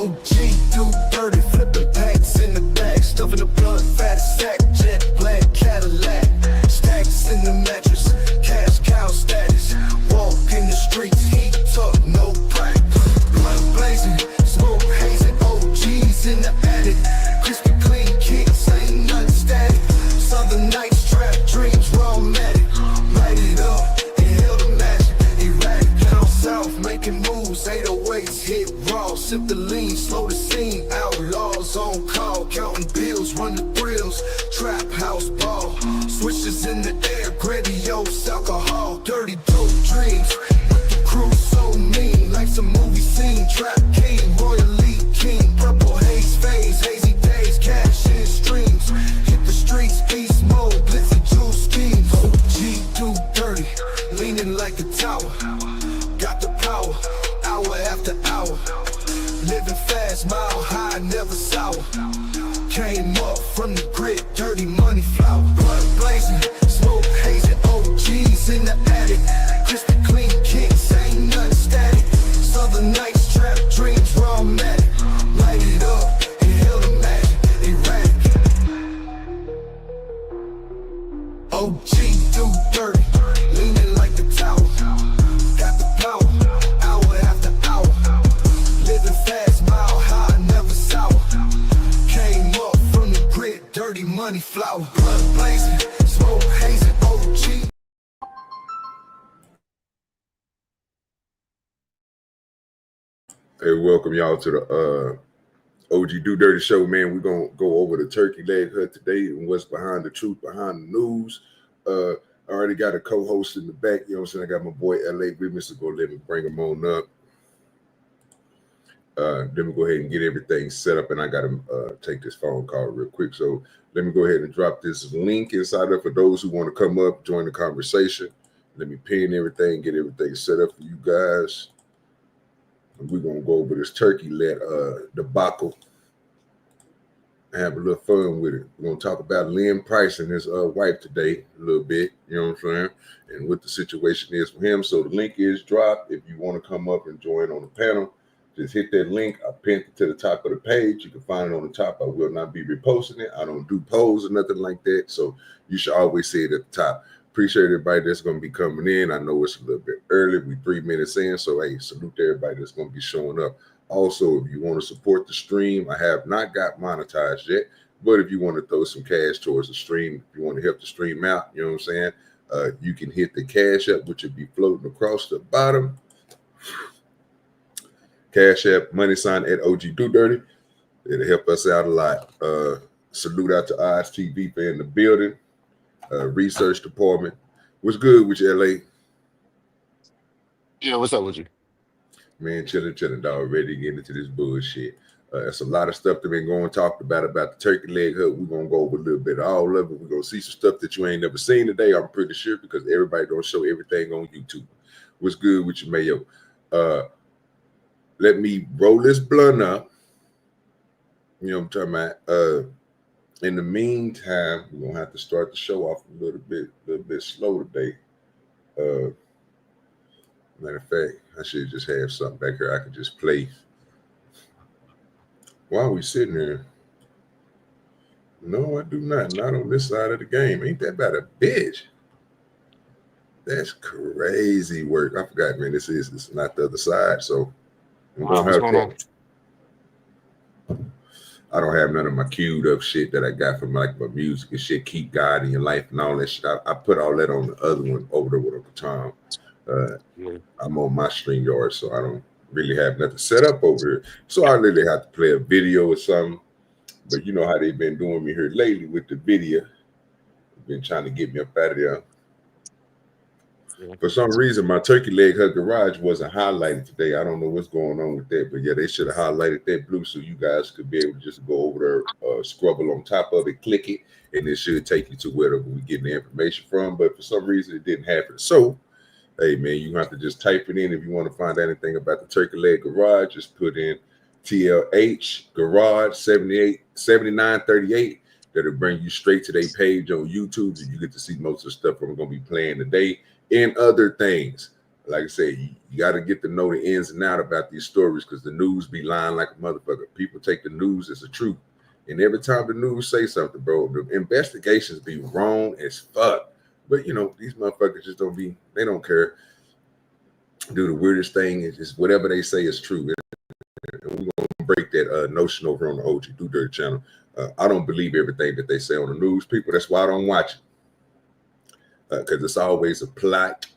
OG do dirty, flipping packs in the bag, stuffing the blood, fat sack, jet black Cadillac, stacks in the mattress, cash cow status, walk in the streets, heat talk, no crack, blood blazing, smoke hazing, OGs in the attic, crispy clean kicks, ain't nothing static, southern nights, trap dreams, raw matic, light it up, inhale the magic, erratic, down south, making moves, 808s, hit raw, sip the lean, slow the scene, outlaws on call, counting bills, run the thrills, trap house ball, switches in the air, grandiose alcohol, dirty dope dreams, with the crew so mean, like some movie scene, trap king, royally king, purple haze phase, hazy days, cash in streams, hit the streets, beast mode, blitzy juice schemes, OG do dirty, leaning like a tower, got the power, hour after hour, living fast, mile high, never sour, came up from the grid, dirty money flower, blood blazing, smoke hazing, OGs in the attic, crispy clean kicks, ain't nothing static, southern nights, trap dreams, raw matic, light it up, inhale the magic, erratic, OG do dirty, leaning like the tower, got the power, hour after hour, living fast, mile high, never sour, came up from the grid, dirty money flower, blood blazing, smoke hazing, OG. Hey, welcome y'all to the OGDoDirty show, man. We're gonna go over the turkey leg hut today and what's behind the truth, behind the news. I already got a co-host in the back, you know what I'm saying? I got my boy LA with me, so go let me bring him on up. Then we go ahead and get everything set up, and I gotta take this phone call real quick. So let me go ahead and drop this link inside there for those who want to come up, join the conversation. Let me pin everything, get everything set up for you guys. We're gonna go over this turkey leg debacle and have a little fun with it. We're gonna talk about Lynn Price and his wife today a little bit, you know what I'm saying, and what the situation is for him. So the link is dropped. If you want to come up and join on the panel, just hit that link. I pinned it to the top of the page. You can find it on the top. I will not be reposting it. I don't do polls or nothing like that, so you should always see it at the top. Appreciate everybody that's going to be coming in. I know it's a little bit early. We're 3 minutes in, so hey, salute to everybody that's going to be showing up. Also, if you want to support the stream, I have not got monetized yet, but if you want to throw some cash towards the stream, if you want to help the stream out, you know what I'm saying, you can hit the CashApp, which will be floating across the bottom. CashApp, money sign at OGDoDirty. It'll help us out a lot. Salute out to Odds TV for in the building. Research department. What's good with you, LA? Yeah, what's up with you? Man, chilling, dog. Ready to get into this bullshit. That's a lot of stuff that been going talked about the turkey leg hut. We're gonna go over a little bit of all of it. We're gonna see some stuff that you ain't never seen today. I'm pretty sure because everybody don't show everything on YouTube. What's good with you, Mayo? Let me roll this blunt up. You know what I'm talking about? In the meantime, we're gonna have to start the show off a little bit slow today. Matter of fact, I should just have something back here I can just play. Why are we sitting here? No, I do not. Not on this side of the game. Ain't that about a bitch? That's crazy work. I forgot, man. This is not the other side, so What's going on? I don't have none of my queued up shit that I got from like my music and shit. Keep God in your life and all that shit. I put all that on the other one over there with Uncle Tom. I'm on my StreamYard, so I don't really have nothing set up over here. So I literally have to play a video or something. But you know how they've been doing me here lately with the video. They've been trying to get me up out of there. For some reason, my turkey leg hut garage wasn't highlighted today. I don't know what's going on with that, but yeah, they should have highlighted that blue so you guys could be able to just go over there, scrubble on top of it, click it, and it should take you to wherever we get the information from. But for some reason, it didn't happen. So, hey, man, you have to just type it in. If you want to find anything about the turkey leg garage, just put in TLH garage 7938. That'll bring you straight to their page on YouTube, and you get to see most of the stuff I'm going to be playing today. And other things. like I said, you got to get to know the ins and out about these stories because the news be lying like a motherfucker. People take the news as the truth. And every time the news say something, bro, the investigations be wrong as fuck. But, you know, these motherfuckers just they don't care. Do the weirdest thing is just whatever they say is true. And we're going to break that notion over on the OGDoDirty channel. I don't believe everything that they say on the news, people. That's why I don't watch it. Because it's always a plot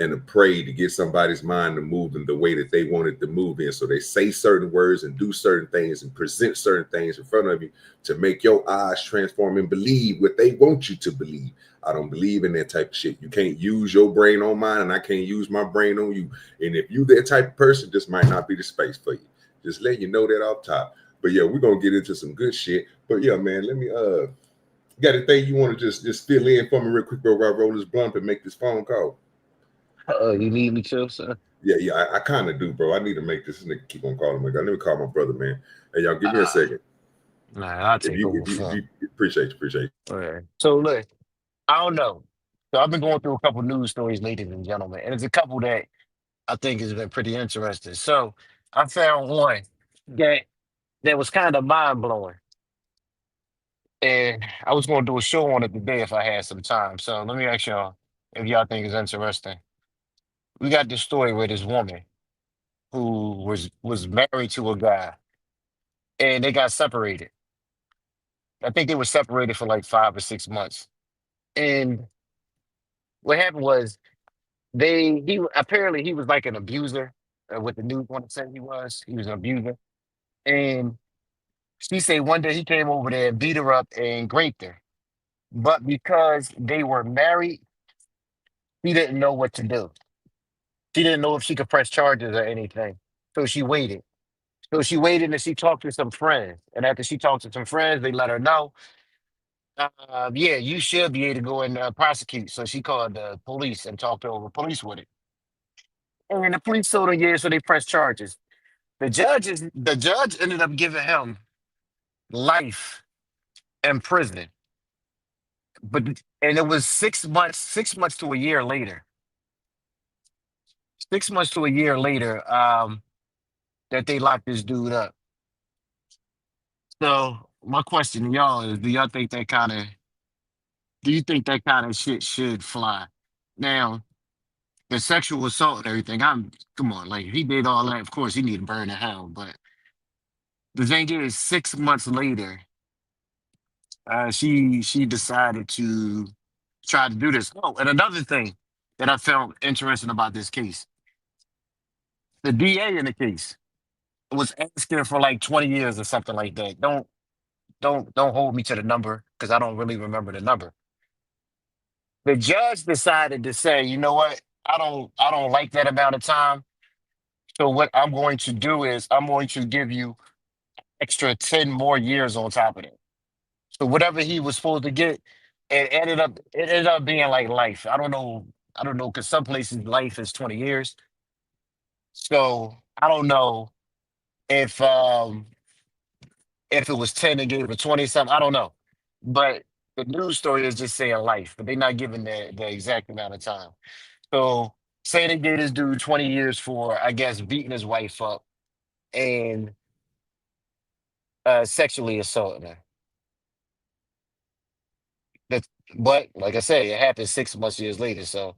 and a prey to get somebody's mind to move in the way that they want it to move in. So they say certain words and do certain things and present certain things in front of you to make your eyes transform and believe what they want you to believe. I don't believe in that type of shit. You can't use your brain on mine and I can't use my brain on you. And if you that type of person, this might not be the space for you. Just let you know that off top. But yeah, we're going to get into some good shit. But yeah, man, let me, you got anything you want to just fill in for me real quick before I roll this blunt and make this phone call? You need me to, sir? Yeah, I kind of do, bro. I need to make this nigga keep on calling me. Let me call my brother, man. Hey, y'all, give me a second. Nah, I'll take over. If you appreciate you. All right. So look, I don't know. So I've been going through a couple news stories, ladies and gentlemen, and it's a couple that I think has been pretty interesting. So I found one that was kind of mind blowing, and I was going to do a show on it today if I had some time. So let me ask y'all if y'all think it's interesting. We got this story where this woman who was married to a guy, and they got separated. I think they were separated for like 5 or 6 months. And what happened was he apparently he was like an abuser. What the news want to say he was an abuser. And she said one day he came over there and beat her up and raped her. But because they were married, she didn't know what to do. She didn't know if she could press charges or anything. So she waited. And she talked to some friends. And after she talked to some friends, they let her know, yeah, you should be able to go and prosecute. So she called the police and talked over the police with it. And the police told her, yeah, so they pressed charges. The judge ended up giving him life in prison. And it was 6 months to a year later. 6 months to a year later, that they locked this dude up. So my question to y'all is, do you think that kind of shit should fly? Now, the sexual assault and everything, come on, like if he did all that, of course he need to burn in hell. But the thing is, 6 months later, she decided to try to do this. Oh, and another thing that I found interesting about this case, the DA in the case was asking for like 20 years or something like that. Don't hold me to the number because I don't really remember the number. The judge decided to say, you know what? I don't like that amount of time. So what I'm going to do is I'm going to give you extra 10 more years on top of it. So whatever he was supposed to get, it ended up being like life. I don't know, because some places life is 20 years. So I don't know if if it was 10 and gave it 20 something. I don't know. But the news story is just saying life, but they're not giving the exact amount of time. So say they gave this dude 20 years for, I guess, beating his wife up and sexually assaulting her. That, but like I said, it happened 6 months years later. So,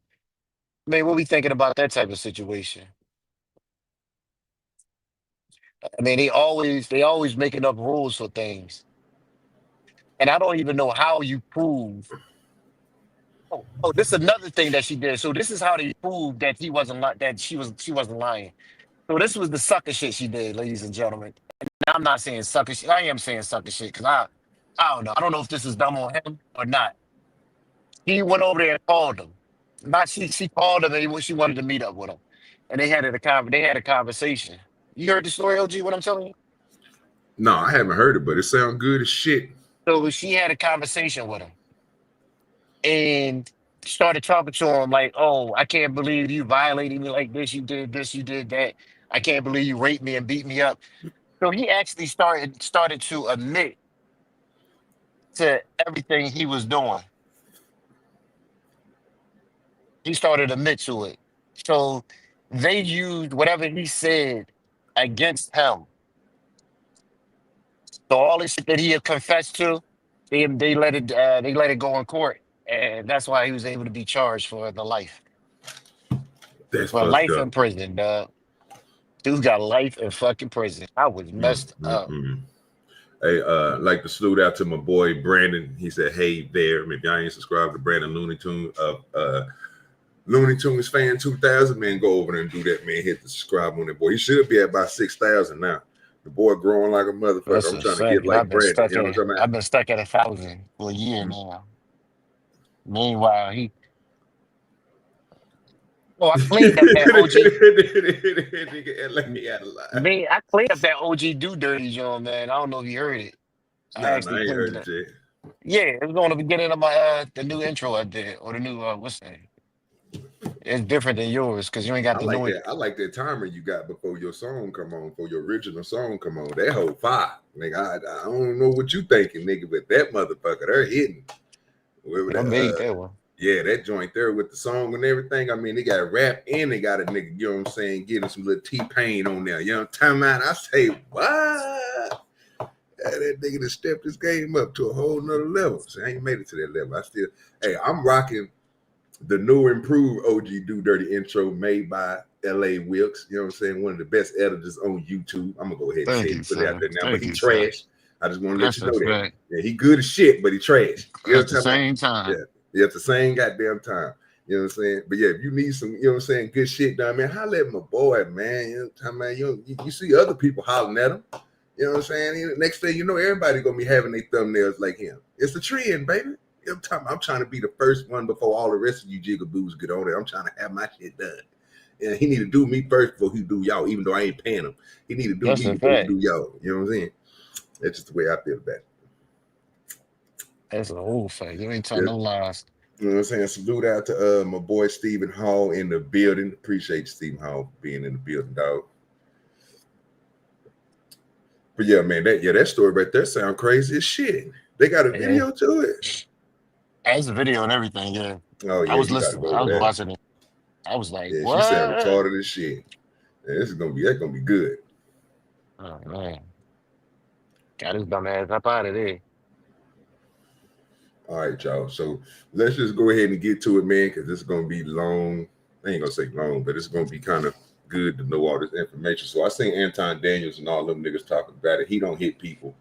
I mean, what we thinking about that type of situation? I mean, they always making up rules for things, and I don't even know how you prove. Oh, this is another thing that she did. So this is how they proved that she wasn't lying. So this was the sucker shit she did, ladies and gentlemen. And I'm not saying sucker shit. I am saying sucker shit because I don't know. I don't know if this is dumb on him or not. He went over there and called him. Not she called him and she wanted to meet up with him, and they had a conversation. You heard the story, OG? What I'm telling you? No, I haven't heard it, but it sounds good as shit. So she had a conversation with him and started talking to him like, "Oh, I can't believe you violated me like this. You did this. You did that. I can't believe you raped me and beat me up." So he actually started to admit to everything he was doing. He started to admit to it. So they used whatever he said against him. So all the shit that he had confessed to, they let it go in court, and that's why he was able to be charged for the life That's for fucked life up. in prison. Dog. Dude got life in fucking prison. I was Mm, messed mm, up. mm. Hey, like to salute out to my boy Brandon. He said, "Hey there, if y'all ain't subscribed to Brandon Looney Tunes, Looney Tunes fan 2000, man, go over there and do that, man. Hit the subscribe on that boy. He should be at about 6,000 now. The boy growing like a motherfucker. That's I'm a trying to fact. get And like Brandon. You know what I'm talking I've been stuck at 1,000 for a year about? now. Meanwhile, I cleaned up that OG. Nigga, LA out of line. I cleaned up that OG Do Dirty joint, man. I don't know if you heard it. I Nah, actually I ain't cleaned heard it it up. yet. Yeah, it was on the beginning of my the new intro I did, or the new what's that? It's different than yours because you ain't got I the like new. that. I like that timer you got before your song come on, before your original song come on. That whole fire, nigga. I don't know what you thinking, nigga, but that motherfucker, they're hitting. Whoever I that, made that one. yeah, that joint there with the song and everything. I mean, they got rap and they got a nigga, you know what I'm saying, getting some little T-Pain on there. You know what I'm talking about? I say, what? Yeah, that nigga just stepped his game up to a whole nother level. So I ain't made it to that level. Hey, I'm rocking the new improved OGDoDirty intro made by LA Wilkes. You know what I'm saying? One of the best editors on YouTube. I'm gonna go ahead and say Thank it, you, put it out sir. there now, but Thank he you, sir. trash. I just want to let That's you a know that. fact. Yeah, he good as shit, but he trash. You know At what the I'm talking about? same time, Yeah, at the same goddamn time. You know what I'm saying? But yeah, if you need some, you know what I'm saying, good shit down, man, holla at my boy, man. You know what I'm talking about? You see other people hollering at him. You know what I'm saying? Next thing you know, everybody gonna be having their thumbnails like him. It's a trend, baby. I'm trying to be the first one before all the rest of you jigaboos get on it. I'm trying to have my shit done. And he need to do me first before he do y'all, even though I ain't paying him. He need to do that's me a before he fact. do y'all. You know what I'm saying? That's just the way I feel about it. That's a whole fact. You ain't telling Yeah. no lies. You know what I'm saying? Salute out to my boy Stephen Hall in the building. Appreciate Stephen Hall being in the building, dog. But yeah, man, that story right there sound crazy as shit. They got a Yeah, video to it. as a video and everything. Yeah, Oh I yeah, was you gotta listening. go I over was there. watching it. I was like, Yeah, she said what? retarded as shit. And that's gonna be good. Oh man, got his dumb ass up out of there. All right, y'all. So let's just go ahead and get to it, man, because this is gonna be long. I ain't gonna say long, but it's gonna be kind of good to know all this information. So I seen Anton Daniels and all them niggas talking about it. He don't hit people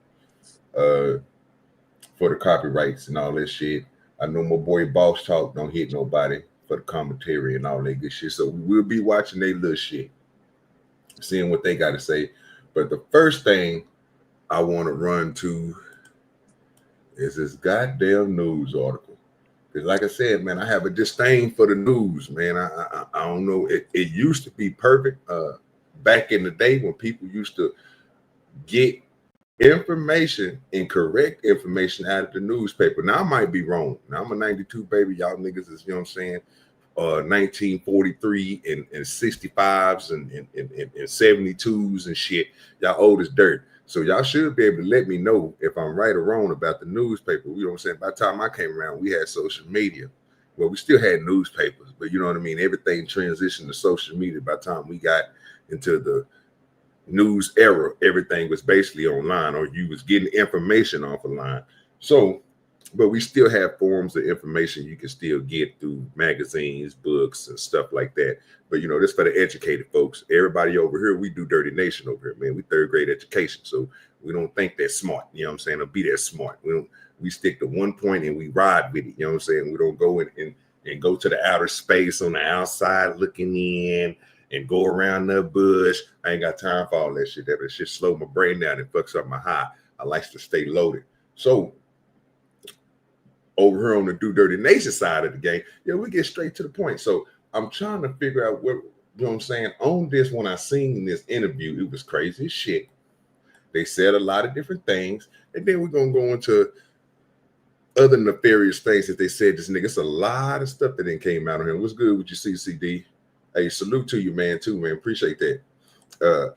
for the copyrights and all that shit. I know my boy Boss Talk don't hit nobody for the commentary and all that good shit. So we will be watching their little shit, seeing what they got to say. But the first thing I want to run to is this goddamn news article. Because like I said, man, I have a disdain for the news, man. I don't know. It used to be perfect back in the day when people used to get information and correct information out of the newspaper. Now I might be wrong. Now I'm a 92 baby. Y'all niggas is, you know what I'm saying, 1943 and 65s and 72s and shit. Y'all old as dirt. So y'all should be able to let me know if I'm right or wrong about the newspaper. You know what I'm saying? By the time I came around, we had social media. Well, we still had newspapers, but you know what I mean? Everything transitioned to social media by the time we got into the news era. Everything was basically online, or you was getting information off a line. So, but we still have forms of information you can still get through magazines, books, and stuff like that. But you know, this for the educated folks. Everybody over here, we do Dirty Nation over here, man. We third grade education, so we don't think that smart. You know what I'm saying? Don't be that smart. We stick to one point and we ride with it. You know what I'm saying? We don't go and go to the outer space on the outside looking in and go around the bush. I ain't got time for all that shit. That shit slow my brain down and fucks up my high. I like to stay loaded. So over here on the DoDirty Nation side of the game, yeah, we get straight to the point. So I'm trying to figure out what, you know what I'm saying, on this. When I seen this interview, it was crazy as shit. They said a lot of different things, and then we're gonna go into other nefarious things that they said. This nigga, it's a lot of stuff that then came out of him. What's good with your CCD? Hey, salute to you, man, too, man. Appreciate that.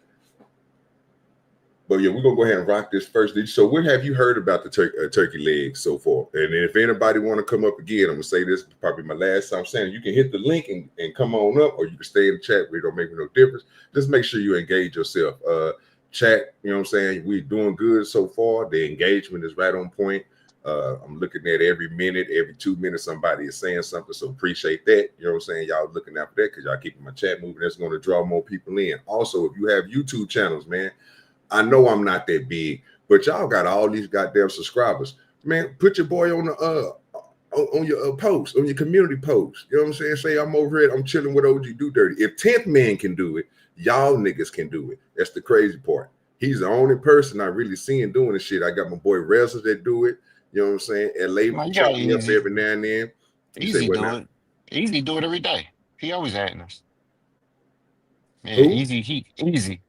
But But yeah, we're gonna go ahead and rock this first. So, what have you heard about the turkey leg so far? And if anybody want to come up again, I'm gonna say this is probably my last time saying you can hit the link and come on up, or you can stay in the chat. It don't make no difference. Just make sure you engage yourself. Chat, you know what I'm saying? We're doing good so far. The engagement is right on point. I'm looking at every minute, every 2 minutes, somebody is saying something. So appreciate that. You know what I'm saying? Y'all looking out for that because y'all keeping my chat moving. That's going to draw more people in. Also, if you have YouTube channels, man, I know I'm not that big, but y'all got all these goddamn subscribers. Man, put your boy on the on your post, on your community post. You know what I'm saying? Say I'm over here, I'm chilling with OGDoDirty. If 10th man can do it, y'all niggas can do it. That's the crazy part. He's the only person I really seen doing this shit. I got my boy Reza that do it. You know what I'm saying? LA chop me up every now and then. Easy do it. Easy do it every day. He always adding us. Yeah, Who? easy.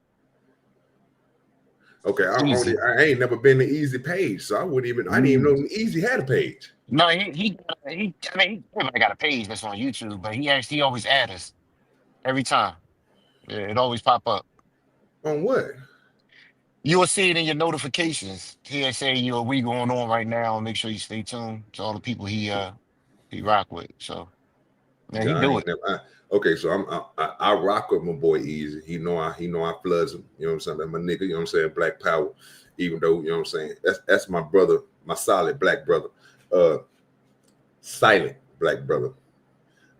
Okay, I ain't never been to Easy page, so I didn't even know Easy had a page. No, I mean, everybody got a page that's on YouTube, but he always add us every time. Yeah, it always pop up. On what? You will see it in your notifications. He'll say we going on right now, and make sure you stay tuned to all the people he rock with. So yeah, he do it. Okay, so I rock with my boy Easy. He know I floods him. You know what I'm saying? That's my nigga. You know what I'm saying? Black power. Even though, you know what I'm saying, that's my brother, my solid black brother, silent black brother.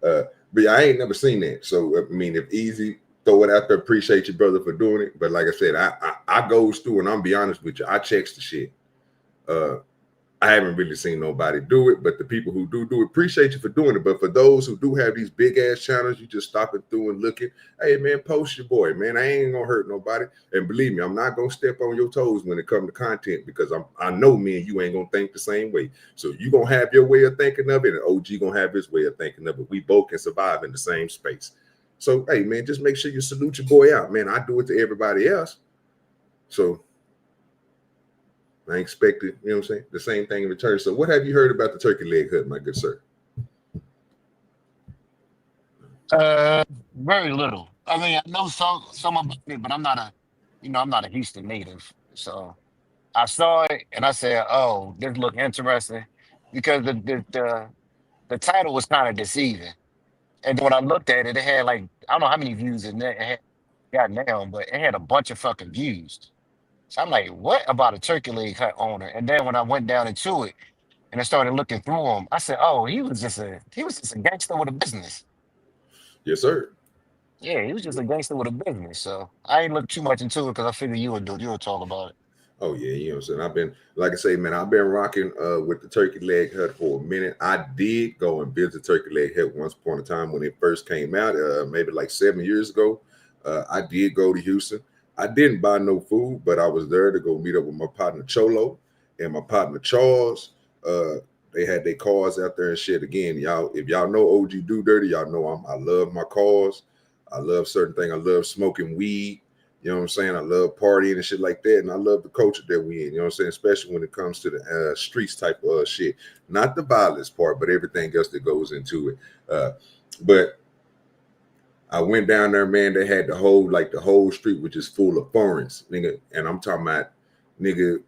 But yeah, I ain't never seen that. So I mean, if Easy throw it out there, appreciate you, brother, for doing it. But like I said, I goes through, and I'm be honest with you, I checks the shit. I haven't really seen nobody do it, but the people who do it, appreciate you for doing it. But for those who do have these big ass channels, you just stopping through and looking. Hey man, post your boy, man. I ain't gonna hurt nobody. And believe me, I'm not gonna step on your toes when it comes to content, because I know me and you ain't gonna think the same way. So you gonna have your way of thinking of it, and OG gonna have his way of thinking of it. We both can survive in the same space. So hey man, just make sure you salute your boy out, man. I do it to everybody else. So I expected, you know what I'm saying, the same thing in return. So what have you heard about the turkey leg hut, my good sir? Very little. I mean, I know some about it, but I'm not a Houston native. So I saw it and I said, "Oh, this look interesting," because the title was kind of deceiving. And when I looked at it, it had like I don't know how many views it had got now, but it had a bunch of fucking views. So I'm like, "What about a turkey leg hut owner?" And then when I went down into it and I started looking through him, I said, "Oh, he was just a gangster with a business." Yes, sir. Yeah, he was just a gangster with a business. So I ain't looked too much into it because I figured you would talk about it. Oh yeah, you know what I'm saying? I've been, like I say, man, I've been rocking with the turkey leg hut for a minute. I did go and visit turkey leg hut once upon a time when it first came out, maybe like 7 years ago. I did go to Houston. I didn't buy no food, but I was there to go meet up with my partner Cholo and my partner Charles. They had their cars out there and shit. Again, y'all, if y'all know OGDoDirty, y'all know I love my cars. I love certain things. I love smoking weed. You know what I'm saying? I love partying and shit like that. And I love the culture that we in, you know what I'm saying? Especially when it comes to the streets type of shit. Not the violence part, but everything else that goes into it. But I went down there, man. They had the whole street was just full of foreigns, nigga. And I'm talking about, nigga,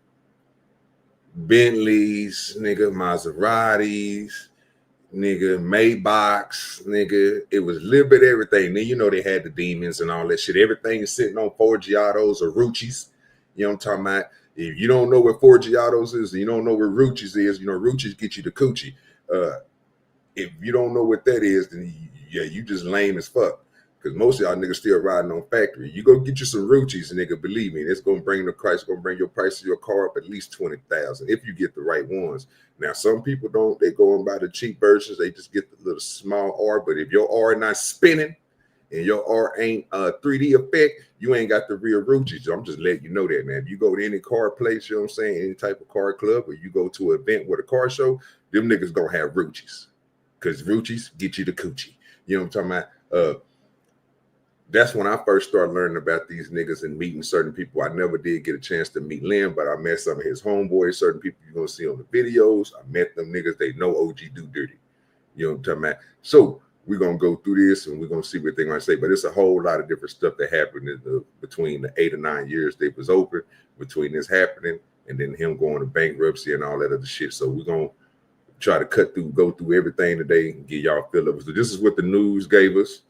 Bentleys, nigga, Maseratis, nigga, Maybachs, nigga. It was a little bit of everything. Then you know they had the demons and all that shit. Everything is sitting on Forgiatos or Ruchis. You know what I'm talking about? If you don't know what Forgiatos is, and you don't know what Ruchis is, you know, Ruchis get you the coochie. If you don't know what that is, then you just lame as fuck. Because most of y'all niggas still riding on factory. You go get you some Ruchis, nigga, believe me, it's gonna bring your price of your car up at least 20,000 if you get the right ones. Now, some people don't, they go and buy the cheap versions, they just get the little small R, but if your R not spinning and your R ain't 3D effect, you ain't got the real Ruchis. So I'm just letting you know that, man. If you go to any car place, you know what I'm saying, any type of car club, or you go to an event with a car show, them niggas gonna have Ruchis. Because Ruchis get you the coochie. You know what I'm talking about? That's when I first started learning about these niggas and meeting certain people. I never did get a chance to meet Lynn, but I met some of his homeboys, certain people you're going to see on the videos. I met them niggas, they know OGDoDirty. You know what I'm talking about? So we're gonna go through this and we're gonna see what they're gonna say. But it's a whole lot of different stuff that happened between the 8 or 9 years they was open, between this happening and then him going to bankruptcy and all that other shit. So we're gonna try to go through everything today and get y'all feel of it. So this is what the news gave us.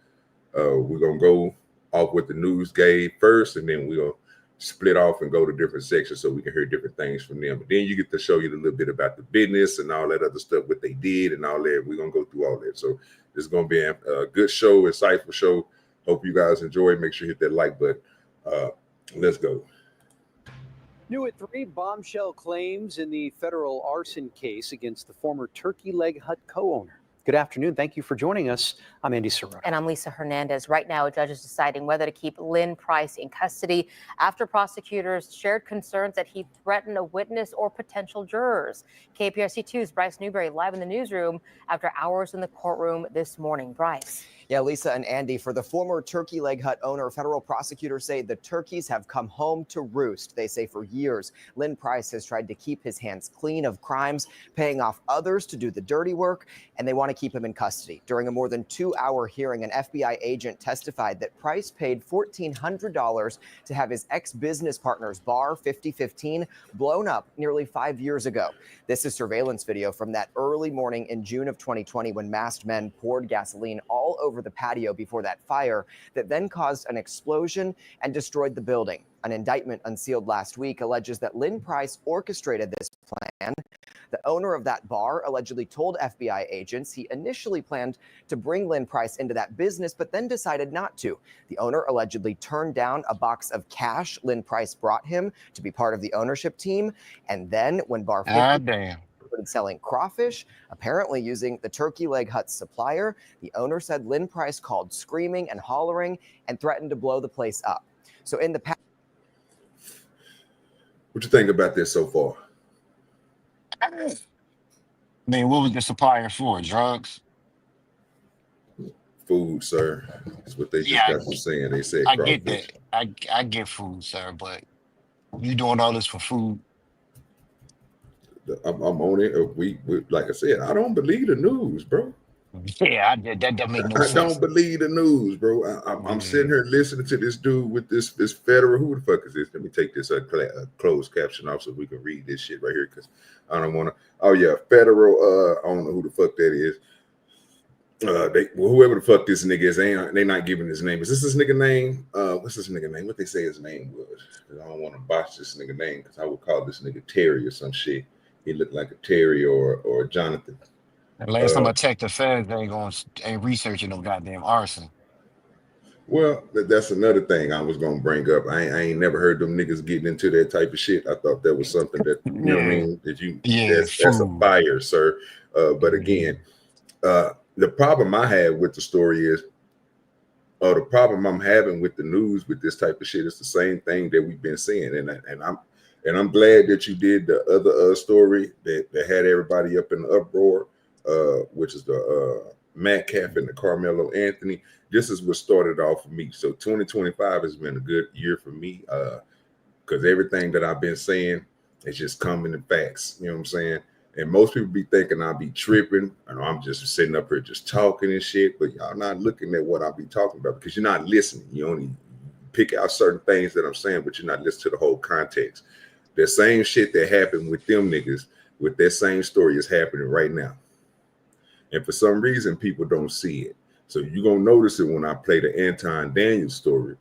We're gonna go off what the news gave first, and then we'll split off and go to different sections so we can hear different things from them. But then you get to show you a little bit about the business and all that other stuff, what they did and all that. We're gonna go through all that. So this is gonna be a good show, insightful show. Hope you guys enjoy. Make sure you hit that like button. Let's go. New at 3, bombshell claims in the federal arson case against the former Turkey Leg Hut co-owner. Good afternoon. Thank you for joining us. I'm Andy Serrano. And I'm Lisa Hernandez. Right now, a judge is deciding whether to keep Lynn Price in custody after prosecutors shared concerns that he threatened a witness or potential jurors. KPRC2's Bryce Newberry live in the newsroom after hours in the courtroom this morning. Bryce. Yeah, Lisa and Andy, for the former Turkey Leg Hut owner, federal prosecutors say the turkeys have come home to roost. They say for years, Lynn Price has tried to keep his hands clean of crimes, paying off others to do the dirty work, and they want to keep him in custody. During a more than 2-hour hearing, an FBI agent testified that Price paid $1,400 to have his ex-business partner's bar, 5015, blown up nearly 5 years ago. This is surveillance video from that early morning in June of 2020 when masked men poured gasoline all over the patio before that fire that then caused an explosion and destroyed the building. An indictment unsealed last week alleges that Lynn Price orchestrated this plan. The owner of that bar allegedly told FBI agents he initially planned to bring Lynn Price into that business, but then decided not to. The owner allegedly turned down a box of cash Lynn Price brought him to be part of the ownership team. And then when Bar 50 started selling crawfish, apparently using the Turkey Leg Hut supplier, the owner said Lynn Price called screaming and hollering and threatened to blow the place up. So in the past, what you think about this so far? I mean, what was the supplier for? Drugs? Food, sir. That's what they just got to saying. They said I crawfish. get that. I get food, sir, but you doing all this for food? I'm on it. We like I said, I don't believe the news, bro. Yeah, that don't make no sense. I don't believe the news, bro. I'm sitting here listening to this dude with this federal. Who the fuck is this? Let me take this closed caption off so we can read this shit right here because I don't want to. Oh yeah, federal. I don't know who the fuck that is. Whoever the fuck this nigga is, they not giving his name. Is this his nigga name? What's this nigga name? What they say his name was? I don't want to botch this nigga name because I would call this nigga Terry or some shit. He looked like a Terry or Jonathan. And last time I checked, the feds ain't researching no goddamn arson. Well, that's another thing I was gonna bring up. I ain't never heard them niggas getting into that type of shit. I thought that was something that you know what I mean. That's a fire, sir. But again, the problem I have with the story is, the problem I'm having with the news with this type of shit is the same thing that we've been seeing, and I'm glad that you did the other story that had everybody up in the uproar. Which is the Metcalf and the Carmelo Anthony. This is what started off for me. So 2025 has been a good year for me because everything that I've been saying is just coming in facts. You know what I'm saying? And most people be thinking I'll be tripping. And I'm just sitting up here just talking and shit, but y'all not looking at what I'll be talking about because you're not listening. You only pick out certain things that I'm saying, but you're not listening to the whole context. The same shit that happened with them niggas, with that same story is happening right now. And for some reason, people don't see it. So you're going to notice it when I play the Anton Daniels story.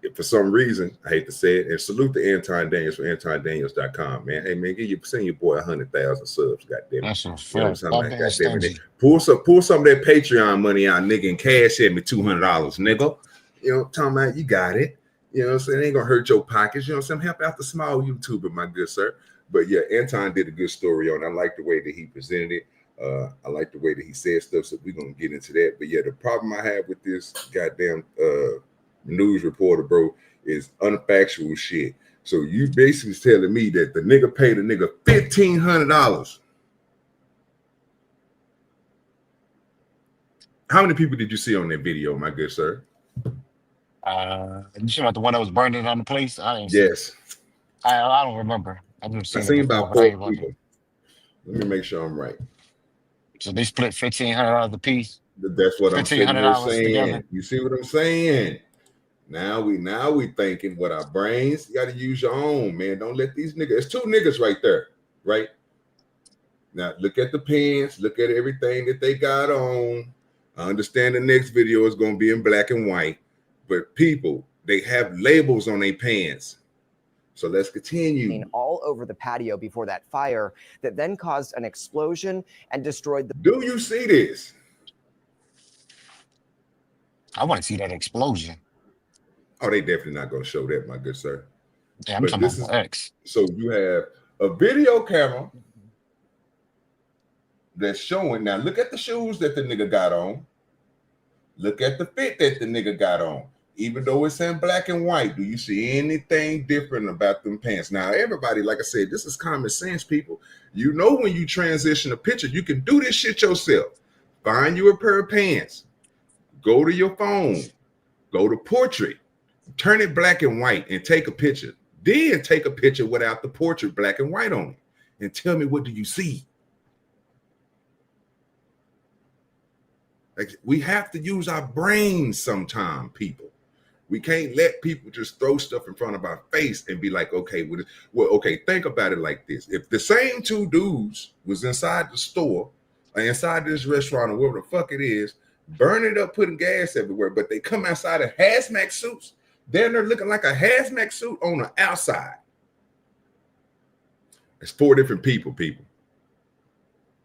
If for some reason, I hate to say it, and salute to Anton Daniels from AntonDaniels.com, man. Hey, man, send your boy 100,000 subs, goddamn it. That's You know what I'm saying? Pull some of that Patreon money out, nigga, and cash at me $200, nigga. You know what I'm talking about? You got it. You know what I'm saying? It ain't going to hurt your pockets. You know what I'm saying? Help out the small YouTuber, my good sir. But yeah, Anton did a good story on it. I like the way that he presented it. I like the way that he said stuff, so we're gonna get into that. But yeah, the problem I have with this goddamn news reporter, bro, is unfactual shit. So you basically telling me that the nigga paid a nigga $1,500. How many people did you see on that video, my good sir? You talking about the one that was burning down the place? Yes. I don't remember. I seen about 4 people. Let me make sure I'm right. So they split $1,500 a piece. That's what I'm sitting here $1,500 together. saying. You see what I'm saying? Now we thinking what our brains. You got to use your own, man. Don't let these niggas. It's two niggas right there, right? Now look at the pants. Look at everything that they got on. I understand the next video is going to be in black and white, but people, they have labels on their pants. So let's continue. All over the patio before that fire that then caused an explosion and destroyed the. Do you see this? I want to see that explosion. Oh, they definitely not going to show that, my good sir. Yeah, I'm But talking this about is X. so you have a video camera that's showing. Now look at the shoes that the nigga got on. Look at the fit that the nigga got on. Even though it's in black and white, do you see anything different about them pants? Now, everybody, like I said, this is common sense, people. You know when you transition a picture, you can do this shit yourself. Find you a pair of pants. Go to your phone. Go to portrait. Turn it black and white and take a picture. Then take a picture without the portrait black and white on it. And tell me, what do you see? Like, we have to use our brains sometime, people. We can't let people just throw stuff in front of our face and be like, okay, well, okay, think about it like this. If the same two dudes was inside the store or inside this restaurant or wherever the fuck it is, burning it up, putting gas everywhere, but they come outside of hazmat suits, they're looking like a hazmat suit on the outside. It's four different people.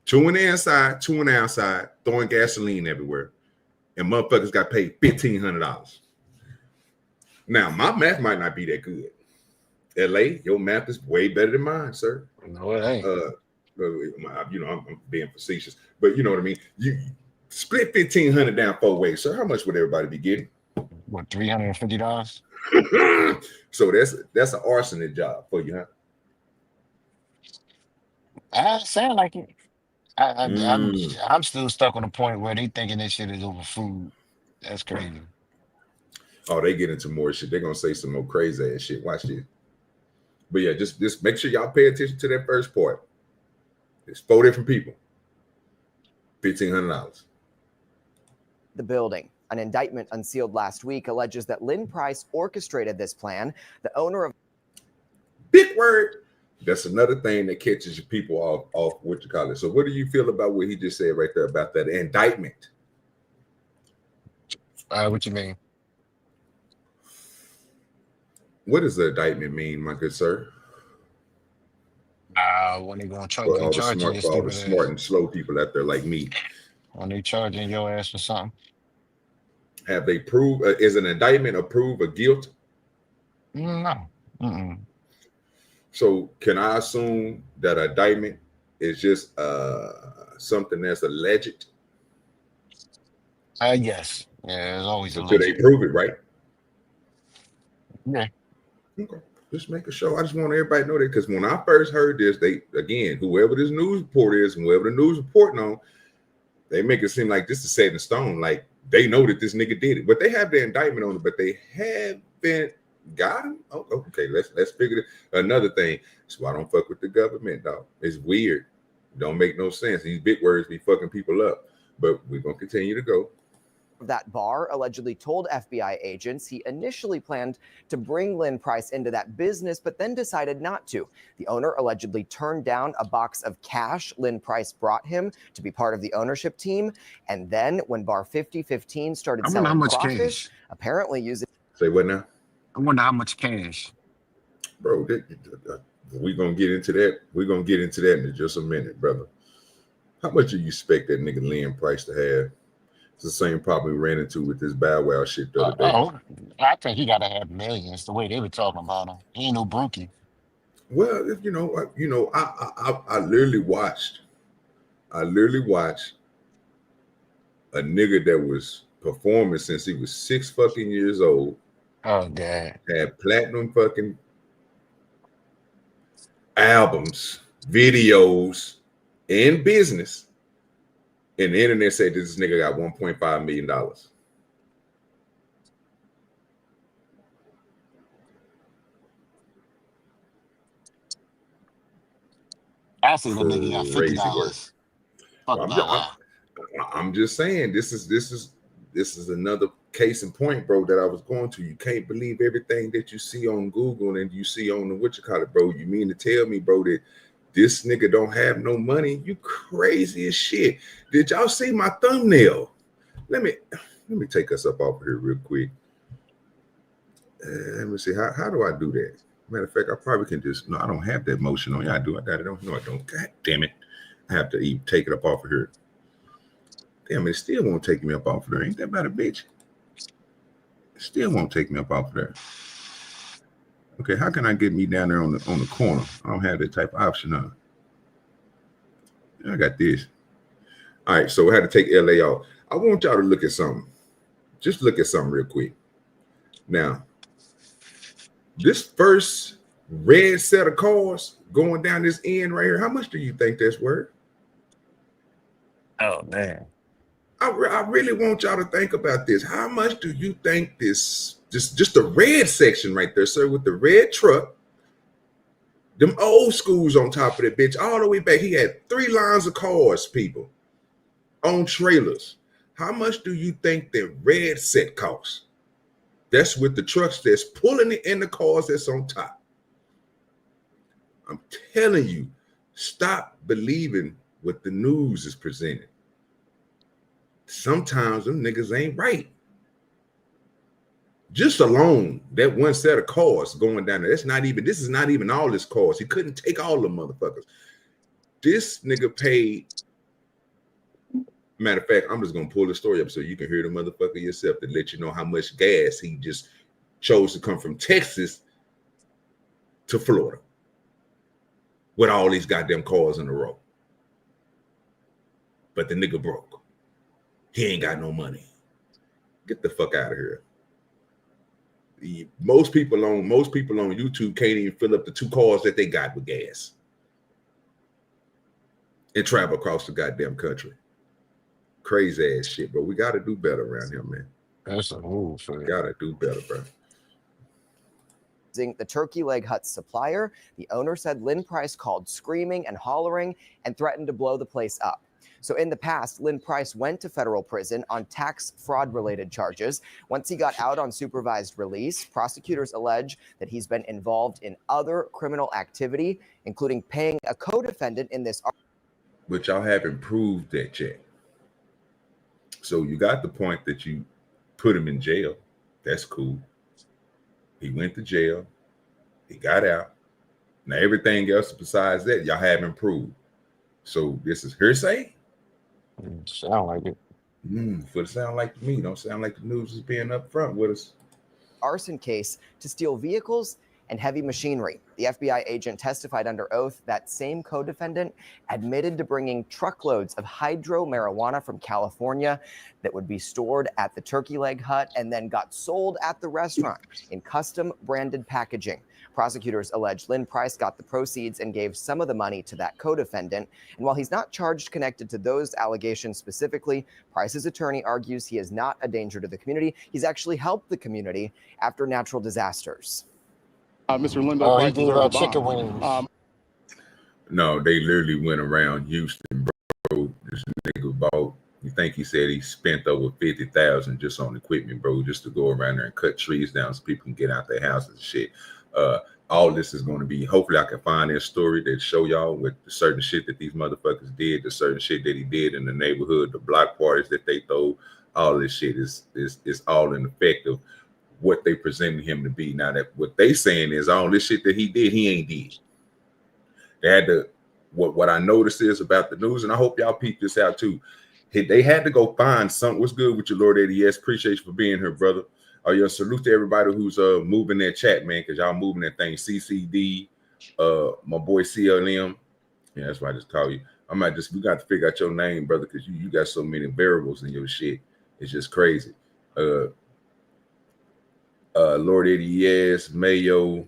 Two on the inside, two on the outside, throwing gasoline everywhere. And motherfuckers got paid $1,500. Now, my math might not be that good. LA, your math is way better than mine, sir. No, it ain't. I'm being facetious, but you know what I mean. You split $1,500 down 4 ways, sir. How much would everybody be getting? What, $350? So that's an arson job for you, huh? Sound like it. I'm still stuck on the point where they thinking this shit is over food. That's crazy. Oh, they get into more shit. They're gonna say some more crazy ass shit. Watch this. But yeah, just make sure y'all pay attention to that first part. It's 4 different people. $1,500. The building. An indictment unsealed last week alleges that Lynn Price orchestrated this plan. The owner of big word. That's another thing that catches your people off what you call it. So what do you feel about what he just said right there about that indictment? What you mean? What does the indictment mean, my good sir? When they gonna For all the smart and slow people out there like me. When they charging your ass for something. Have they proved, is an indictment a proof of guilt? No. Mm-mm. So can I assume that an indictment is just something that's alleged? Yes. Yeah, it's always Until they prove it, right? Yeah. Okay. Just make a show. I just want everybody to know that, because when I first heard this, whoever this news report is and whoever the news reporting on, they make it seem like this is set in stone. Like they know that this nigga did it, but they have the indictment on it, but they haven't got him. Oh, okay, let's figure it. Another thing, that's why I don't fuck with the government, dog. It's weird. Don't make no sense. These big words be fucking people up. But we're gonna continue to go. That bar allegedly told FBI agents he initially planned to bring Lynn Price into that business, but then decided not to. The owner allegedly turned down a box of cash Lynn Price brought him to be part of the ownership team. And then when Bar 5015 started selling crawfish, apparently using... Say what now? I wonder how much cash. Bro, we're going to get into that. We're going to get into that in just a minute, brother. How much do you expect that nigga Lynn Price to have? It's the same problem we ran into with this Bow Wow shit the other day. I think he got to have millions the way they were talking about him. He ain't no brookie. Well, I literally watched a nigga that was performing since he was 6 fucking years old. Oh, God. Had platinum fucking albums, videos, and business. And the internet said this nigga got $1.5 million. I see the nigga got $50. Fuck that. I'm just saying this is another case in point, bro, that I was going to. You can't believe everything that you see on Google and you see on the bro. You mean to tell me, bro, that this nigga don't have no money? You crazy as shit. Did y'all see my thumbnail? Let me take us up off of here real quick. Let me see. How do I do that? Matter of fact, I probably can just, no, I don't have that motion on. Yeah, I do. I got it on. No, I don't. God damn it. I have to even take it up off of here. Damn it, still won't take me up off of there. Ain't that about a bitch? Still won't take me up off of there. Okay, how can I get me down there on the corner? I don't have that type of option on. I got this. All right, so I had to take LA off. I want y'all to look at something. Just look at something real quick. Now, this first red set of cars going down this end right here, how much do you think that's worth? Oh, man. I really want y'all to think about this. How much do you think this, just the red section right there, sir, with the red truck, them old schools on top of that bitch, all the way back. He had 3 lines of cars, people, on trailers. How much do you think that red set costs? That's with the trucks that's pulling it in the cars that's on top. I'm telling you, stop believing what the news is presenting. Sometimes them niggas ain't right. Just alone, that one set of cars going down there, this is not even all his cars. He couldn't take all the motherfuckers. This nigga paid. Matter of fact, I'm just gonna pull the story up so you can hear the motherfucker yourself to let you know how much gas he just chose to come from Texas to Florida with all these goddamn cars in a row. But the nigga broke. He ain't got no money. Get the fuck out of here. Most people on YouTube can't even fill up the 2 cars that they got with gas and travel across the goddamn country. Crazy ass shit, bro. We got to do better around here, man. That's a move, man. Got to do better, bro. The turkey leg hut supplier, the owner said Lynn Price called screaming and hollering and threatened to blow the place up. So in the past, Lynn Price went to federal prison on tax fraud related charges. Once he got out on supervised release, prosecutors allege that he's been involved in other criminal activity, including paying a co-defendant in this. But y'all haven't proved that yet. So you got the point that you put him in jail. That's cool. He went to jail. He got out. Now everything else besides that, y'all haven't proved. So this is hearsay? Sound like it. For it sound like to me, don't sound like the news is being up front with us. Arson case to steal vehicles and heavy machinery. The FBI agent testified under oath that same co-defendant admitted to bringing truckloads of hydro marijuana from California that would be stored at the turkey leg hut and then got sold at the restaurant in custom branded packaging. Prosecutors allege Lynn Price got the proceeds and gave some of the money to that co-defendant. And while he's not charged connected to those allegations specifically, Price's attorney argues he is not a danger to the community. He's actually helped the community after natural disasters. Mr. Lyndell, he did chicken wings. No, they literally went around Houston, bro. This nigga bought, you think he said he spent over $50,000 just on equipment, bro, just to go around there and cut trees down so people can get out their houses and shit. All this is going to be, hopefully I can find their story that show y'all with the certain shit that these motherfuckers did, the certain shit that he did in the neighborhood, the block parties that they throw. All this shit is all in effect of what they presented him to be. Now that what they saying is all this shit that he did, he ain't did. They had to, what I noticed is about the news, and I hope y'all peep this out too. They had to go find something. What's good with you, Lord Eddie? Yes, appreciate you for being here, brother. Yeah, salute to everybody who's moving that chat, man, because y'all moving that thing. CCD, my boy CLM. Yeah, that's why I just call you. We got to figure out your name, brother, because you got so many variables in your shit. It's just crazy. Lord Eddie, yes, Mayo,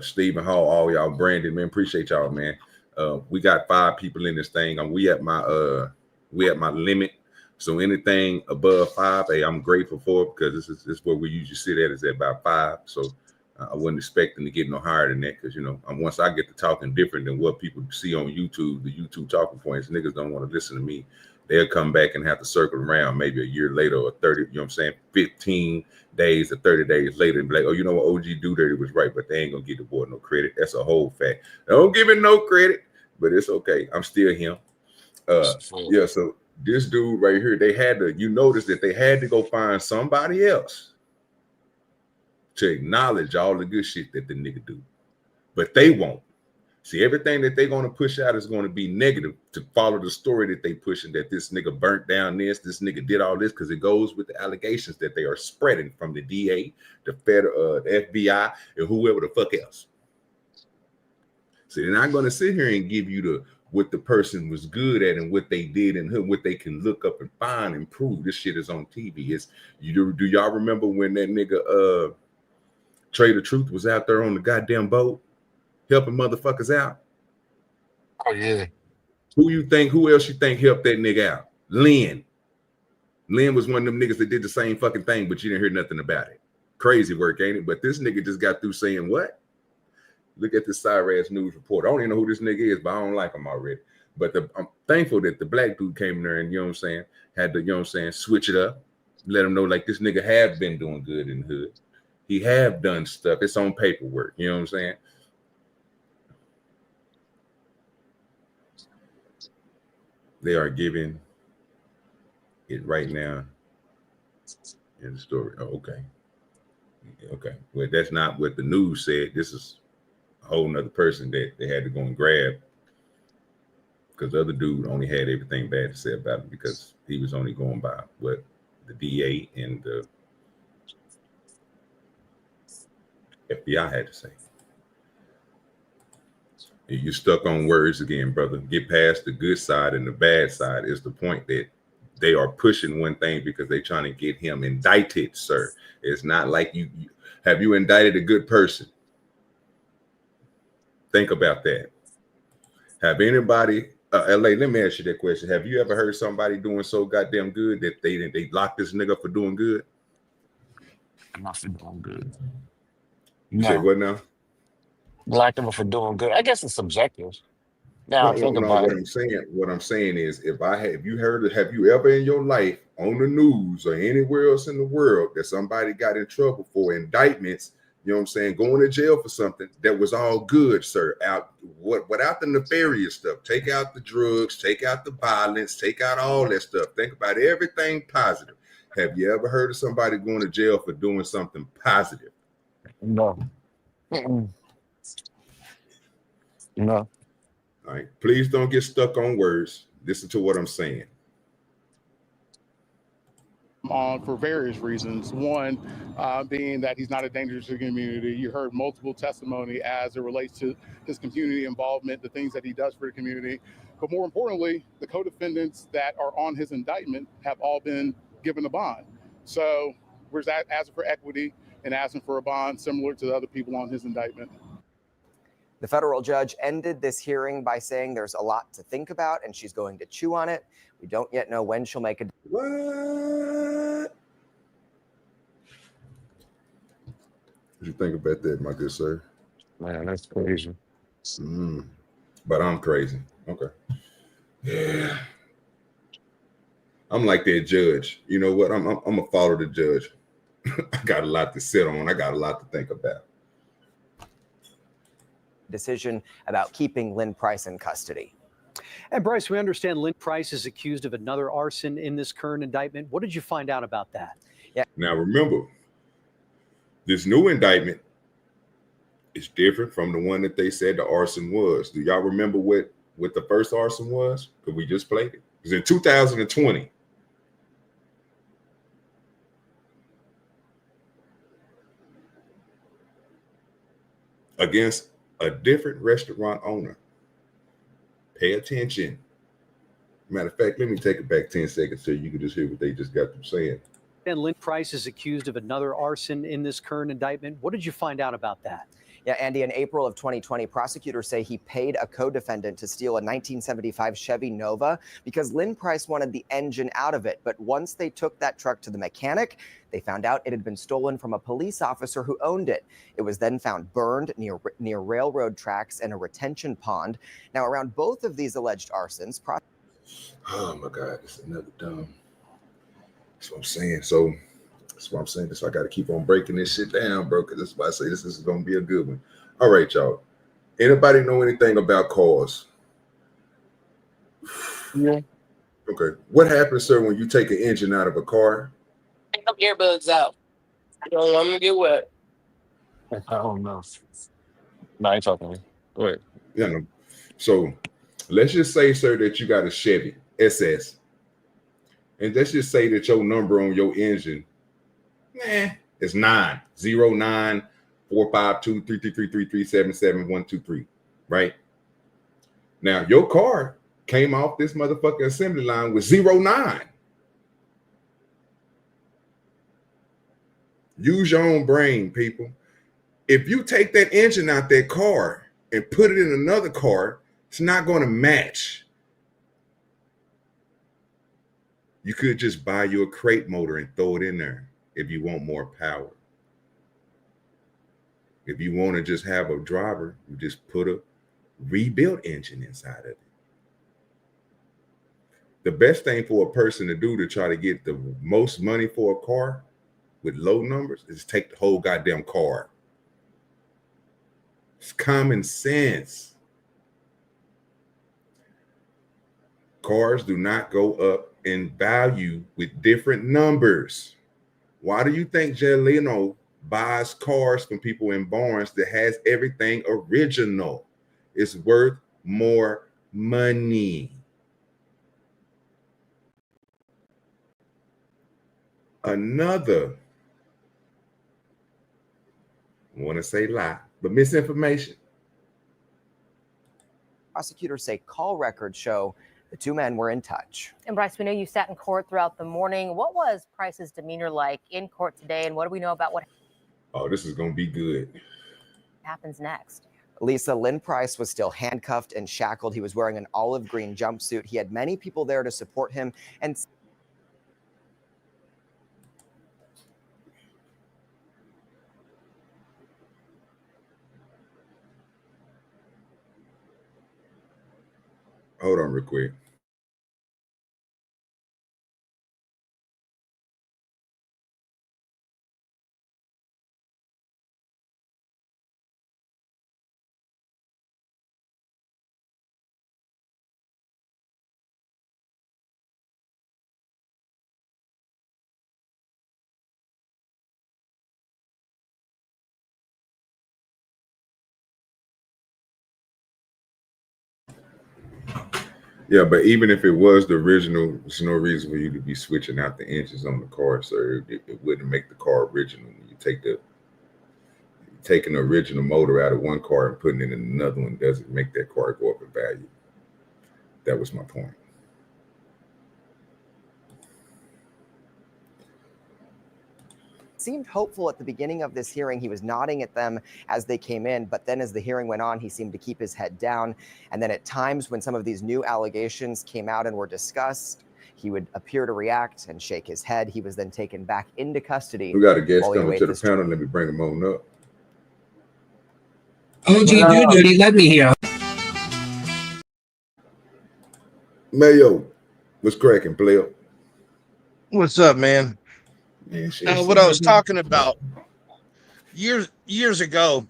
Stephen Hall, all y'all, Brandon, man, appreciate y'all, man. We got 5 people in this thing, and we at my limit. So anything above 5, hey, I'm grateful for it, because this is where we usually sit at, is at about 5. So I wasn't expecting to get no higher than that because, you know, once I get to talking different than what people see on YouTube, the YouTube talking points, niggas don't want to listen to me. They'll come back and have to circle around maybe a year later or 30, you know what I'm saying, 15 days or 30 days later and be like, oh, you know what, OGDoDirty was right, but they ain't going to give the boy no credit. That's a whole fact. Don't give him no credit, but it's okay. I'm still him. Yeah, so this dude right here, they had to, you notice that they had to go find somebody else to acknowledge all the good shit that the nigga do. But they won't. See, everything that they're going to push out is going to be negative to follow the story that they pushing, that this nigga burnt down this nigga did all this, because it goes with the allegations that they are spreading from the DA, the federal, the FBI, and whoever the fuck else. So they're not going to sit here and give you what the person was good at and what they did and what they can look up and find and prove. This shit is on TV. Do y'all remember when that nigga Trader Truth was out there on the goddamn boat helping motherfuckers out? Oh yeah. Who else you think helped that nigga out? Lynn. Lynn was one of them niggas that did the same fucking thing, but you didn't hear nothing about it. Crazy work, ain't it? But this nigga just got through saying what? Look at this Cyrus News report. I don't even know who this nigga is, but I don't like him already. But I'm thankful that the black dude came in there and, you know what I'm saying, had to, you know what I'm saying, switch it up. Let him know like this nigga have been doing good in the hood. He have done stuff. It's on paperwork. You know what I'm saying? They are giving it right now in the story. Oh, okay. Okay. Well, that's not what the news said. This is a whole nother person that they had to go and grab, because the other dude only had everything bad to say about him because he was only going by what the DA and the FBI had to say. You're stuck on words again, brother. Get past the good side and the bad side is the point, that they are pushing one thing because they're trying to get him indicted, sir. It's not like you have you indicted a good person. Think about that. Have anybody, LA, let me ask you that question. Have you ever heard somebody doing so goddamn good that they locked this nigga up for doing good? Not for doing good. You said what now? Locked him up for doing good. I guess it's subjective. Now think about what it. What I'm saying is, have you ever in your life on the news or anywhere else in the world that somebody got in trouble for indictments, you know what I'm saying, going to jail for something that was all good, sir, without the nefarious stuff? Take out the drugs, take out the violence, take out all that stuff. Think about everything positive. Have you ever heard of somebody going to jail for doing something positive? No. No. All right. Please don't get stuck on words. Listen to what I'm saying. For various reasons. One, being that he's not a danger to the community. You heard multiple testimony as it relates to his community involvement, the things that he does for the community. But more importantly, the co-defendants that are on his indictment have all been given a bond. So we're asking for equity and asking for a bond similar to the other people on his indictment. The federal judge ended this hearing by saying there's a lot to think about and she's going to chew on it. We don't yet know when she'll make a... What? What you think about that, my good sir? Man, that's crazy. But I'm crazy. Okay. Yeah. I'm like that judge. You know what? I'm gonna follow the judge. I got a lot to sit on. I got a lot to think about. Decision about keeping Lynn Price in custody. And Bryce, we understand Lynn Price is accused of another arson in this current indictment. What did you find out about that? Yeah. Now remember, this new indictment is different from the one that they said the arson was. Do y'all remember what the first arson was? Because we just played it. It was in 2020. Against a different restaurant owner. Pay attention. Matter of fact, let me take it back 10 seconds so you can just hear what they just got through saying. And Lynn Price is accused of another arson in this current indictment. What did you find out about that? Yeah, Andy, in April of 2020, prosecutors say he paid a co-defendant to steal a 1975 Chevy Nova because Lynn Price wanted the engine out of it. But once they took that truck to the mechanic, they found out it had been stolen from a police officer who owned it. It was then found burned near railroad tracks and a retention pond. Now, around both of these alleged arsons, oh my God, it's another dumb. That's what I'm saying. So that's what I'm saying. So I got to keep on breaking this shit down, bro, because that's why I say this is going to be a good one. All right, y'all. Anybody know anything about cars? Yeah. Okay. What happens, sir, when you take an engine out of a car? Take them earbuds out. You don't want them to get wet. I don't know. No, I ain't talking to me. Go ahead. Yeah, no. So let's just say, sir, that you got a Chevy SS. And let's just say that your number on your engine, it's 909-452-333-3377123, right? Now, your car came off this motherfucking assembly line with 09. Use your own brain, people. If you take that engine out that car and put it in another car, it's not going to match. You could just buy you a crate motor and throw it in there if you want more power. If you want to just have a driver, you just put a rebuilt engine inside of it. The best thing for a person to do to try to get the most money for a car with low numbers is take the whole goddamn car. It's common sense. Cars do not go up in value with different numbers. Why do you think Jay Leno buys cars from people in barns that has everything original? It's worth more money. Another, I want to say lie, but misinformation. prosecutors say call records show the two men were in touch. And Bryce, we know you sat in court throughout the morning. What was Price's demeanor like in court today, and what do we know about what Oh, this is going to be good. happens next? Lisa, Lynn Price was still handcuffed and shackled. He was wearing an olive green jumpsuit. He had many people there to support him. And Hold on real quick. Yeah, but even if it was the original, there's no reason for you to be switching out the engines on the car, sir. It wouldn't make the car original. You taking the original motor out of one car and putting it in another one doesn't make that car go up in value. That was my point. seemed hopeful at the beginning of this hearing. He was nodding at them as they came in, but then as the hearing went on, he seemed to keep his head down. And then at times when some of these new allegations came out and were discussed, he would appear to react and shake his head. He was then taken back into custody. We got a guest coming to the panel. Let me bring him on up. OGDoDirty, let me hear. Mayo, what's cracking, player? What's up, man? Man, What I was talking about years ago,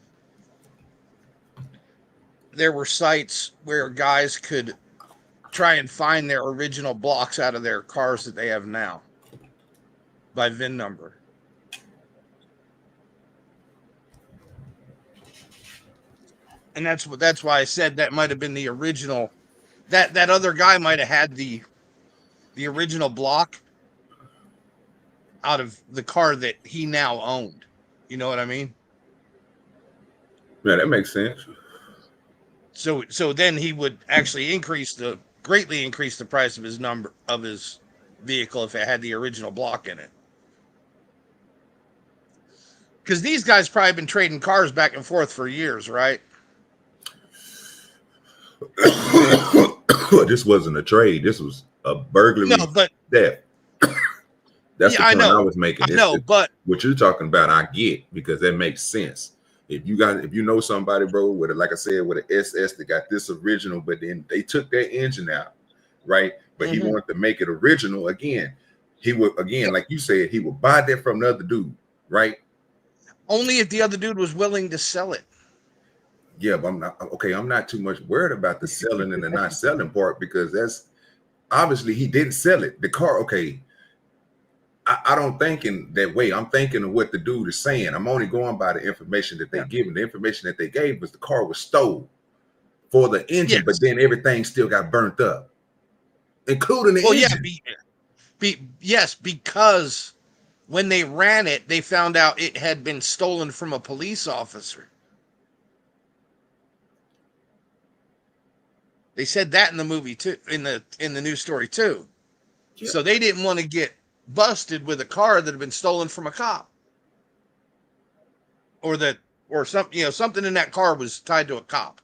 there were sites where guys could try and find their original blocks out of their cars that they have now by VIN number. And that's why I said that might have been the original. That other guy might have had the original block out of the car that he now owned. You know what I mean? Yeah, that makes sense. So then he would actually greatly increase the price of his vehicle if it had the original block in it. Because these guys probably been trading cars back and forth for years, right? This wasn't a trade. This was a burglary No, but theft. That's yeah, the I point I know, was making. but What you're talking about, I get, because that makes sense. If you know somebody, bro, with like I said, with an SS that got this original, but then they took that engine out, right? But he wanted to make it original again. He would like you said, he would buy that from the other dude, right? Only if the other dude was willing to sell it. Yeah, but I'm not too much worried about the selling and the not selling part, because that's obviously he didn't sell it. The car, okay. I don't think in that way. I'm thinking of what the dude is saying. I'm only going by the information that they give. And the information that they gave was the car was stolen for the engine, but then everything still got burnt up, including the engine. Yes, because when they ran it, they found out it had been stolen from a police officer. They said that in the movie too, in the news story too. Yeah. So they didn't want to get busted with a car that had been stolen from a cop, or something. Something in that car was tied to a cop.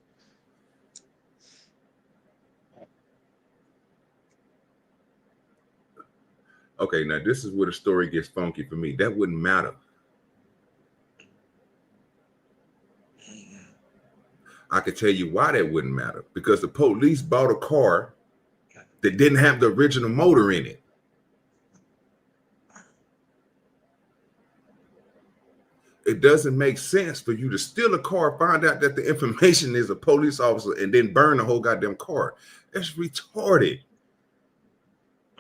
Okay, now this is where the story gets funky for me. That wouldn't matter. I could tell you why that wouldn't matter. Because the police bought a car that didn't have the original motor in it. It doesn't make sense for you to steal a car, find out that the information is a police officer, and then burn the whole goddamn car. That's retarded.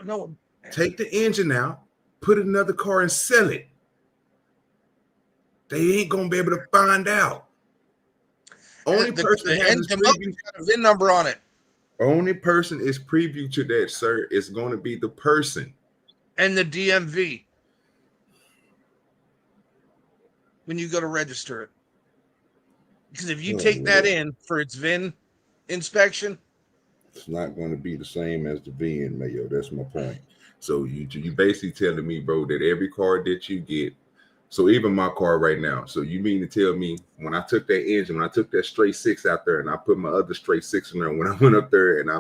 No. Take the engine out, put it in another car, and sell it. They ain't gonna be able to find out. Only person got a VIN number on it. Only person is preview to that, sir, is going to be the person and the DMV when you go to register it. Because if you take that in for its VIN inspection, it's not going to be the same as the VIN, Mayo. That's my point. So you basically telling me, bro, that every car that you get, so even my car right now, so you mean to tell me when I took that engine, when I took that straight 6 out there and I put my other straight 6 in there, when I went up there and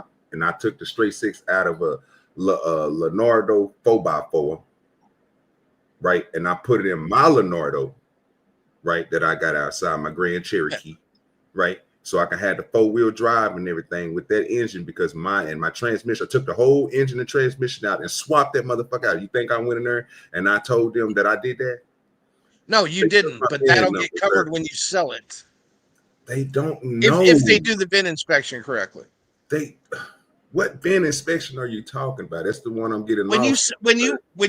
I took the straight 6 out of a Leonardo 4x4, right, and I put it in my Leonardo, right, that I got outside my Grand Cherokee, right, so I can have the 4-wheel drive and everything with that engine, because my transmission, I took the whole engine and transmission out and swapped that motherfucker out. You think I went in there and I told them that I did that? No, you didn't, but that'll get covered when you sell it. They don't know if they do the VIN inspection correctly. What VIN inspection are you talking about? That's the one I'm getting when lost. When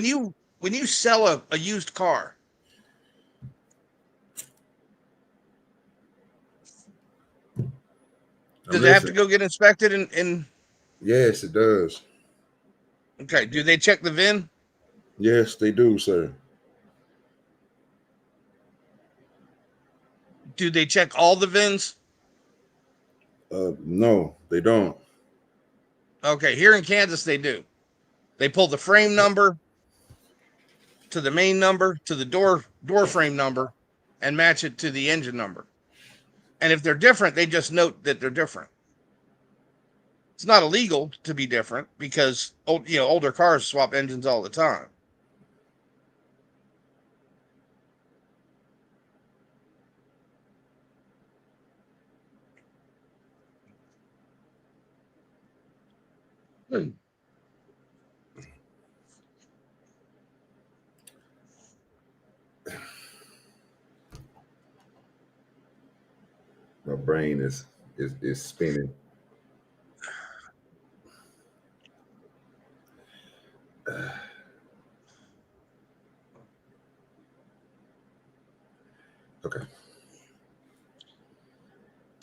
you sell a used car, does it have to go get inspected? In Yes, it does. Okay. Do they check the VIN? Yes, they do, sir. Do they check all the VINs? No, they don't. Okay, here in Kansas, they do. They pull the frame number to the main number to the door frame number and match it to the engine number. And if they're different, they just note that they're different. It's not illegal to be different because older cars swap engines all the time. My brain is spinning. Okay.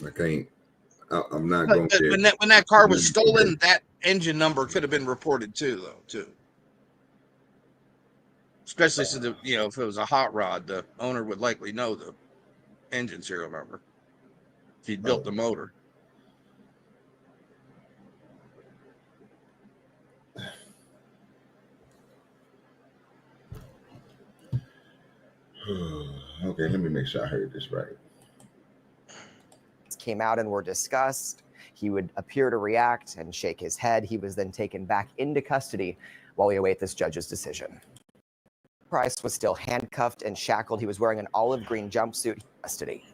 I can't. I'm not going to. When that car was stolen, that engine number could have been reported too. Especially since if it was a hot rod, the owner would likely know the engine serial number if he built the motor. Okay, let me make sure I heard this right. Came out and were discussed. He would appear to react and shake his head. He was then taken back into custody while we await this judge's decision. Price was still handcuffed and shackled. He was wearing an olive green jumpsuit in custody.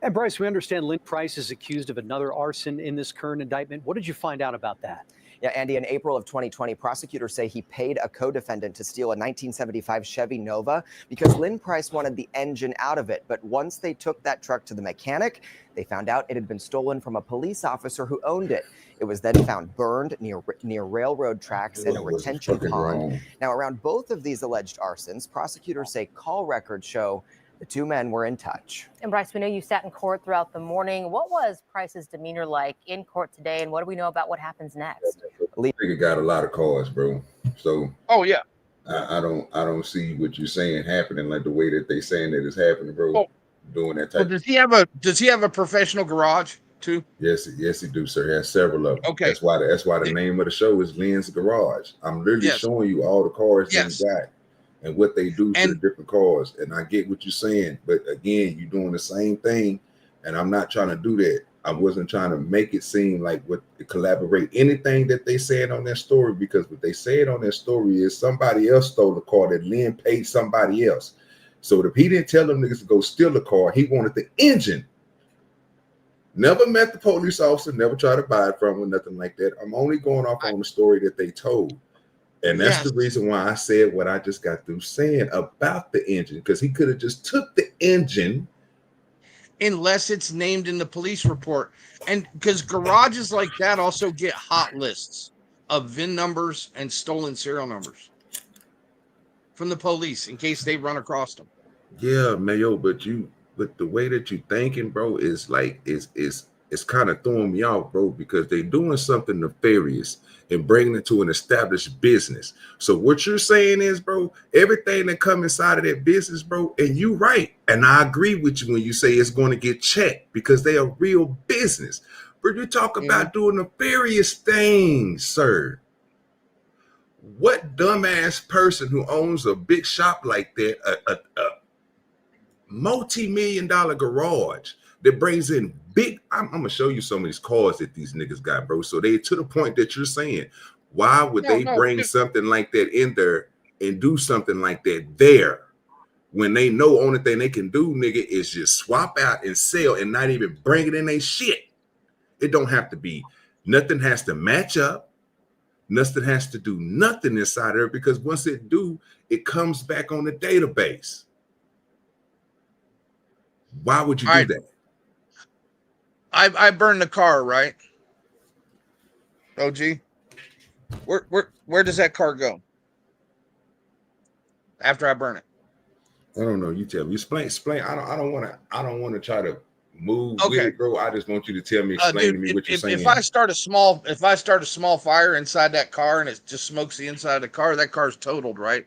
And Bryce, we understand Lynn Price is accused of another arson in this current indictment. What did you find out about that? Yeah, Andy, in April of 2020, prosecutors say he paid a co-defendant to steal a 1975 Chevy Nova because Lynn Price wanted the engine out of it. But once they took that truck to the mechanic, they found out it had been stolen from a police officer who owned it. It was then found burned near railroad tracks in a retention pond. Now, around both of these alleged arsons, prosecutors say call records show the two men were in touch. And Bryce, we know you sat in court throughout the morning. What was Price's demeanor like in court today, and what do we know about what happens next? Nigga got a lot of cars, bro. So Oh yeah. I don't see what you're saying happening like the way that they saying that it's happening, bro. Oh. Doing that Well, type. does he have a professional garage too? Yes, he do, sir. He has several of them. Okay. That's why the name of the show is Lynn's Garage. I'm literally showing you all the cars that he got and what they do to the different cars. And I get what you're saying, but again, you're doing the same thing, and I'm not trying to do that. I wasn't trying to make it seem like what collaborate anything that they said on their story, because what they said on their story is somebody else stole the car that Lynn paid somebody else. So if he didn't tell them niggas to go steal the car, he wanted the engine. Never met the police officer, never tried to buy it from him, nothing like that. I'm only going off on the story that they told. And that's the reason why I said what I just got through saying about the engine, because he could have just took the engine. Unless it's named in the police report. And because garages like that also get hot lists of VIN numbers and stolen serial numbers from the police in case they run across them. Yeah, Mayo, but the way that you thinking, bro, is like it's kind of throwing me off, bro, because they're doing something nefarious and bringing it to an established business. So what you're saying is, bro, everything that come inside of that business, bro, and you right, and I agree with you when you say it's going to get checked because they are real business. But you talk about doing nefarious things, sir. What dumbass person who owns a big shop like that, a multi-million-dollar garage that brings in big, I'm gonna show you some of these cars that these niggas got, bro. So they to the point that you're saying, why would they bring something like that in there and do something like that there when they know only thing they can do, nigga, is just swap out and sell and not even bring it in their shit? It don't have to be, nothing has to match up. Nothing has to do nothing inside there, because once it do, it comes back on the database. Why would you do that? I burned the car, right? OG, where does that car go after I burn it? I don't know. You tell me. Explain. I don't want to try to move with it, bro. I just want you to tell me, explain to me what you're saying. If I start a small fire inside that car and it just smokes the inside of the car, that car's totaled, right?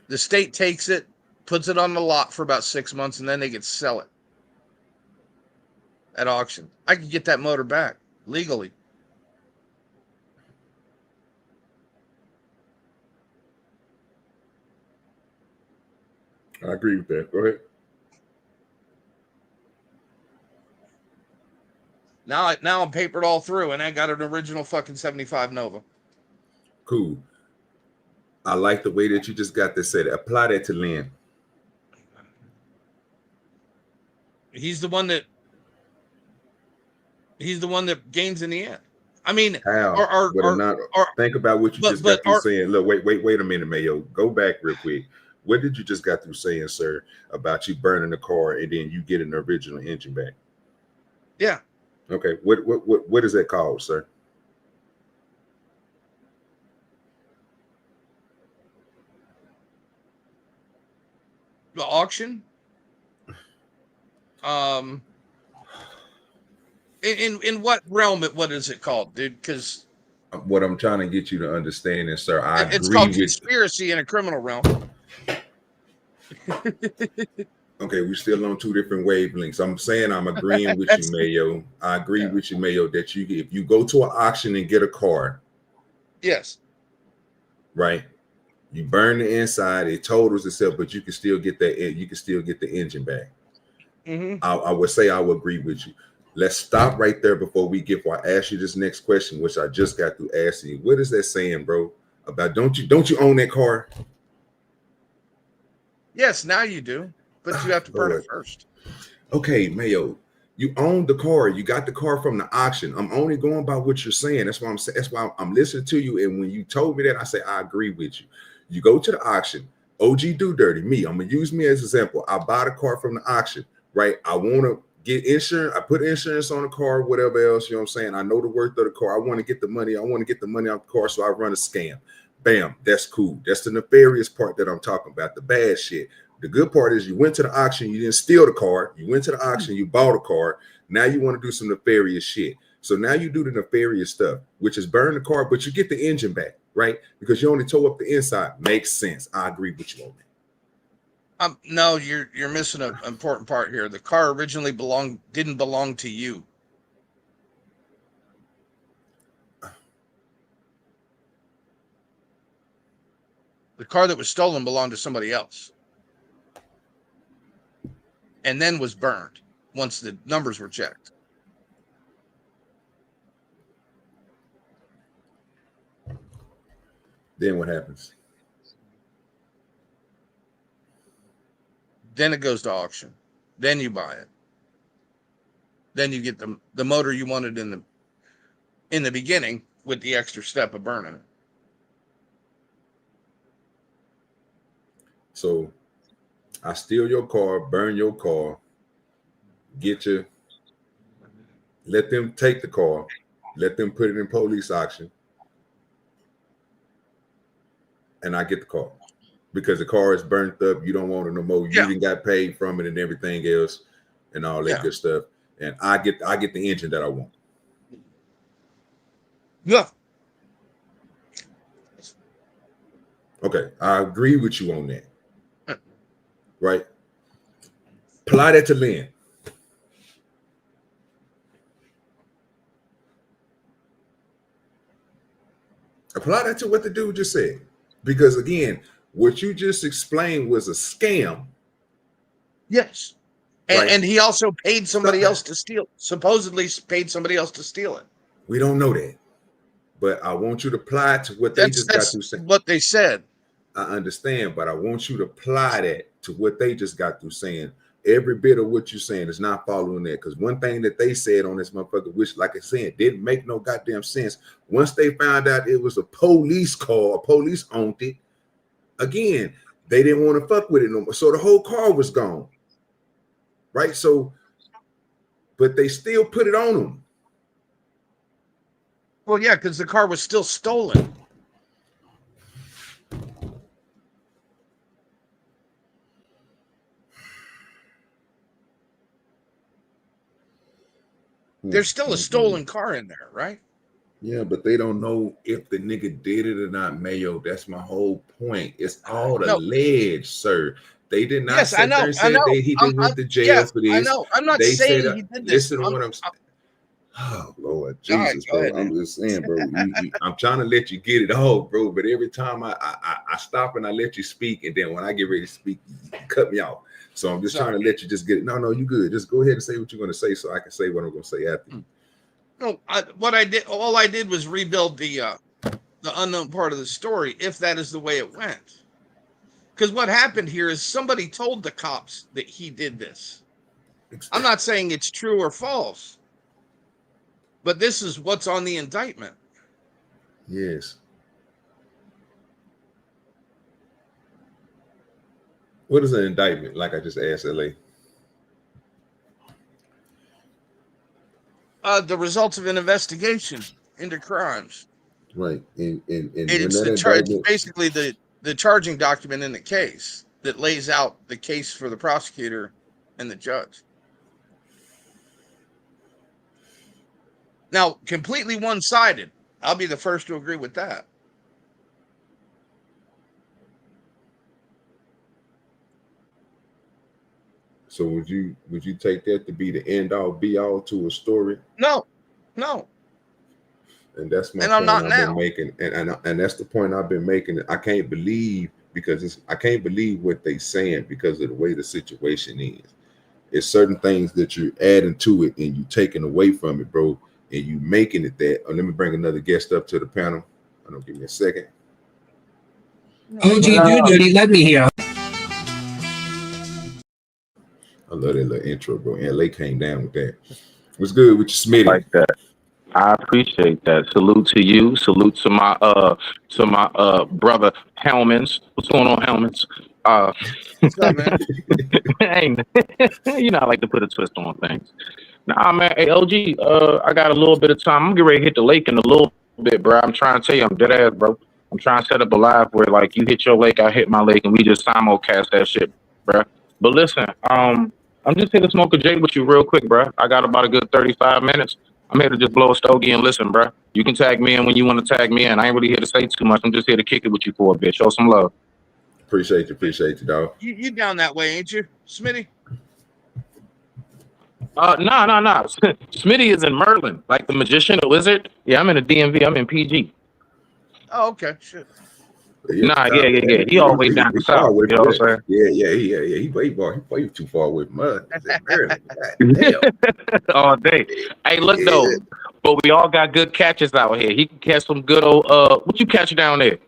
The state takes it, puts it on the lot for about 6 months, and then they can sell it at auction. I could get that motor back legally. I agree with that. Go ahead. Now I'm papered all through, and I got an original fucking 75 Nova. Cool. I like the way that you just got this said. Apply that to Lynn. He's the one that gains in the end. I mean, how? Think about what you just got through saying. Look, wait a minute, Mayo. Go back real quick. What did you just got through saying, sir, about you burning the car and then you getting the original engine back? Yeah. Okay. What is that called, sir? The auction. In what realm? What is it called, dude? Because what I'm trying to get you to understand is, sir, it's called conspiracy in a criminal realm. Okay, we're still on two different wavelengths. I'm saying I'm agreeing with you, Mayo. I agree with you, Mayo, that if you go to an auction and get a car, yes, right, You burn the inside, it totals itself, but you can still get that. You can still get the engine back. I would say I would agree with you. Let's stop right there before we get. Before I ask you this next question, which I just got through asking you. What is that saying, bro? About don't you own that car? Yes, now you do, but you have to burn it first. Okay, Mayo, you own the car. You got the car from the auction. I'm only going by what you're saying. That's why I'm saying. That's why I'm listening to you. And when you told me that, I say I agree with you. You go to the auction. OGDoDirty. Me. I'm gonna use me as an example. I buy the car from the auction. Right. I want to get insurance. I put insurance on the car, whatever else. You know what I'm saying? I know the worth of the car. I want to get the money. I want to get the money out the car. So I run a scam. Bam. That's cool. That's the nefarious part that I'm talking about. The bad shit. The good part is you went to the auction. You didn't steal the car. You went to the auction. You bought a car. Now you want to do some nefarious shit. So now you do the nefarious stuff, which is burn the car, but you get the engine back, right? Because you only tore up the inside. Makes sense. I agree with you on that. No, you're missing an important part here. The car originally didn't belong to you. The car that was stolen belonged to somebody else, and then was burned once the numbers were checked. Then what happens? Then it goes to auction. Then you buy it. Then you get the motor you wanted in the beginning with the extra step of burning it. So I steal your car, burn your car, let them take the car, let them put it in police auction, and I get the car. Because the car is burnt up, you don't want it no more. You even got paid from it and everything else, and all that good stuff. And I get the engine that I want. Yeah. Okay, I agree with you on that. Right? Apply that to Lynn. Apply that to what the dude just said. Because again, what you just explained was a scam. Yes. And he also paid somebody else to steal. Supposedly paid somebody else to steal it. We don't know that. But I want you to apply it to what they just got through saying. What they said. I understand, but I want you to apply that to what they just got through saying. Every bit of what you're saying is not following that. Because one thing that they said on this motherfucker, which, like I said, didn't make no goddamn sense. Once they found out it was a police car, police owned it, again, they didn't want to fuck with it no more. So the whole car was gone. Right? So, but they still put it on them. Well, yeah, because the car was still stolen. There's still a stolen car in there, right? Yeah, but they don't know if the nigga did it or not, Mayo. That's my whole point. It's all alleged, sir. They did not sit there and say he didn't went to jail for this. I know. I'm not saying he did this. Listen to what I'm saying. Oh, Lord Jesus, bro. I'm just saying, bro. I'm trying to let you get it all, bro. But every time I stop and I let you speak, and then when I get ready to speak, you cut me off. So I'm just trying to let you just get it. No, you good. Just go ahead and say what you're going to say so I can say what I'm going to say after you. No, all I did was rebuild the unknown part of the story, if that is the way it went. Because what happened here is somebody told the cops that he did this. I'm not saying it's true or false, but this is what's on the indictment. Yes. What is an indictment? Like I just asked LA. The results of an investigation into crimes. Right. And it's basically the charging document in the case that lays out the case for the prosecutor and the judge. Now, completely one-sided. I'll be the first to agree with that. So would you take that to be the end all be all to a story? No. And that's my And I'm point not I've been now. making, and that's the point I've been making. I can't believe I can't believe what they saying because of the way the situation is. It's certain things that you're adding to it and you taking away from it, bro, and you making it that. Let me bring another guest up to the panel. I don't give me a second. OGDoDirty, let me hear. I love that little intro, bro. And LA came down with that. What's good with you, Smitty? Like that. I appreciate that. Salute to you. Salute to my brother Helmans. What's going on, Helmans? What's up, man? You know, I like to put a twist on things. Nah, man. Hey, OG, I got a little bit of time. I'm getting ready to hit the lake in a little bit, bro. I'm trying to tell you, I'm dead ass, bro. I'm trying to set up a live where, like, you hit your lake, I hit my lake, and we just simulcast that shit, bro. But listen, I'm just here to smoke a J with you real quick, bro. I got about a good 35 minutes. I'm here to just blow a stogie and listen, bro. You can tag me in when you want to tag me in. I ain't really here to say too much. I'm just here to kick it with you for a bit. Show some love. Appreciate you, dog. You down that way, ain't you, Smitty? No. Smitty is in Merlin, like the magician, the wizard. Yeah, I'm in a DMV. I'm in PG. Oh, okay. Shit. Yeah. He always down the south. You know what I'm saying? Yeah. He way too far away from us. All day. Hey, look though, but we all got good catches out here. He can catch some good old. What you catch down there?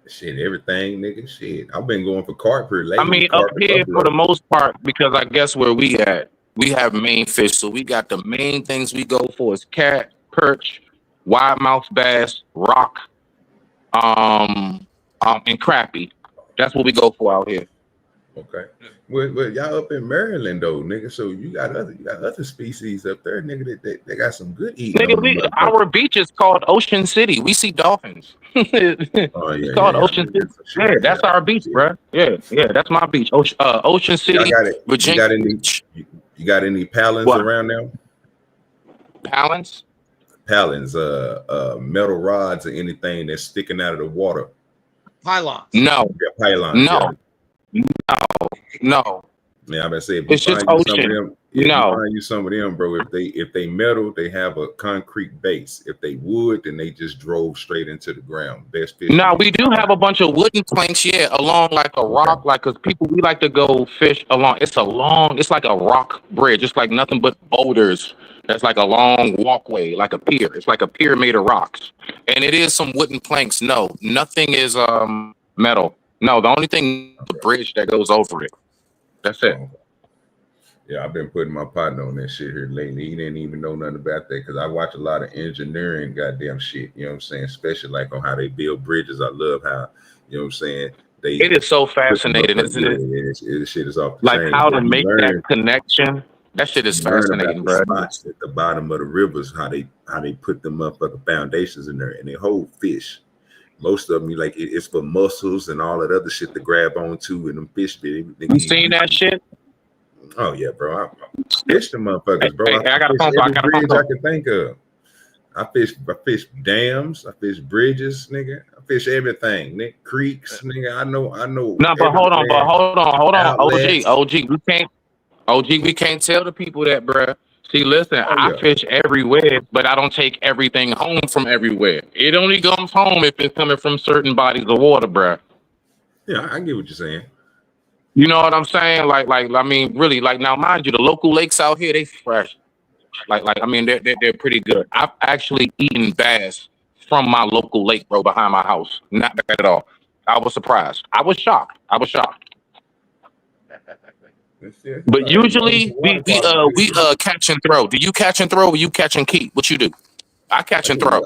Shit, everything, nigga. Shit, I've been going for carp here lately. I mean, up here for the most part, because I guess where we at, we have main fish. So we got the main things we go for is cat, perch, wide mouth bass, rock, and crappie. That's what we go for out here. Okay. Well, y'all up in Maryland though, nigga. So you got other species up there, nigga. That they got some good eating. Nigga, our beach is called Ocean City. We see dolphins. It's called Ocean City. Yeah, that's our beach, bro. Yeah, that's my beach. Ocean City, Virginia. You got any palins around there? Palins? Palins, metal rods or anything that's sticking out of the water. Pylons. No. Yeah, pylons. No. Man, I've been saying, it's just ocean. You find you some of them, bro. If they metal, they have a concrete base. If they wood, then they just drove straight into the ground. Best fish. No, we do have a bunch of wooden planks, along like a rock, like because people we like to go fish along. It's like a rock bridge. It's like nothing but boulders. That's like a long walkway, like a pier. It's like a pier made of rocks, and it is some wooden planks. No, nothing is metal. No, the only thing the bridge that goes over it. That's it. Yeah, I've been putting my partner on that shit here lately. He didn't even know nothing about that because I watch a lot of engineering goddamn shit. You know what I'm saying? Especially like on how they build bridges. I love how, you know what I'm saying? It is so fascinating, isn't it? This shit is off the like chain. How to make that connection. That shit is fascinating, bro. Spots at the bottom of the rivers, how they put them up for the foundations in there, and they hold fish. Most of them, it's for mussels and all that other shit to grab onto, and them fish. You seen that shit? Oh yeah, bro. I fish them motherfuckers, bro. I got a phone call. I can think of. I fish dams. I fish bridges, nigga. I fish everything, nigga. Creeks, nigga. I know. No, but hold on. OG, we can't tell the people that, bruh. See, listen, I fish everywhere, but I don't take everything home from everywhere. It only comes home if it's coming from certain bodies of water, bruh. Yeah, I get what you're saying. You know what I'm saying? Like, I mean, really, like, now, mind you, the local lakes out here, they fresh. I mean, they're pretty good. I've actually eaten bass from my local lake, bro, behind my house. Not bad at all. I was surprised. I was shocked. But usually we catch and throw. Do you catch and throw or you catch and keep? What you do? I catch and throw.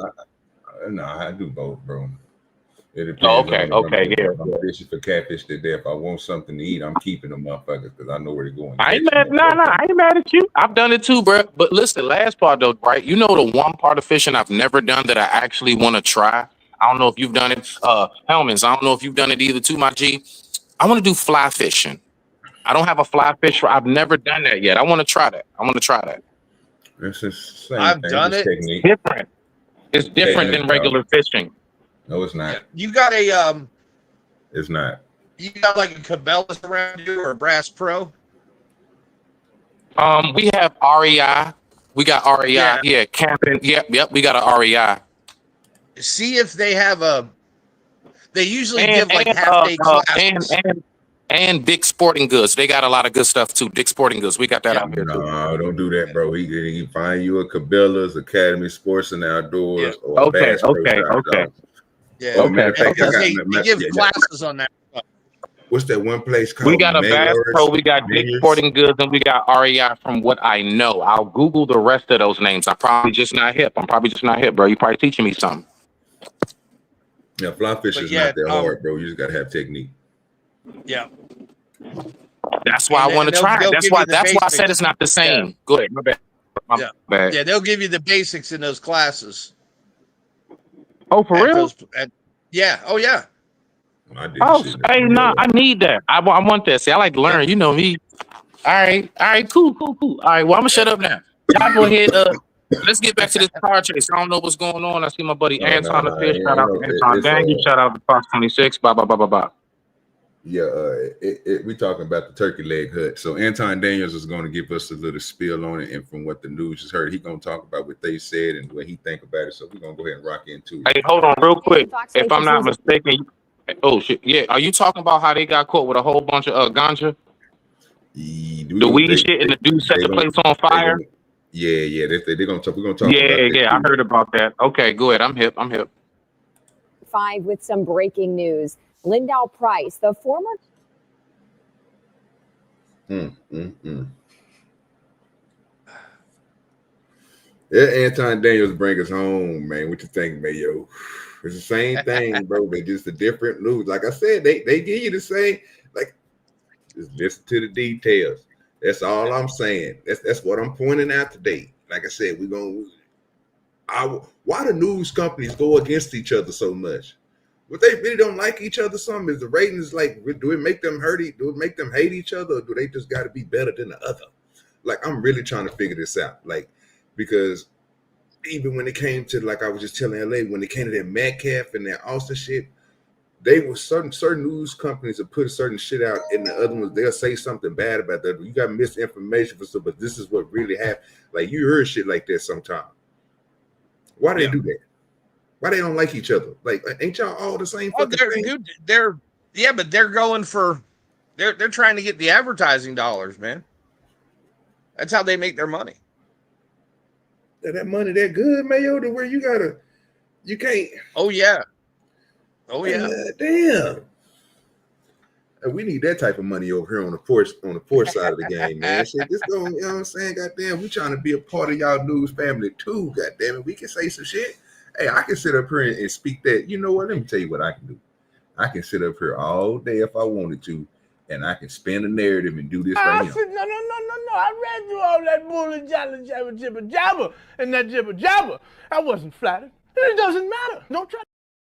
No, I do both, bro. It depends. Okay, yeah. I'm fishing for catfish to death. If I want something to eat, I'm keeping them motherfuckers because I know where they're going. I ain't mad. I ain't mad at you. I've done it too, bro. But listen, last part though, right? You know the one part of fishing I've never done that I actually want to try. I don't know if you've done it, Helmans. I don't know if you've done it either too, my G. I want to do fly fishing. I don't have a fly fish. I've never done that yet. I want to try that. It's the same I've thing. done it. Technique. Different. It's different than regular fishing. No, it's not. You got a It's not. You got like a Cabela's around you or a Brass Pro? We have REI. We got REI. Yeah, camping. Yep. We got a REI. See if they have a. They usually give like And half-day classes. And Dick's Sporting Goods. They got a lot of good stuff too. Dick's Sporting Goods. We got that out here too. No, don't do that, bro. He find you a Cabela's, Academy Sports and Outdoors, or Okay. Yeah. Okay. They give classes on that. What's that one place called? We got a Bass Pro, we got Dick's Sporting Goods, and we got REI from what I know. I'll Google the rest of those names. I'm probably just not hip, bro. You probably teaching me something. Yeah, fly fish is not that hard, bro. You just gotta have technique. Yeah. That's why I want to try it. That's why I said it's not the same. Yeah. Go ahead. My bad. Yeah, they'll give you the basics in those classes. Oh, for real? Yeah. Oh, yeah. Hey, no, I need that. I want that. See, I like to learn. You know me. All right, cool. All right, well, I'm gonna shut up now. Y'all go ahead. Let's get back to this car chase. I don't know what's going on. I see my buddy Anton the Fish. Shout out to Anton Daniel. Shout out to Fox 26. Bye. Yeah, we talking about the turkey leg hut. So Anton Daniels is going to give us a little spiel on it, and from what the news has heard, he's going to talk about what they said and what he think about it. So we're going to go ahead and rock into it. Hey, hold on real quick. If I'm not mistaken, oh shit, yeah. Are you talking about how they got caught with a whole bunch of ganja? The weed shit and the dude set the place on fire? Yeah. They're going to talk. We're going to talk. Yeah. I heard about that. Okay, go ahead. I'm hip. 5 with some breaking news. Lyndell Price, the former. Yeah, Anton Daniels bring us home, man. What you think, Mayo? It's the same thing, bro. They just a different news. Like I said, they give you the same. Like, just listen to the details. That's all I'm saying. That's what I'm pointing out today. Like I said, why the news companies go against each other so much? What they really don't like each other some is the ratings. Like, do it make them hurt? Do it make them hate each other? Or do they just got to be better than the other? Like, I'm really trying to figure this out. Like, because even when it came to, like I was just telling LA, when it came to that Metcalf and that Austin shit, they were certain news companies that put certain shit out, and the other ones they'll say something bad about that. You got misinformation for stuff, but this is what really happened. Like, you heard shit like that sometime. Why do they do that? Why they don't like each other? Like, ain't y'all all the same? Oh, but they're going for, they're trying to get the advertising dollars, man. That's how they make their money. That money that good, Mayo, to where you can't. Oh yeah. Damn. And we need that type of money over here on the porch side of the game, man. Shit, this going, you know what I'm saying? Goddamn, we trying to be a part of y'all news family too. Goddamn it, we can say some shit. Hey, I can sit up here and speak that. You know what? Let me tell you what I can do. I can sit up here all day if I wanted to, and I can spin a narrative and do this right here. No. I read through all that bull and jibber jabber and that jibber jabber. I wasn't flattered. It doesn't matter. Don't try.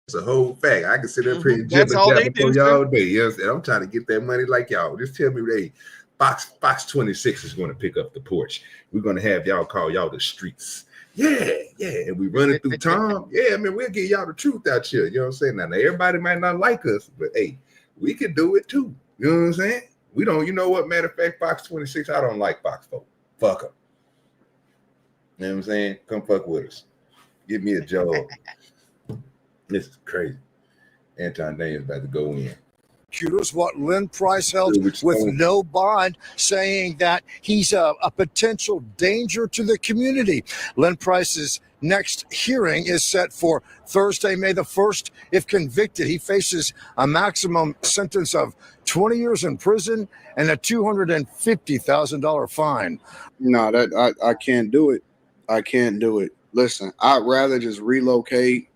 It's a whole fact. I can sit up here and jibber jabber for y'all day. You know what I'm saying? I'm trying to get that money like y'all. Just tell me, hey, Fox 26 is going to pick up the porch. We're going to have y'all call y'all the streets. Yeah, and we run it through Tom. Yeah, I mean, we'll get y'all the truth out here. You know what I'm saying? Now, everybody might not like us, but hey, we can do it too. You know what I'm saying? We don't, you know what? Matter of fact, Fox 26, I don't like Fox folk. Fuck them. You know what I'm saying? Come fuck with us. Give me a job. This is crazy. Anton Daniels about to go in. Prosecutors what Lynn Price held with no bond, saying that he's a potential danger to the community. Lynn Price's next hearing is set for Thursday, May the 1st. If convicted, he faces a maximum sentence of 20 years in prison and a $250,000 fine. No, that I can't do it. I can't do it. Listen, I'd rather just relocate,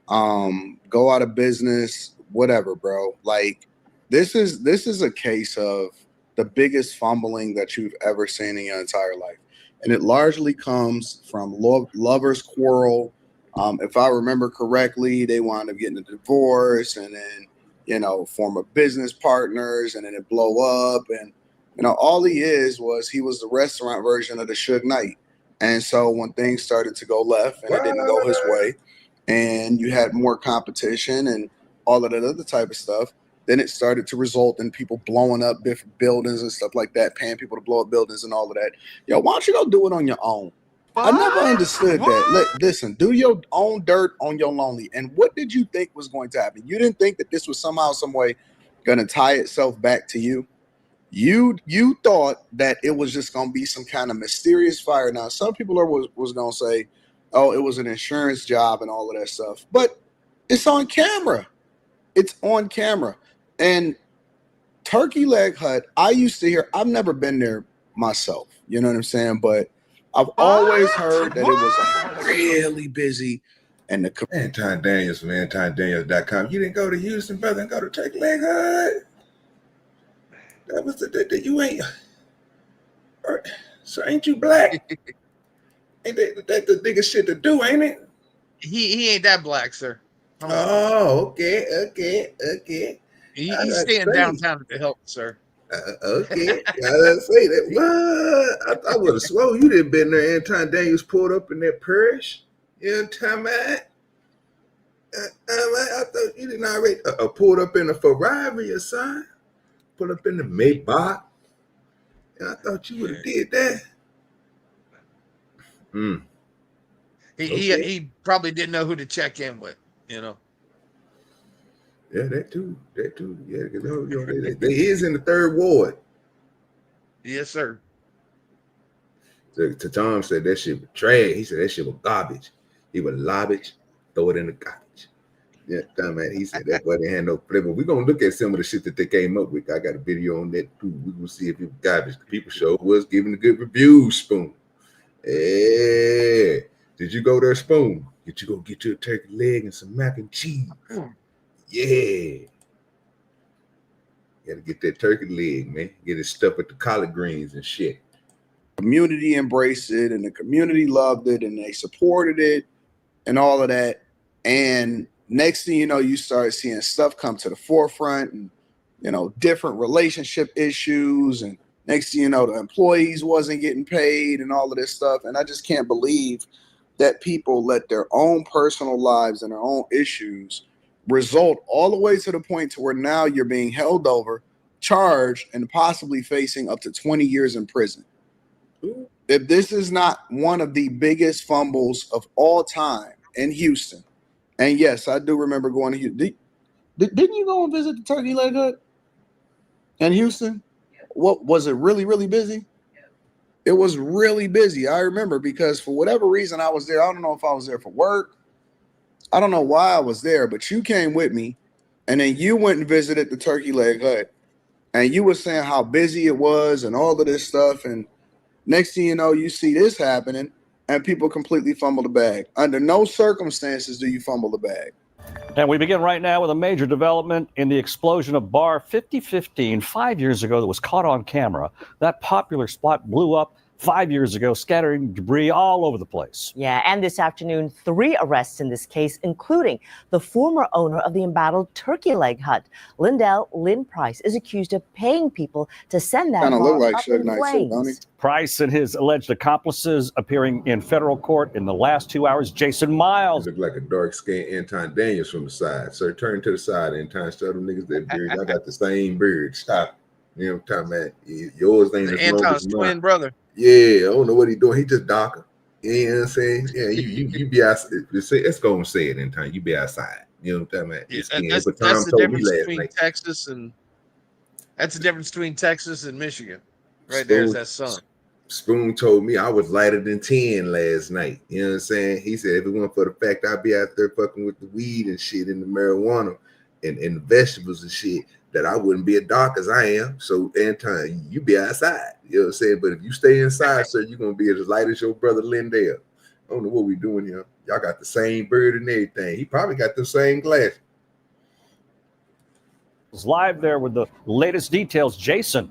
go out of business, whatever, bro. Like, this is a case of the biggest fumbling that you've ever seen in your entire life. And it largely comes from lovers quarrel. If I remember correctly, they wound up getting a divorce and then, former business partners, and then it blow up. And, all he was the restaurant version of the Suge Knight. And so when things started to go left and it didn't go his way, and you had more competition and all of that other type of stuff, then it started to result in people blowing up different buildings and stuff like that, paying people to blow up buildings and all of that. Yo, why don't you go do it on your own? I never understood that. Listen, do your own dirt on your lonely. And what did you think was going to happen? You didn't think that this was somehow, some way going to tie itself back to you. You thought that it was just going to be some kind of mysterious fire. Now, some people was going to say, oh, it was an insurance job and all of that stuff. But it's on camera. It's on camera. And Turkey Leg Hut, I used to hear, I've never been there myself. You know what I'm saying? But I've always heard that it was like really busy. And the Anton Daniels from AntonDaniels.com. You didn't go to Houston, brother, and go to Turkey Leg Hut. That was the you ain't. So ain't you black? Ain't that the nigga shit to do, ain't it? He ain't that black, sir. Oh, okay. He's staying downtown at the Hilton, sir. Okay, gotta say that. What? I would have sworn you didn't been there. Anton Daniels pulled up in that purse. You know what I'm talking about? I thought you didn't already pulled up in a Ferrari or something. Pulled up in the Maybach. And I thought you would have did that. He probably didn't know who to check in with, you know. Yeah, that too. Yeah, they is in the 3rd ward. Yes, sir. So Tom said that shit was trash. He said that shit was garbage. He would garbage, throw it in the garbage. Yeah, man. He said that boy didn't have no flavor. We're gonna look at some of the shit that they came up with. I got a video on that too. We're gonna see if it was garbage. The people show was giving a good review, Spoon. Yeah. Did you go there, Spoon? Did you go get your turkey leg and some mac and cheese? Yeah. Gotta get that turkey leg, man. Get it stuffed with the collard greens and shit. Community embraced it and the community loved it and they supported it and all of that. And next thing you know, you start seeing stuff come to the forefront and, you know, different relationship issues. And next thing you know, the employees wasn't getting paid and all of this stuff. And I just can't believe that people let their own personal lives and their own issues result all the way to the point to where now you're being held over, charged, and possibly facing up to 20 years in prison. If this is not one of the biggest fumbles of all time in Houston, and yes, I do remember going to Houston. Didn't you go and visit the Turkey Leg Hut in Houston? What was it really, really busy? It was really busy. I remember because for whatever reason I was there. I don't know if I was there for work. I don't know why I was there, but you came with me and then you went and visited the Turkey Leg Hut and you were saying how busy it was and all of this stuff. And next thing you know, you see this happening and people completely fumble the bag. Under no circumstances do you fumble the bag. And we begin right now with a major development in the explosion of Bar 5015 5 years ago that was caught on camera. That popular spot blew up 5 years ago, scattering debris all over the place. Yeah, and this afternoon, 3 arrests in this case, including the former owner of the embattled Turkey Leg Hut. Lyndell, Lynn Price, is accused of paying people to send that bar up in flames. Price and his alleged accomplices appearing in federal court in the last 2 hours. Jason Miles. Look like a dark-skinned Anton Daniels from the side. Sir, turn to the side, Anton. Show them niggas that beard. Y'all got the same beard. Stop. You know what I'm talking about? Yours ain't as long Anton's as twin mine. brother. Yeah, I don't know what he doing. He just darker. You know what I'm saying? Yeah, you be outside. Let's go and say it in time. You be outside. You know what I'm talking about? Yeah, that's the difference between Texas and Michigan. Right there's that sun. Spoon told me I was lighter than 10 last night. You know what I'm saying? He said if it weren't for the fact I'd be out there fucking with the weed and shit and the marijuana and the vegetables and shit, that I wouldn't be as dark as I am. So, Anton, you be outside. You know what I'm saying? But if you stay inside, sir, you're going to be as light as your brother Lyndell. I don't know what we doing here. Y'all got the same beard and everything. He probably got the same glasses. Live there with the latest details. Jason.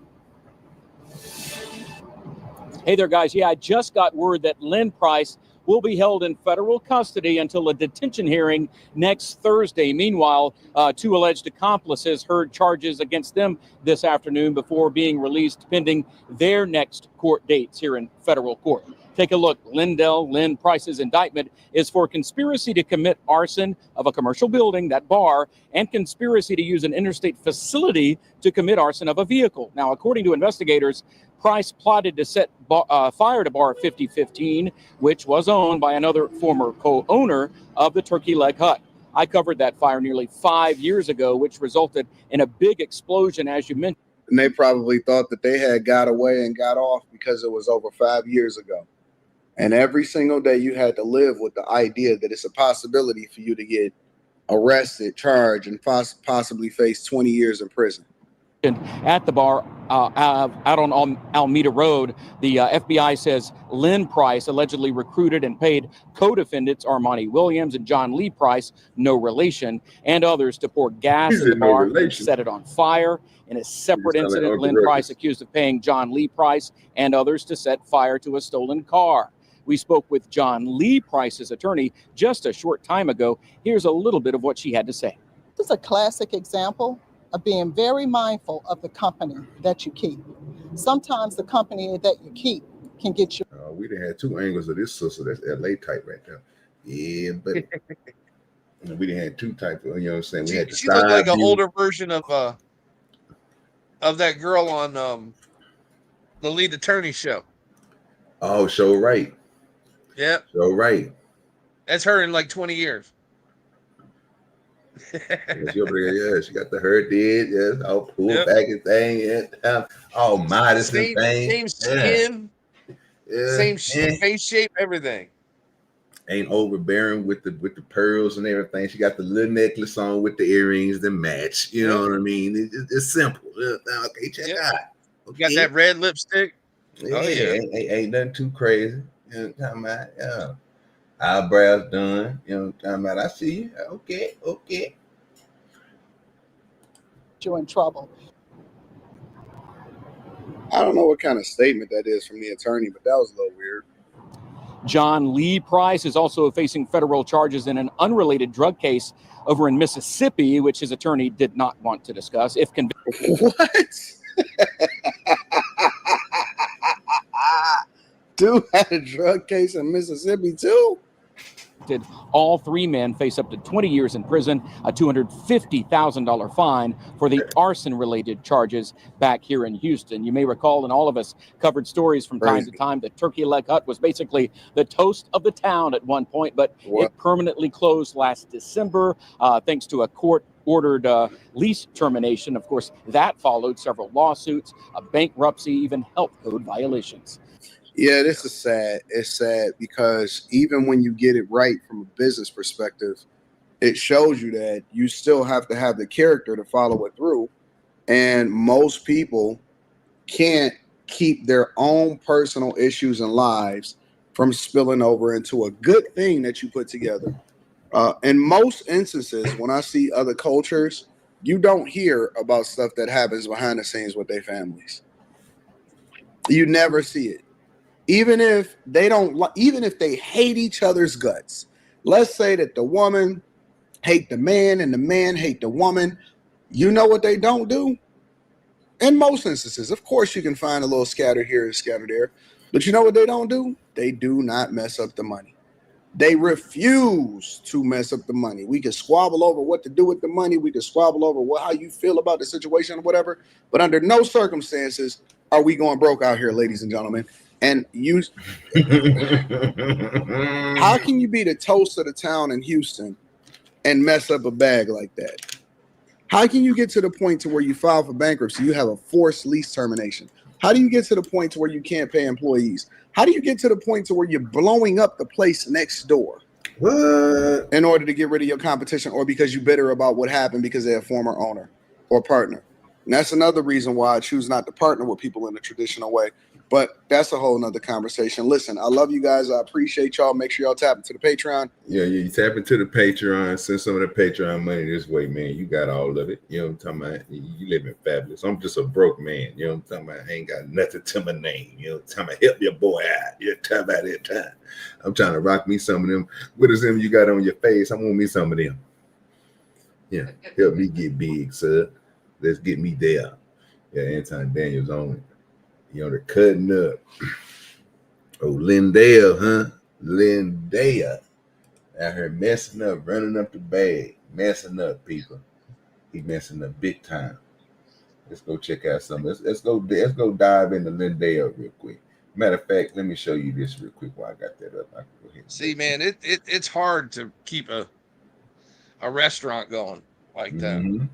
Hey there, guys. Yeah, I just got word that Lynn Price will be held in federal custody until a detention hearing next Thursday. Meanwhile, 2 alleged accomplices heard charges against them this afternoon before being released pending their next court dates here in federal court. Take a look. Lyndell, Lynn Price's indictment is for conspiracy to commit arson of a commercial building, that bar, and conspiracy to use an interstate facility to commit arson of a vehicle. Now, according to investigators, Price plotted to set fire to Bar 5015, which was owned by another former co-owner of the Turkey Leg Hut. I covered that fire nearly 5 years ago, which resulted in a big explosion, as you mentioned. And they probably thought that they had got away and got off because it was over 5 years ago. And every single day you had to live with the idea that it's a possibility for you to get arrested, charged, and possibly face 20 years in prison. At the bar out on Alameda Road, the FBI says Lynn Price allegedly recruited and paid co-defendants Armani Williams and John Lee Price, no relation, and others to pour gas in the bar and set it on fire. In a separate incident, Lynn Price accused of paying John Lee Price and others to set fire to a stolen car. We spoke with John Lee Price's attorney just a short time ago. Here's a little bit of what she had to say. This is a classic example of being very mindful of the company that you keep. Sometimes the company that you keep can get you. We done had two angles of this sister that's LA type right now. Yeah, but we done had two types of, you know what I'm saying? We had She looked like an older version of that girl on the lead attorney show. Oh, show right. Yeah. Show right. That's her in like 20 years. She got the hair did, yes, all pulled back and thing, all modest and thing. Same skin, same face shape, everything. Ain't overbearing with the pearls and everything. She got the little necklace on with the earrings that match. You know what I mean? It's simple. Okay, check out. Okay. Got that red lipstick. Oh yeah, ain't nothing too crazy. You know what I'm talking about? Eyebrows done. You know what I'm talking about? I see you. Okay. You're in trouble. I don't know what kind of statement that is from the attorney, but that was a little weird. John Lee Price is also facing federal charges in an unrelated drug case over in Mississippi, which his attorney did not want to discuss. If convicted. What? Dude had a drug case in Mississippi too? All three men face up to 20 years in prison, a $250,000 fine for the arson-related charges back here in Houston. You may recall, and all of us covered stories from time to time, the Turkey Leg Hut was basically the toast of the town at one point, but it permanently closed last December thanks to a court-ordered lease termination. Of course, that followed several lawsuits, a bankruptcy, even health code violations. Yeah, this is sad. It's sad because even when you get it right from a business perspective, it shows you that you still have to have the character to follow it through. And most people can't keep their own personal issues and lives from spilling over into a good thing that you put together. In most instances, when I see other cultures, you don't hear about stuff that happens behind the scenes with their families. You never see it. Even if they hate each other's guts. Let's say that the woman hate the man and the man hate the woman. You know what they don't do? In most instances, of course, you can find a little scatter here and scatter there. But you know what they don't do? They do not mess up the money. They refuse to mess up the money. We can squabble over what to do with the money. We can squabble over how you feel about the situation or whatever. But under no circumstances are we going broke out here, ladies and gentlemen. And you, how can you be the toast of the town in Houston and mess up a bag like that? How can you get to the point to where you file for bankruptcy? You have a forced lease termination. How do you get to the point to where you can't pay employees? How do you get to the point to where you're blowing up the place next door? What? In order to get rid of your competition, or because you're bitter about what happened because they're a former owner or partner? And that's another reason why I choose not to partner with people in the traditional way. But that's a whole nother conversation. Listen, I love you guys. I appreciate y'all. Make sure y'all tap into the Patreon. Yeah, you tap into the Patreon. Send some of the Patreon money this way, man. You got all of it. You know what I'm talking about? You living fabulous. I'm just a broke man. You know what I'm talking about? I ain't got nothing to my name. You know what I'm talking about? Help your boy out. You're talking about that time. I'm trying to rock me some of them. What is them you got on your face? I want me some of them. Yeah, help me get big, sir. Let's get me there. Yeah, Anton Daniels on it. You know, they're cutting up. Oh, Lyndell, huh? Lyndell. Out here messing up, running up the bag, messing up, people. He messing up big time. Let's go check out some. Let's go dive into Lyndell real quick. Matter of fact, let me show you this real quick while I got that up. I can go ahead. See, man, it's hard to keep a restaurant going like that.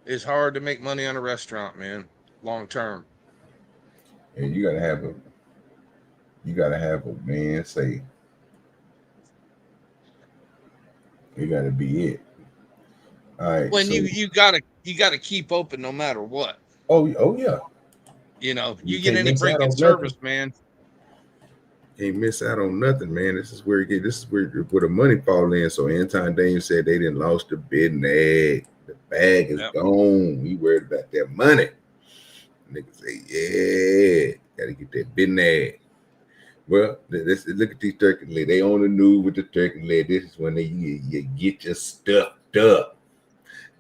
It's hard to make money on a restaurant, man, long term. And you gotta have a man say. You gotta be it. All right. When you gotta keep open no matter what. Oh yeah. You know, you can't get any miss out break in on service, nothing. man. Can't miss out on nothing, man. This is where the money fall in. So Anton Daniel said they didn't lost the business. The bag is gone. We worried about that money. Niggas say, yeah, gotta get that business. Well, let's look at these turkey legs. They on the news with the turkey leg. This is when you get your stuffed up.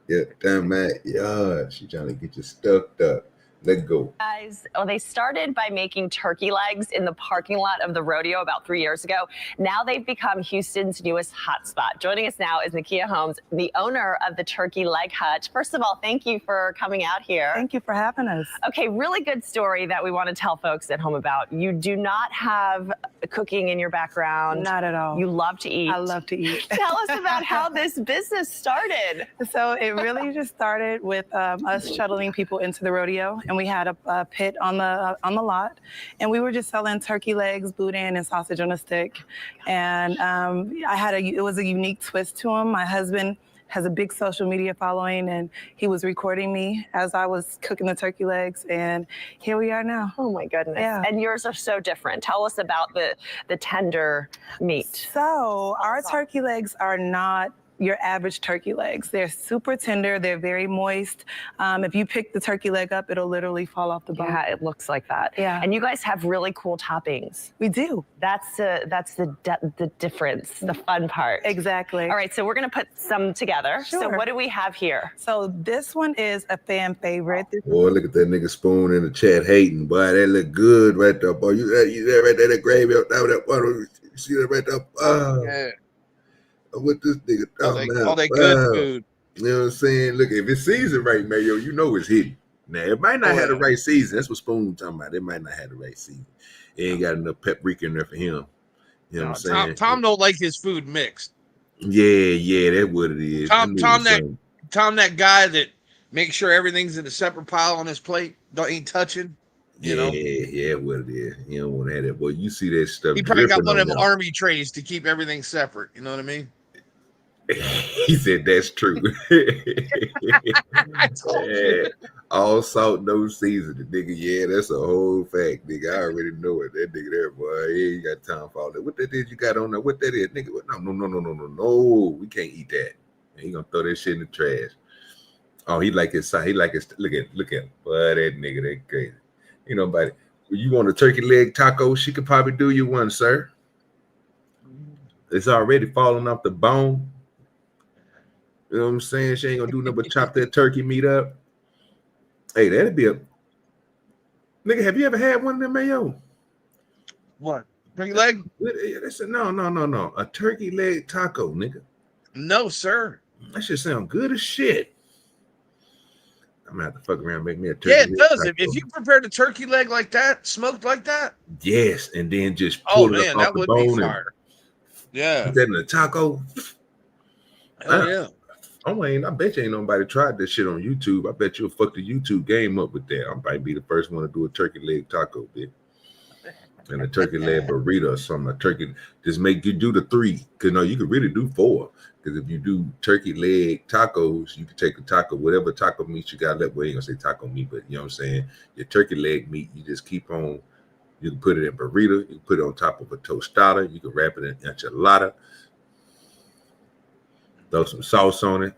Yeah, damn right. Yeah, she trying to get you stuffed up. Let go. Guys, well, they started by making turkey legs in the parking lot of the rodeo about 3 years ago. Now they've become Houston's newest hotspot. Joining us now is Nakia Holmes, the owner of the Turkey Leg Hut. First of all, thank you for coming out here. Thank you for having us. Okay, really good story that we want to tell folks at home about. You do not have cooking in your background. Not at all. You love to eat. I love to eat. Tell us about how this business started. So it really just started with us shuttling people into the rodeo, and we had a pit on the lot, and we were just selling turkey legs, boudin, and sausage on a stick. And it was a unique twist to them. My husband has a big social media following, and he was recording me as I was cooking the turkey legs, and here we are now. Oh my goodness. Yeah. And yours are so different. Tell us about the tender meat. So our turkey legs are not your average turkey legs. They're super tender. They're very moist. If you pick the turkey leg up, it'll literally fall off the bone. Yeah, it looks like that. Yeah. And you guys have really cool toppings. We do. That's the difference, the fun part. Exactly. All right, so we're gonna put some together. Sure. So what do we have here? So this one is a fan favorite. Boy, look at that nigga Spoon in the chat hating. Boy, that look good right there, boy. You that right there, that gravy up there, that water. You see that right there? Oh. Yeah. What this nigga talking about? All that good food. You know what I'm saying? Look, if it's seasoned right, Mayo, you know it's hidden. Now, it might not have the right season. That's what Spoon talking about. It might not have the right season. It ain't got enough paprika in there for him. You know what I'm saying? Tom don't like his food mixed. Yeah, that's what it is. Tom, that guy that makes sure everything's in a separate pile on his plate. Ain't touching. You know? Yeah, what it is. You don't want to have that. Boy, you see that stuff. He probably got one of them y'all. army trays to keep everything separate. You know what I mean? He said that's true. Yeah. All salt, no seasoning, nigga. Yeah, that's a whole fact, nigga. I already know it. That nigga there, boy. He ain't got time for all that. What that is you got on there? What that is, nigga? No. We can't eat that. He gonna throw that shit in the trash. Oh, he like his side. He like his. Look at him. Boy, that nigga, that crazy. You know, buddy. You want a turkey leg taco? She could probably do you one, sir. It's already falling off the bone. You know what I'm saying? She ain't gonna do nothing but chop that turkey meat up. Hey, that'd be a nigga. Have you ever had one of them, Mayo? What? Turkey leg? No. A turkey leg taco, nigga. No, sir. That shit sound good as shit. I'm gonna have to fuck around and make me a turkey. Yeah, it does. Taco. If you prepared a turkey leg like that, smoked like that. Yes, and then just pull it up off that the would bone be fire. Yeah. Put that in a taco. Hell yeah. I bet you ain't nobody tried this shit on YouTube. I bet you'll fuck the YouTube game up with that. I might be the first one to do a turkey leg taco, bitch. And a turkey leg burrito or something. A turkey, just make you do the 3. Because no, you could really do 4. Because if you do turkey leg tacos, you can take a taco, whatever taco meat you got left. Well, you ain't gonna say taco meat, but you know what I'm saying? Your turkey leg meat, you just keep on, you can put it in burrito, you can put it on top of a tostada, you can wrap it in enchilada. Throw some sauce on it.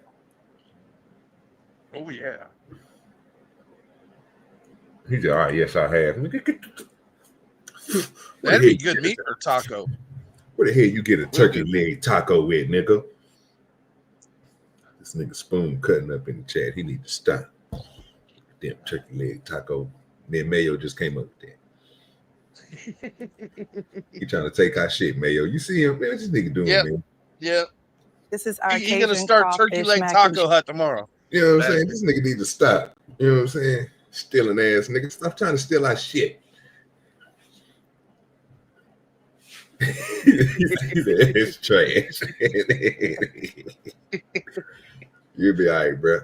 Oh, yeah. He said, all right, yes, I have. That'd be good meat for taco. Where the hell you get a turkey leg taco with, nigga? This nigga Spoon cutting up in the chat. He need to stop. Damn turkey leg taco. Then Mayo just came up with that. He trying to take our shit, Mayo. You see him, man? What's this nigga doing, man? Yep. This is our He's gonna start turkey leg taco hut tomorrow. You know what I'm saying? This nigga need to stop. You know what I'm saying? Stealing ass nigga. Stop trying to steal our shit. It's trash. You'll be all right, bro.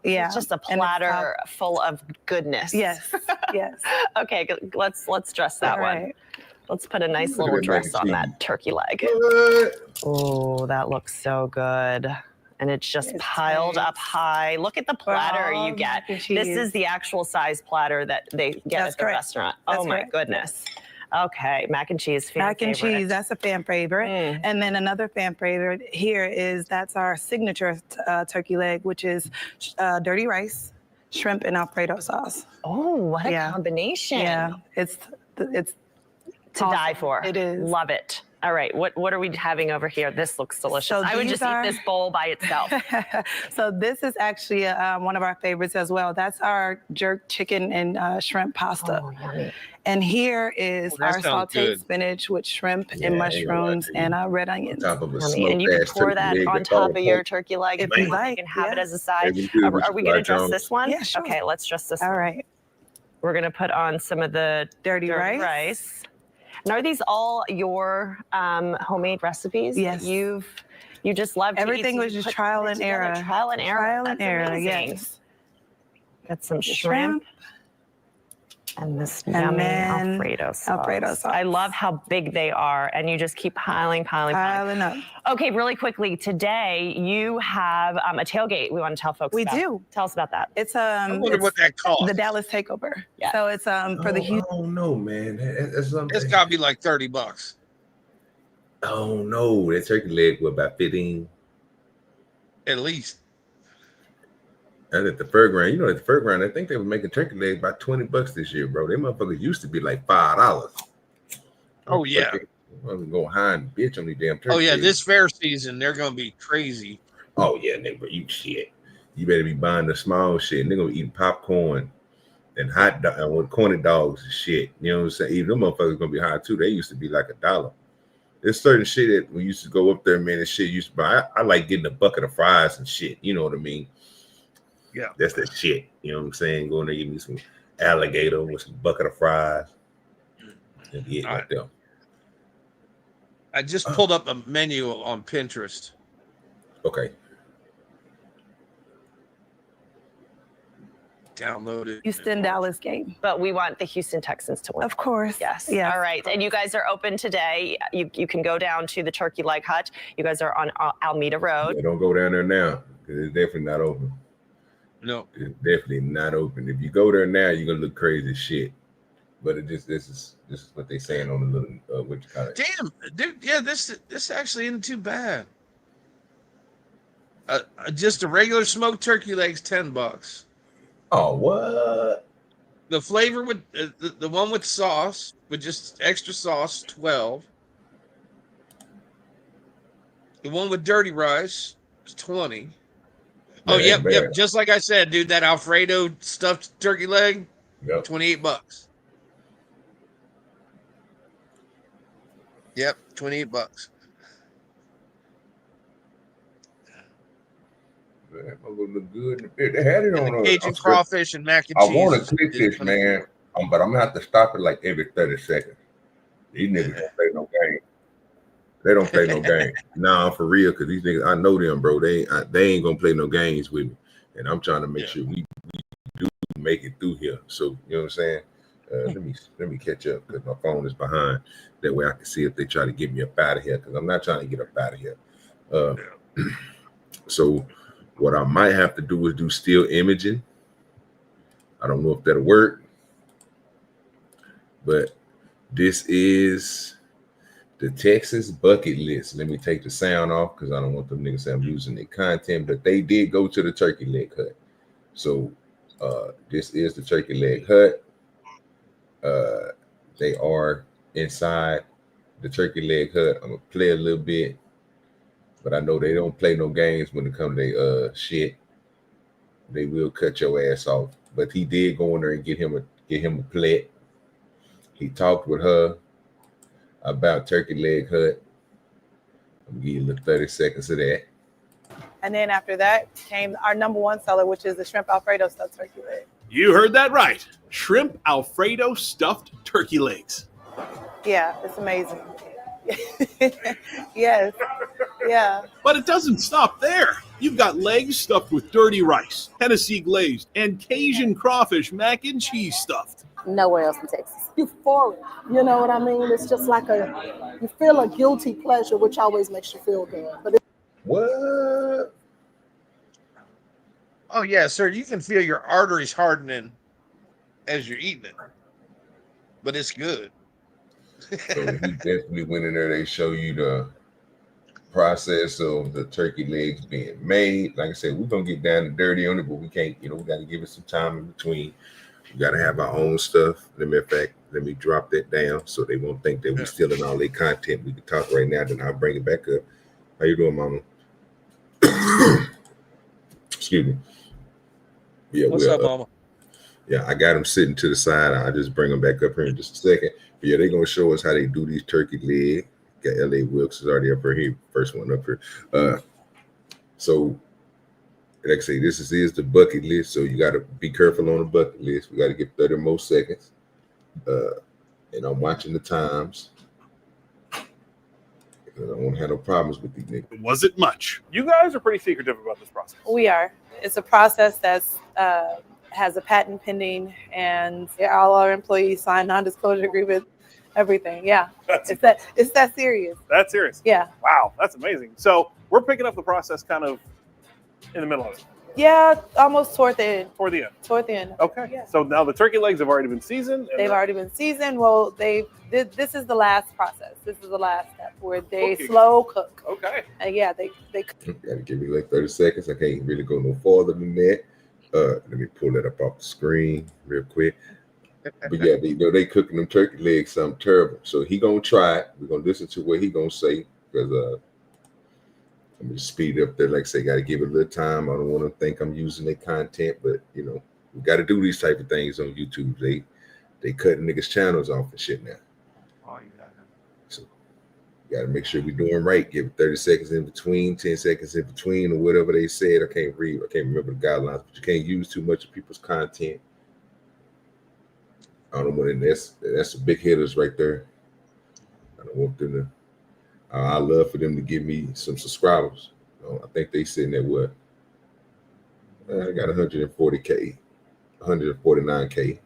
Yeah. It's just a platter full of goodness. Yes. Yes. Okay, let's dress that one. Let's put a nice Look at little that dress mac and on cheese. that turkey leg. Oh, that looks so good. And it's just piled up high. Look at the platter you get. This is the actual size platter that they get at the restaurant. Oh my goodness. Okay, mac and cheese. Mac and cheese, that's a fan favorite. And then another fan favorite here is that's our signature turkey leg, which is dirty rice, shrimp, and Alfredo sauce. Oh, what a combination. Yeah, it's to die for. It is. Love it. All right, what are we having over here? This looks delicious. So I would these just eat this bowl by itself. So this is actually one of our favorites as well. That's our jerk chicken and shrimp pasta. Oh, yummy. And here is our sounds sauteed good. spinach with shrimp and mushrooms and red onions. On top of a Yummy. And you can pour that on top of your turkey leg if you like. You can have it as a side. Are we going to dress this one? Yeah, sure. Okay, let's dress this one. All right. We're going to put on some of the dirty rice. And are these all your homemade recipes? Yes. You just love to Everything eat, was so you just put trial it and together. error. Trial and error. Trial and That's error, amazing. yes. Got some shrimp. And this And yummy then Alfredo sauce. Alfredo sauce. I love how big they are, and you just keep piling up. Okay, really quickly, today you have a tailgate we want to tell folks We about. do. Tell us about that. It's I wonder it's what that costs. the Dallas takeover. Yeah. So it's for the Houston. Oh no, man. That's something. It's got to be like $30. Oh no, that turkey leg was about 15. At least. And at the fairground, at the fairground, I think they were making turkey legs about $20 this year, bro. They motherfuckers used to be like $5. Oh yeah. I'm go high and bitch on these damn turkey. Oh yeah, legs. this fair season they're gonna be crazy. Oh yeah, nigga, you shit. You better be buying the small shit. And they're gonna be eating popcorn and hot dog and corny dogs and shit. You know what I'm saying? Even them motherfuckers gonna be high too. They used to be like $1. There's certain shit that we used to go up there, man, and shit used to buy. I like getting a bucket of fries and shit. You know what I mean? Yeah. That's that shit. You know what I'm saying? Going there, give me some alligator with some bucket of fries. And eat right there. I just pulled up a menu on Pinterest. Okay. Downloaded. Houston Dallas game. But we want the Houston Texans to win. Of course. Yes. Yes. All right. And you guys are open today. You can go down to the Turkey Leg Hut. You guys are on Alameda Road. Yeah, don't go down there now because it's definitely not open. No. It's definitely not open. If you go there now, you're gonna look crazy as shit. But it just this is what they saying on the little what you call it. Damn, dude. Yeah, this actually isn't too bad. Just a regular smoked turkey leg's $10. Oh, what? The flavor with the one with sauce with just extra sauce, 12. The one with dirty rice is 20. Oh, Man, yep. Just like I said, dude, that Alfredo stuffed turkey leg, yep. $28. Yep, $28. That motherfucker look good. They had it on Cajun crawfish and mac and I cheese. want to click this, man, but I'm gonna have to stop it like every 30 seconds. These niggas don't play no game. They don't play no game. Nah, for real, because these niggas, I know them, bro. They ain't gonna play no games with me, and I'm trying to make sure we do make it through here. So you know what I'm saying? Let me catch up because my phone is behind. That way I can see if they try to get me up out of here because I'm not trying to get up out of here. So what I might have to do is do still imaging. I don't know if that'll work, but this is the Texas bucket list. Let me take the sound off because I don't want them niggas to say I'm using their content, but they did go to the turkey leg hut. So this is the turkey leg hut. They are inside the turkey leg hut. I'm gonna play a little bit, but I know they don't play no games when it comes to shit. They will cut your ass off but he did go in there and get him a plate. He talked with her about turkey leg hut. I'm gonna give you a little 30 seconds of that. And then after that came our number one seller, which is the shrimp Alfredo stuffed turkey leg. You heard that right. Shrimp Alfredo stuffed turkey legs. Yeah, it's amazing. Yes. Yeah. But it doesn't stop there. You've got legs stuffed with dirty rice, Tennessee glazed, and Cajun crawfish mac and cheese stuffed. Nowhere else in Texas. Euphoric, you know what I mean? It's just like you feel a guilty pleasure, which always makes you feel good. But What? Oh yeah, sir. You can feel your arteries hardening as you're eating it, but it's good. So he definitely went in there. They show you the process of the turkey legs being made. Like I said, we're gonna get down and dirty on it, but we can't. We got to give it some time in between. We got to have our own stuff. Let me drop that down so they won't think that we're stealing all their content. We can talk right now, then I'll bring it back up. How you doing, Mama? Excuse me. Yeah, What's up, Mama? Yeah, I got them sitting to the side. I'll just bring them back up here in just a second. But yeah, they're going to show us how they do these turkey legs. Got L.A. Wilkes is already up here. First one up here. So, like I say, this is the bucket list. So you got to be careful on the bucket list. We got to get 30 more seconds. And I'm watching the times. Because I won't have no problems with these niggas. Was it much? You guys are pretty secretive about this process. We are. It's a process that's has a patent pending, and all our employees sign non-disclosure agreement. Everything, yeah. It's that serious. That's serious. Yeah. Wow, that's amazing. So we're picking up the process kind of in the middle of it. Yeah, almost toward the end. Toward the end. Toward the end. Okay. Yeah. So now the turkey legs have already been seasoned. They've already been seasoned. Well, this is the last process. This is the last step where they slow cook. Okay. And yeah, they Gotta give me like 30 seconds. I can't really go no farther than that. Let me pull that up off the screen real quick. But yeah, they cooking them turkey legs something terrible. So he gonna try it. We're gonna listen to what he gonna say because I'm gonna speed it up there. Like I say, gotta give it a little time. I don't want to think I'm using their content, but we got to do these type of things on YouTube. They cutting niggas channels off and shit now. Oh, you got it. So you got to make sure we're doing right. Give it 30 seconds in between, 10 seconds in between, or whatever they said. I can't remember the guidelines, but you can't use too much of people's content. I don't want that's the big hitters right there. I don't want them to. I love for them to give me some subscribers. I think they sitting at what? I got 140K, 149K.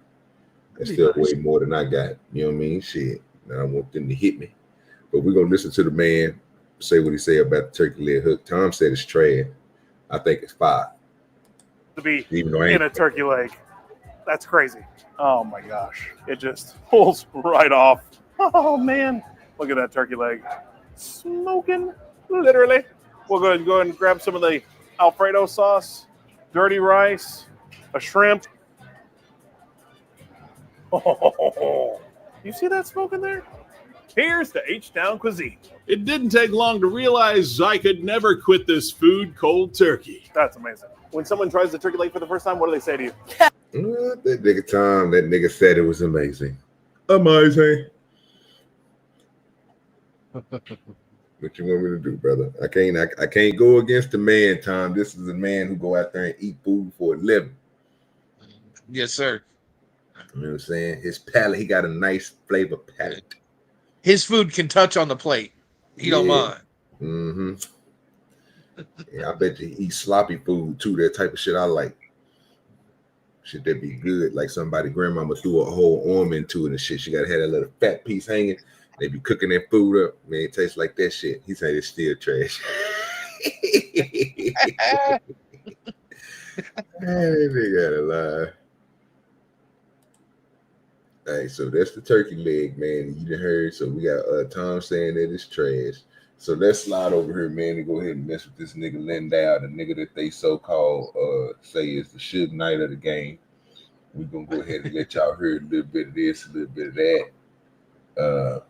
That's still way more than I got. You know what I mean? Shit. Now I want them to hit me. But we're gonna listen to the man say what he say about the turkey leg hook. Tom said it's trash. I think it's fire. To be in a turkey leg. That's crazy. Oh my gosh. It just pulls right off. Oh man. Look at that turkey leg. Smoking, literally. We'll go ahead and grab some of the Alfredo sauce, dirty rice, a shrimp. Oh, you see that smoke in there? Here's the H-Town cuisine. It didn't take long to realize I could never quit this food cold turkey. That's amazing. When someone tries the turkey leg for the first time, what do they say to you? That nigga Tom, that nigga said it was amazing. Amazing. What you want me to do, brother? I can't go against the man, Tom. This is a man who go out there and eat food for a living. Yes, sir. You know what I'm saying? His palate, he got a nice flavor palate. His food can touch on the plate. He don't mind. Mm-hmm. Yeah, I bet you he eat sloppy food too. That type of shit I like. Shit that be good. Like somebody grandmama threw a whole arm into it and shit. She gotta have that little fat piece hanging. They be cooking that food up. Man, it tastes like that shit. He said it's still trash. They gotta lie. Hey, so that's the turkey leg, man. You done heard. So we got Tom saying that it's trash. So let's slide over here, man, and go ahead and mess with this nigga Lyndell, the nigga that they so-called say is the Suge Knight of the game. We're gonna go ahead and let y'all hear a little bit of this, a little bit of that.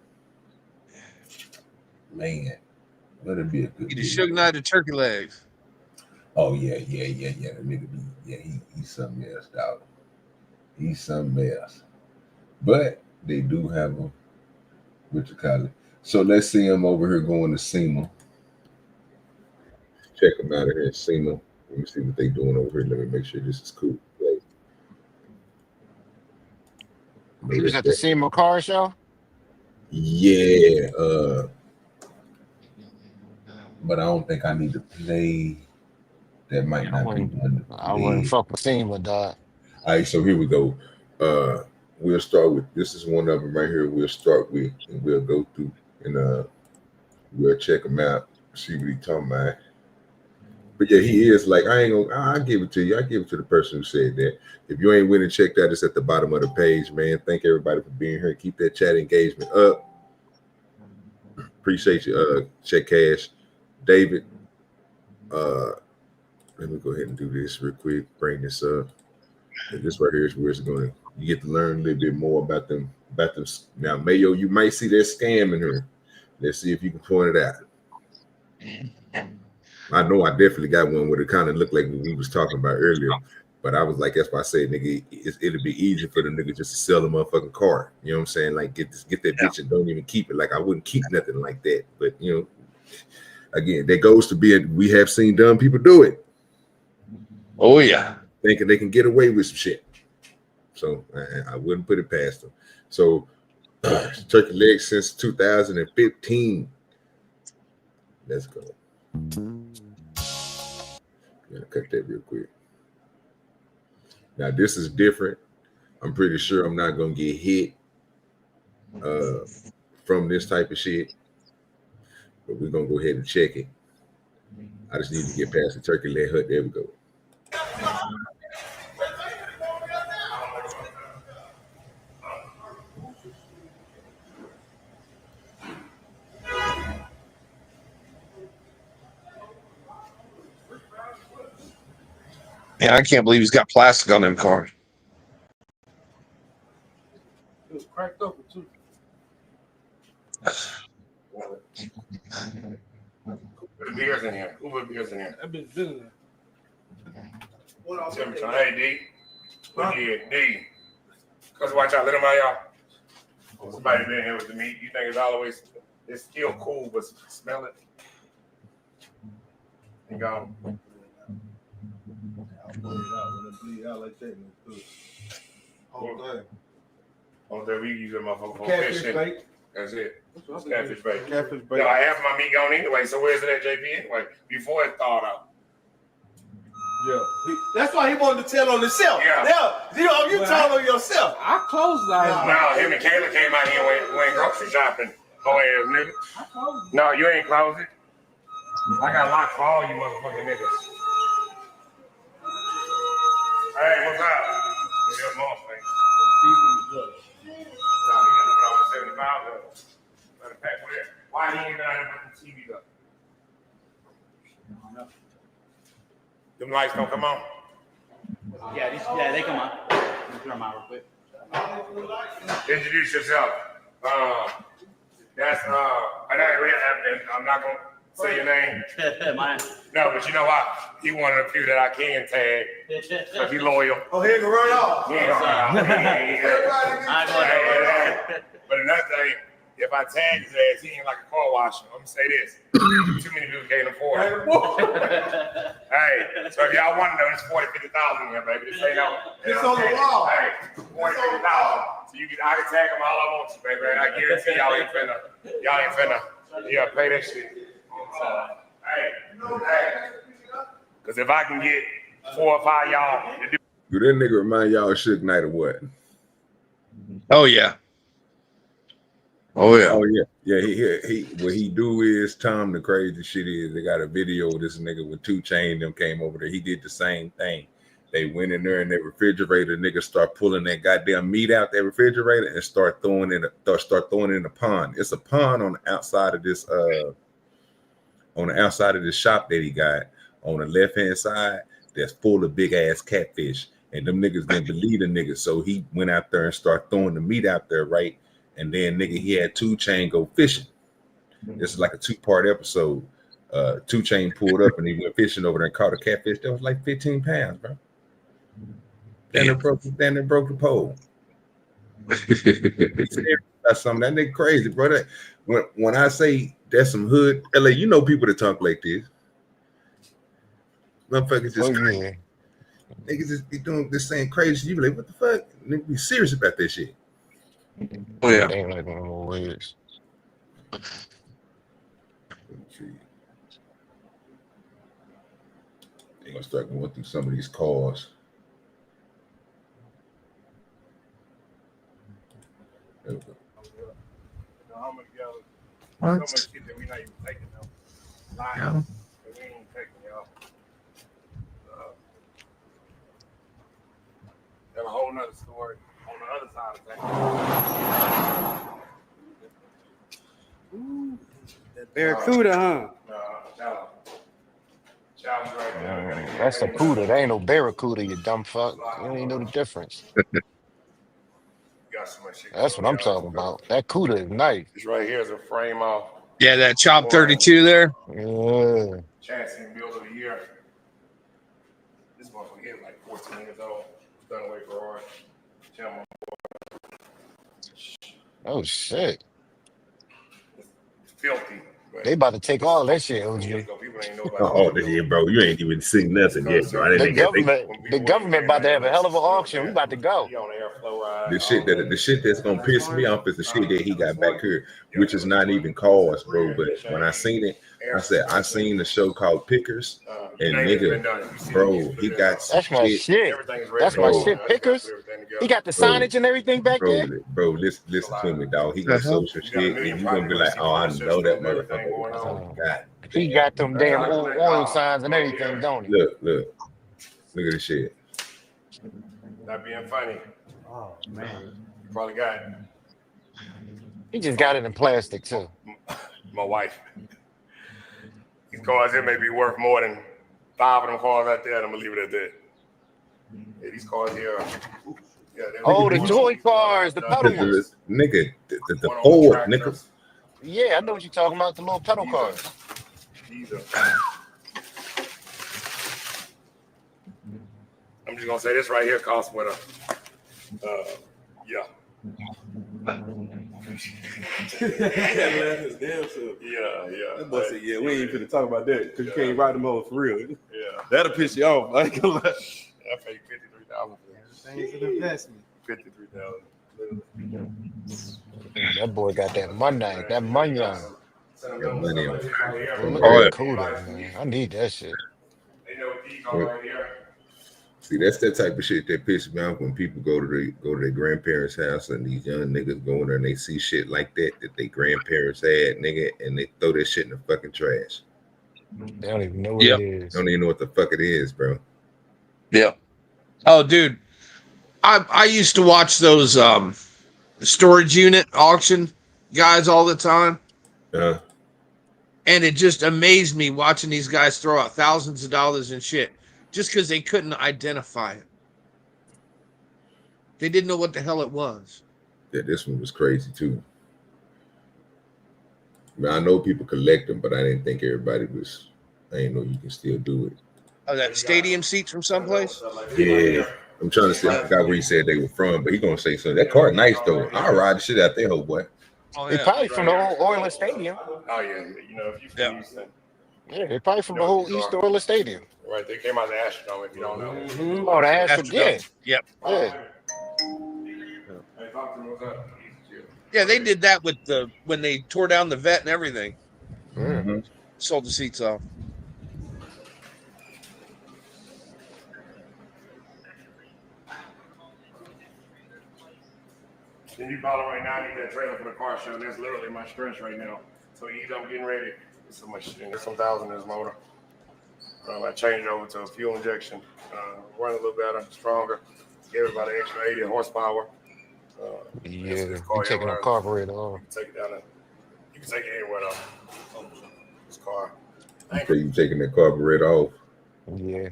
Man, let it be a good. He the Suge Knight of turkey legs. Oh yeah. The nigga be he's something else, dog. He's something else. But they do have him, what you call it. So let's see him over here going to SEMA. Check them out of here in SEMA. Let me see what they doing over here. Let me make sure this is cool. He was at the SEMA car show? Yeah. But I don't think I need to play. That might not be one. I wouldn't fuck with SEMA, dog. All right, so here we go. We'll start with, this is one of them right here. We'll start with, and we'll go through, and we'll check him out, see what he's talking about. But yeah, he is like, I'll give it to you. I give it to the person who said that. If you ain't winning, check that. It's at the bottom of the page, man. Thank everybody for being here. Keep that chat engagement up. Appreciate you. Check cash. David. Let me go ahead and do this real quick. Bring this up. And this right here is where it's going to, you get to learn a little bit more about them. Now, Mayo, you might see that scam in here. Let's see if you can point it out. I know I definitely got one where it kind of looked like what we was talking about earlier, but I was like, that's why I say, nigga, it'll be easy for the nigga just to sell a motherfucking car. You know what I'm saying? Like, get that bitch and don't even keep it. Like, I wouldn't keep nothing like that. But, you know, again, that goes to be, we have seen dumb people do it. Oh, yeah. Thinking they can get away with some shit. So I wouldn't put it past them. So turkey legs since 2015. Let's go. Gonna cut that real quick. Now this is different. I'm pretty sure I'm not gonna get hit from this type of shit, but we're gonna go ahead and check it. I just need to get past the turkey leg hut. There we go. Man, I can't believe he's got plastic on them cars. It was cracked open too. Put the beers in here. Who put beers in here? That bitch been there. What else? Hey, D. Look here, D. Cause watch out, let him out, y'all. Somebody been here with the meat. You think it's still cool, but smell it. And go. Out like that. On there, we use a motherfucker for Catfish fishing. bait. That's it. Catfish bait. Catfish bait. Yo, I have my meat gone anyway, so where's it at, JP? Anyway, before it thawed out. Yeah. That's why he wanted to tell on himself. Yeah. You told on yourself. I closed the eyes. No, him and Kayla came out here and went grocery shopping. Oh, ass nigga. No, you ain't closed it. I got locks for all you motherfucking niggas. Hey, what's up? There's more things. No, he got to put on 75 levels. Let it pack with it. Why he ain't got to put the TV up? Them lights don't come on? Yeah, they come on. Turn them on real quick. Introduce yourself. I'm not going to say your name. No, but you know what? He one of the few that I can tag. Because he loyal. Oh, he ain't gonna run off. He ain't gonna run off. But another thing, if I tag his ass, he ain't like a car washer. I'm gonna say this. Too many people can't afford it. Hey, so if y'all want to know, it's 40,000, 50,000 here, baby. This ain't no. It's on the wall. Hey, 40,000, 50,000. So I can tag them all I want to, baby. And I guarantee y'all ain't finna. Yeah, pay that shit. Because if I can get 4 or 5 y'all to Do that nigga remind y'all of Suge Knight or what? Oh yeah. Oh yeah. Oh yeah. Yeah, he what he do is, Tom, the crazy shit is they got a video of this nigga with 2 Chainz them came over there. He did the same thing. They went in there in their refrigerator, niggas start pulling that goddamn meat out that refrigerator and start throwing it in the pond. It's a pond on the outside of this shop that he got on the left-hand side that's full of big ass catfish. And them niggas didn't believe the niggas. So he went out there and started throwing the meat out there, right? And then nigga, he had 2 Chainz go fishing. This is like a 2-part episode. 2 Chainz pulled up and he went fishing over there and caught a catfish that was like 15 pounds, bro. Then it broke the pole. That's something that nigga crazy, brother. When I say that's some hood LA, you know people that talk like this. Motherfuckers just crazy. Niggas just be doing this same crazy. You be like, what the fuck? Nigga be serious about that shit. Oh yeah. They ain't like one more words. They're gonna start going through some of these cars. So much shit that we not even taking though. Yeah. That we ain't taking, y'all. Got a whole nother story on the other side of that. That Barracuda, huh? Right there. That's a Cuda. That ain't no Barracuda, you dumb fuck. You don't even know the difference. Got so much shit That's what I'm talking about. That Cuda is nice. This right here is a frame off. Yeah, that Chop 32 there. Yeah. Chassis build of the year. This motherfucker here is like 14 years old. Done away for Roy. Oh shit. It's filthy. They about to take all that shit, OG. Oh, yeah, bro. You ain't even seen nothing yet, bro. The government about to have a hell of an auction. We about to go. The shit that's gonna piss me off is the shit that he got back here, which is not even cars, bro. But when I seen it, I said I seen the show called Pickers, and nigga, bro, he got some That's my shit. That's my shit. Pickers. He got the signage and everything back there. Bro, listen to me, dog. He got social shit, and you gonna be like, oh, I know that motherfucker. Oh, God. He got them damn oil signs and everything, don't he? Look at the shit. Not being funny. Oh man. You probably got it. He just got it in plastic too. My wife. These cars here may be worth more than 5 of them cars out there, and I'm gonna leave it at that. Yeah, these cars here. Yeah, oh, the toy cars, the pedal ones. Nigga, the Ford, nigga. Yeah, I know what you're talking about, the little pedal cars. I'm just gonna say this right here costs what yeah. That boy said, yeah, we ain't finna talk about that because you can't ride them hoes for real. Yeah. That'll piss you off. I ain't gonna lie. I paid $53 for this. Everything's an investment. $53. That boy got that money, that money on. Oh, cool, man. I need that shit. See, that's that type of shit that pisses me off when people go to their grandparents' house and these young niggas go in there and they see shit like that their grandparents had, nigga, and they throw that shit in the fucking trash. They don't even know what it is. Don't even know what the fuck it is, bro. Yeah. Oh, dude. I used to watch those storage unit auction guys all the time. And it just amazed me watching these guys throw out thousands of dollars in shit just because they couldn't identify it. They didn't know what the hell it was. Yeah, this one was crazy too. I mean, I know people collect them, but I didn't think everybody was. I didn't know you can still do it. Oh, that stadium seats from someplace? Yeah. I'm trying to say, I forgot where he said they were from, but he gonna say something. That car nice though. I'll ride the shit out there, boy. Oh, They probably from the whole Oilers Stadium. Oh yeah, you know if you from Houston. Yeah, they probably from the whole East Oilers Stadium. Right, they came out of the Astrodome. If you don't know. Oh, the Astros, yeah. Yep. Yeah. Yeah, they did that with when they tore down the vet and everything. Mm-hmm. Sold the seats off. Then you call it right now. I need that trailer for the car show. That's literally my stress right now. So either I'm getting ready. There's so much shit. There's some thousand in this motor. I changed over to a fuel injection. Run a little better, stronger. Gave it about an extra 80 horsepower. Yeah, you're taking a carburetor off. You can take it down there. You can take it anywhere though. This car. So you taking the carburetor off? Yeah.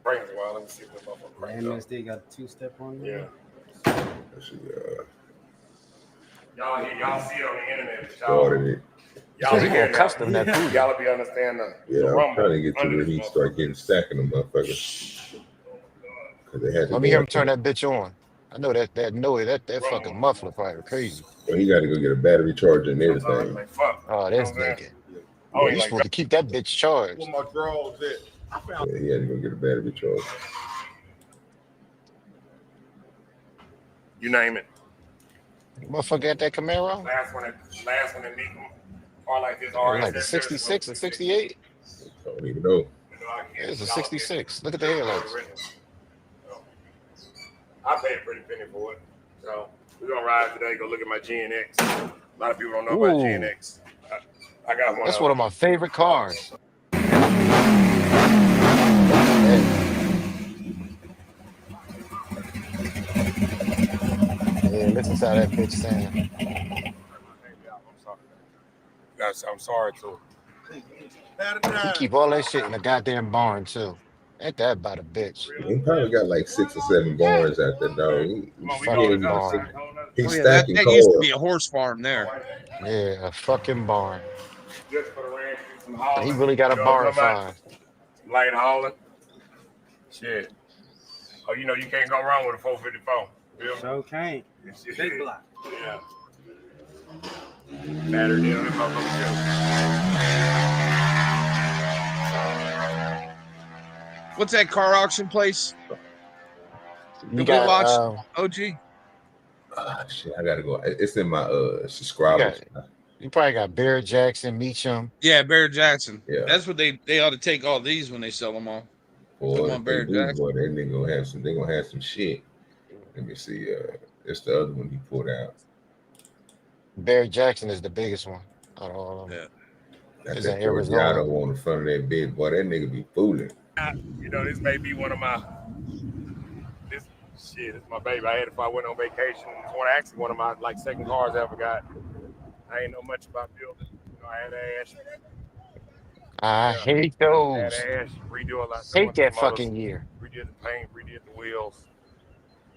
Bring it a while. Let me see if this motherfucker cranks up. still got a 2-step on Yeah. Let's see, Y'all see it on the internet. started it. Y'all be more custom that food. Y'all be understand the I'm rumble trying to get to under where this he start getting stacking them motherfuckers. Cause they had to Let me go hear him out turn there. that bitch on. I know that noise, that fucking muffler probably crazy. Well, he got to go get a battery charger and everything. like fuck. Oh, this nigga. Oh, You supposed to keep that bitch charged. What my drawers at? Yeah, he had to go get a battery charger. You name it. Motherfucker got that Camaro? Last one that meet them. Or like this Like a 66 or 68? I don't even know. It's a 66. Look at the headlights. I paid a pretty penny for it. So we're gonna ride today, go look at my GNX. A lot of people don't know about Ooh. GNX. I got one. That's one of my favorite cars. Yeah, listen to how that bitch sound. I'm sorry too. You keep all that shit in the goddamn barn too. Ain't that about a bitch? He probably got like 6 or 7 barns out there, dog. Fucking barn. He's that stacking used to cars. be a horse farm there. Yeah, a fucking barn. Just for the ranch, some And hauling. he really got a You know barn what I'm talking find. about? Light hauling. Shit. Oh, you know you can't go wrong with a 454. So can't. Big block. Yeah. Better deal than What's that car auction place? You The got watch OG. Shit, I gotta go. It's in my you, subscribers. you probably got Barrett Jackson, Meacham. Yeah, Barrett Jackson. Yeah. That's what they ought to take all these when they sell them all. Put them Boy, on if they Barrett do, Jackson. boy, that nigga gonna have some. They gonna have some shit. Let me see. It's the other one he pulled out. Barrett Jackson is the biggest one out of all of them. Got It's that in Arizona. Forgiato on the front of that bed, boy. That nigga be fooling. You know, this may be one of my. This my baby. I had it if I went on vacation. It's one of my like second cars I ever got. I ain't know much about building. You know, I had Ash. I hate those. Had Ash redo a lot. Hate that fucking year. Redid the paint, redid the wheels.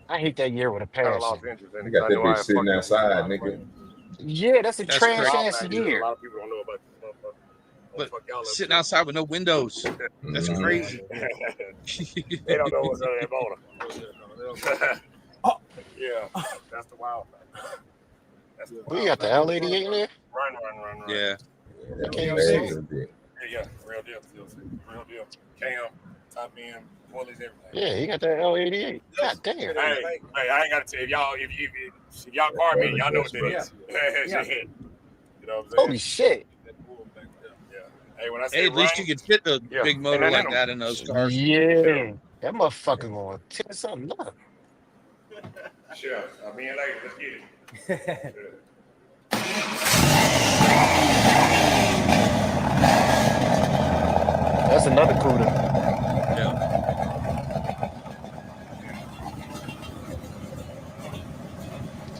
I hate that year with a Kind of passion. lost interest in it. You got I that knew I bitch had sitting fucked up outside, with nigga. Yeah, that's a That's trash crazy. ass A year. lot of people don't know about this motherfucker. But sitting outside with no windows. That's crazy. They don't know what's under that motor. Yeah, that's the wild thing. That's the We got the L88 in there? Run. Yeah. That can't was see bad it. little bit. Yeah, real deal. Real deal. Cam, top end, pulleys, everything. Yeah, he got that L88. God damn. Hey, I ain't got to tell you, if y'all car me, y'all know what that is. Shit. You know what I'm saying? Holy shit. Yeah. Hey, when I say Hey, at least you could fit a Yeah. big motor And like then that in those cars. Yeah. That motherfucker gonna tear something up. Sure. I'll be in later. Let's get it. That's another CUDA. Yeah.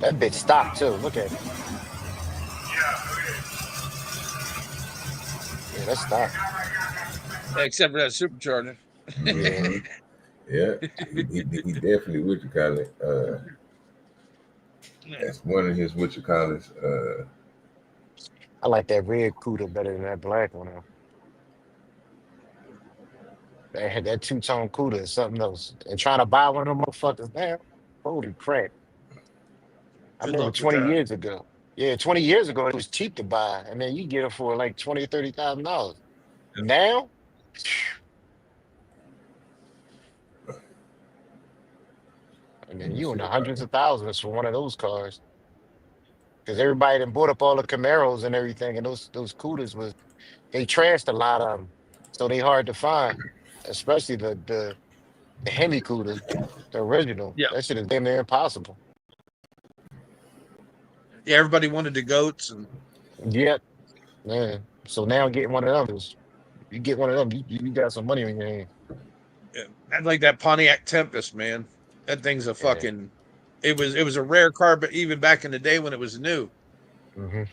That bitch stopped too. Look at it. Yeah, that's stopped. Except for that supercharger. Yeah, he definitely what you call it. That's one of his what you call it. I like that red CUDA better than that black one. That two-tone CUDA is something else. And trying to buy one of them motherfuckers now, holy crap. I Good remember luck with 20 that. years ago. Yeah, 20 years ago, it was cheap to buy. And then you get it for like $20,000 or $30,000. Now, I mean, you in the hundreds of thousands for one of those cars. Because everybody done bought up all the Camaros and everything. And those CUDAs they trashed a lot of them. So they hard to find, especially the Hemi CUDA, the original. Yeah. That shit is damn near impossible. Yeah, everybody wanted the goats and Yep. Man. So now getting one of them you get one of them, you got some money on your hand. yeah, I like that Pontiac Tempest, man. That thing's a fucking it was a rare car, but even back in the day when it was new. Mm-hmm.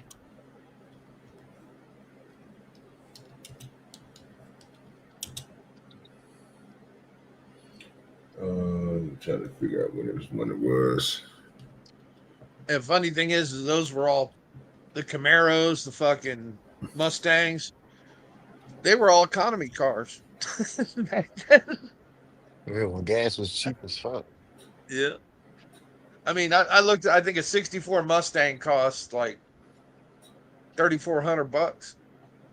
I'm trying to figure out when it was. And funny thing is those were all the Camaros, the fucking Mustangs. They were all economy cars. Yeah, when gas was cheap as fuck. Yeah. I mean, I looked. I think a '64 Mustang cost like $3,400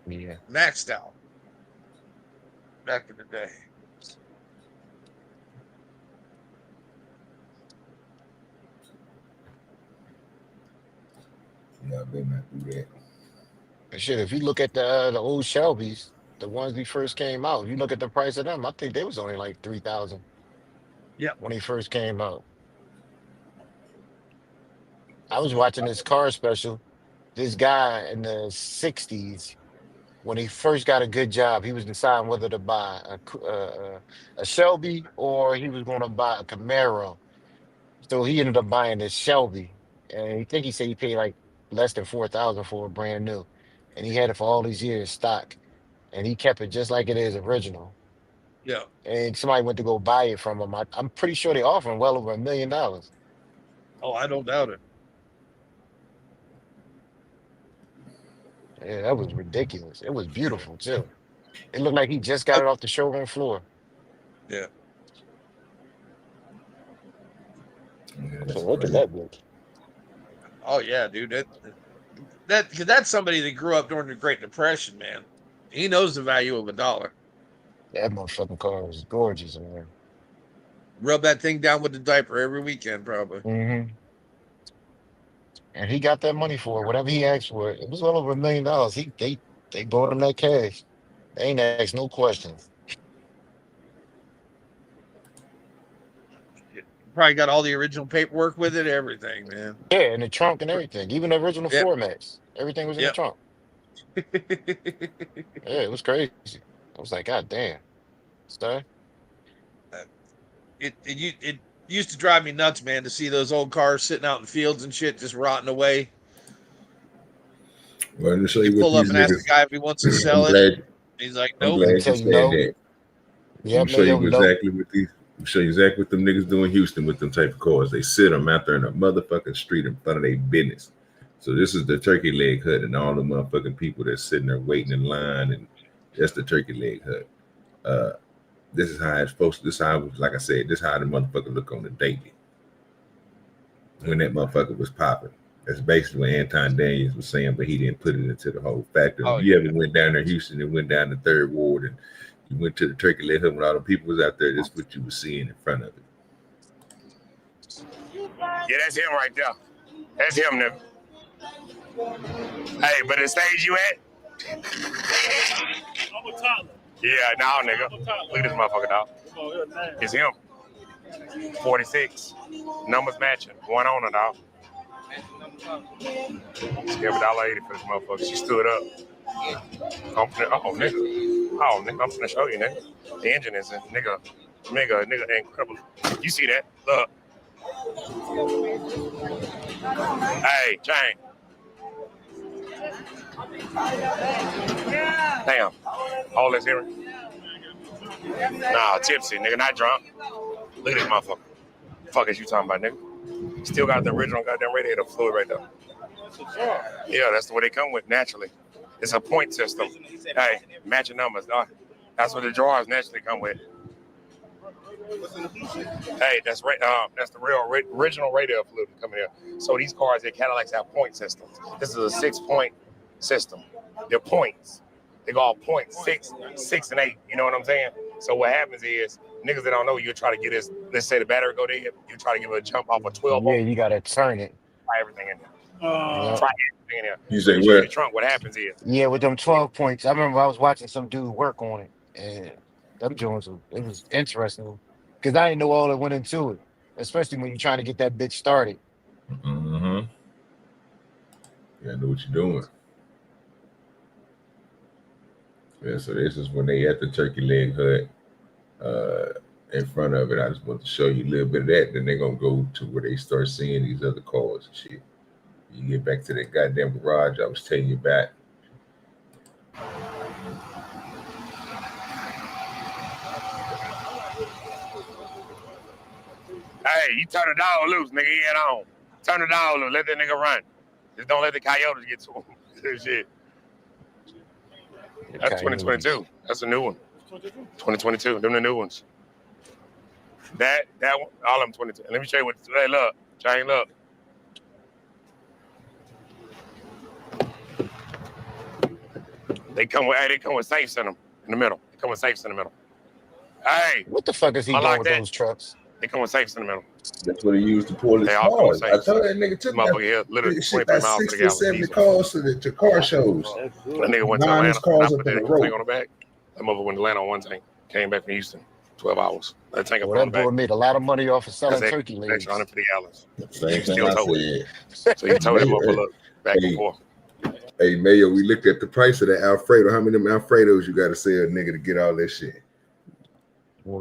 Yeah. maxed out back in the day. Yeah, I better not do that. And shit, if you look at the old Shelbys, the ones we first came out, you look at the price of them, I think they was only like 3,000. Yeah. When he first came out. I was watching this car special. This guy in the 60s, when he first got a good job, he was deciding whether to buy a Shelby or he was going to buy a Camaro. So he ended up buying this Shelby. And he said he paid like less than 4,000 for a brand new. And he had it for all these years stock. And he kept it just like it is original. Yeah. And somebody went to go buy it from him. I'm pretty sure they offer him well over $1 million. Oh, I don't doubt it. Yeah, that was ridiculous. It was beautiful too. It looked like he just got it off the showroom floor. Yeah. So look at that bitch. Oh yeah, dude. That's somebody that grew up during the Great Depression, man. He knows the value of a dollar. That motherfucking car was gorgeous, man. Rub that thing down with the diaper every weekend, probably. Mm-hmm. And he got that money for it. Whatever he asked for, it was well over $1 million. They bought him that cash. They ain't asked no questions. Probably got all the original paperwork with it, everything, man. Yeah, in the trunk and everything. Even the original floor mats. Everything was in the trunk. Yeah, it was crazy. I was like, God damn. Son. It used to drive me nuts, man, to see those old cars sitting out in fields and shit, just rotting away. Well, let me show you You what pull up these and ask the niggas. guy if he wants to sell I'm it. glad, He's like, I'm nope. glad you said that. Yeah, I'm show you exactly what these. I'm show you exactly what them niggas do in Houston with them type of cars. They sit them out there in a motherfucking street in front of their business. So this is the turkey leg hut, and all the motherfucking people that's sitting there waiting in line, and that's the turkey leg hut. This is how it's supposed to. This is how, like I said, this is how the motherfucker look on the daily when that motherfucker was popping. That's basically what Anton Daniels was saying, but he didn't put it into the whole factor. If you ever went down there in Houston and went down the 3rd Ward and you went to the turkey leg hut when all the people was out there, this is what you were seeing in front of it. Yeah, that's him right there. That's him, nigga. Hey, but the stage you at? I'm a toddler. Yeah, no, nigga. Look at this motherfucker, dog. It's him. 46. Numbers matching. One on it, dog. She gave $1.80 for this motherfucker. She stood up. Oh, nigga. Oh, nigga, I'm finna show you, nigga. The engine is in. Nigga, incredible. You see that? Look. Hey, Jane. Damn. All this here. Nah, tipsy, nigga, not drunk. Look at this motherfucker. Fuck is you talking about, nigga? Still got the original goddamn radiator fluid right there. Yeah, that's the way they come with naturally. It's a point system. Hey, matching numbers, dog. That's what the drawers naturally come with. Hey, that's right. That's the real original radiator fluid coming here. So these cars, they Cadillacs have point systems. This is a 6-point system. They're points. They go all points, 6, 6, and 8. You know what I'm saying? So what happens is niggas that don't know, you try to get this. Let's say the battery go dead. You try to give it a jump off a 12. Yeah, you gotta turn it. Try everything in there. Yeah. Try everything in there. You say When what? the trunk, what happens is. Yeah, with them 12 points. I remember I was watching some dude work on it, and them joints, it was interesting because I didn't know all that went into it, especially when you're trying to get that bitch started. Mm-hmm. You gotta know what you're doing. Yeah, so this is when they at the turkey leg hut in front of it. I just want to show you a little bit of that. Then they're gonna go to where they start seeing these other cars and shit. You get back to that goddamn garage I was telling you about. Hey, you turn the dog loose, nigga. He ain't on. Turn the dog loose. Let that nigga run. Just don't let the coyotes get to him. Shit. That's 2022. That's a new one. 2022. Them the new ones. That one, all of them 22. Let me show you what. Hey, look, chain up. They come with safes in them in the middle. They come with safes in the middle. Hey, What the fuck is he doing with those trucks? They come with safes in the middle. That's what he used to pull his They all come with cars. I safes. told that nigga took Motherfucker here, literally that shit 23 about miles to 60 the or gallon. 70 cars to car shows. That nigga went to Behind his Atlanta. cars and I up put in the that road. tank on the back. That motherfucker went to Atlanta on one tank. Came back from Houston. 12 hours. That tank up Well, on that the back. boy made a lot of money off of selling That's turkey legs. extra 150 gallons. Same thing I said. So you told that motherfucker back and Hey, forth. hey, Mayo, we looked at the price of the Alfredo. How many of them Alfredos you got to sell, nigga, to get all that shit? Boy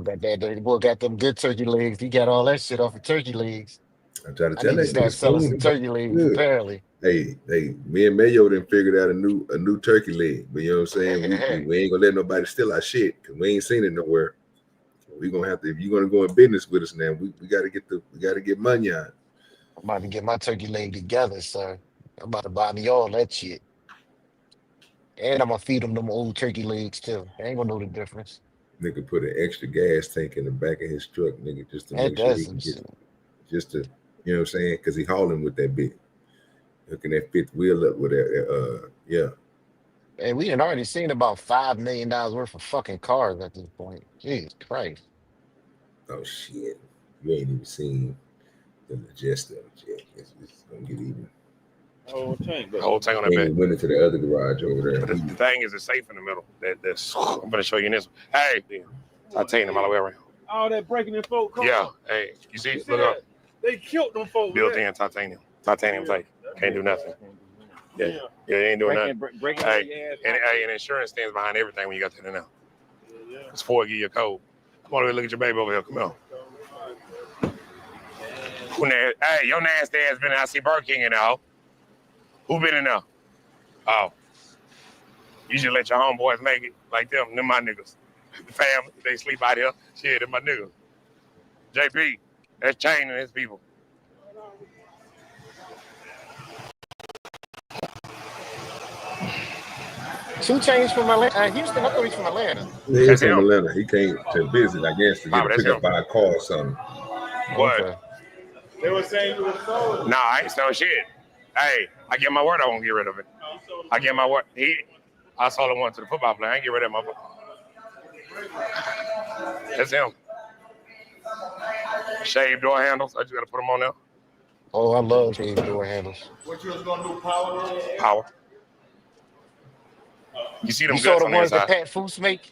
got them good turkey legs. He got all that shit off of turkey legs. I'm trying to I tell need to that start nigga selling Spoon, some he turkey legs, good. apparently. Hey, me and Mayo done figured out a new turkey leg. But you know what I'm saying? We ain't gonna let nobody steal our shit because we ain't seen it nowhere. We gonna have to, if you're gonna go in business with us now, we gotta get money on. I'm about to get my turkey leg together, sir. I'm about to buy me all that shit. And I'm gonna feed them old turkey legs too. They ain't gonna know the difference. Nigga put an extra gas tank in the back of his truck, nigga, just to That make sure does he some can get, shit. just to, you know what I'm saying? Because he hauling with that bit, hooking that fifth wheel up with that. Yeah. And we had already seen about $5 million worth of fucking cars at this point. Jesus Christ. Oh shit, you ain't even seen the Majestic yet. It's gonna get even. Whole tank on that He back. went into the other garage over there. But the thing is, it's safe in the middle. That's I'm gonna show you in this one. Hey, titanium all the way around. All that breaking in folk cars. Yeah. Hey, you see? Look up. They killed them folks. Built in titanium. Titanium tank. Can't do nothing. Yeah, they ain't doing nothing. Hey, and insurance stands behind everything when you got that in there. It's for give you a code. Come on, look at your baby over here. Come on. Hey, your nasty ass been in. I see Burger King in there. Who been in there? Oh, you should let your homeboys make it like them. Them my niggas. The family, they sleep out here. Shit, them my niggas. JP, that's Chain and his people. Two Chainz from Houston. I thought he's from Atlanta. He's from Atlanta. He came to visit, I guess, to get pick up by a car or something. What? Okay. They were saying you were sold. Nah, I ain't selling shit. Hey, I get my word, I won't get rid of it. I get my word. I sold him one to the football player. I ain't get rid of my. That's him. Shaved door handles. I just gotta put them on there. Oh, I love shaved door handles. What you was gonna do, power? Power. You see them You saw guts the on the ones that inside? Pat Foose make?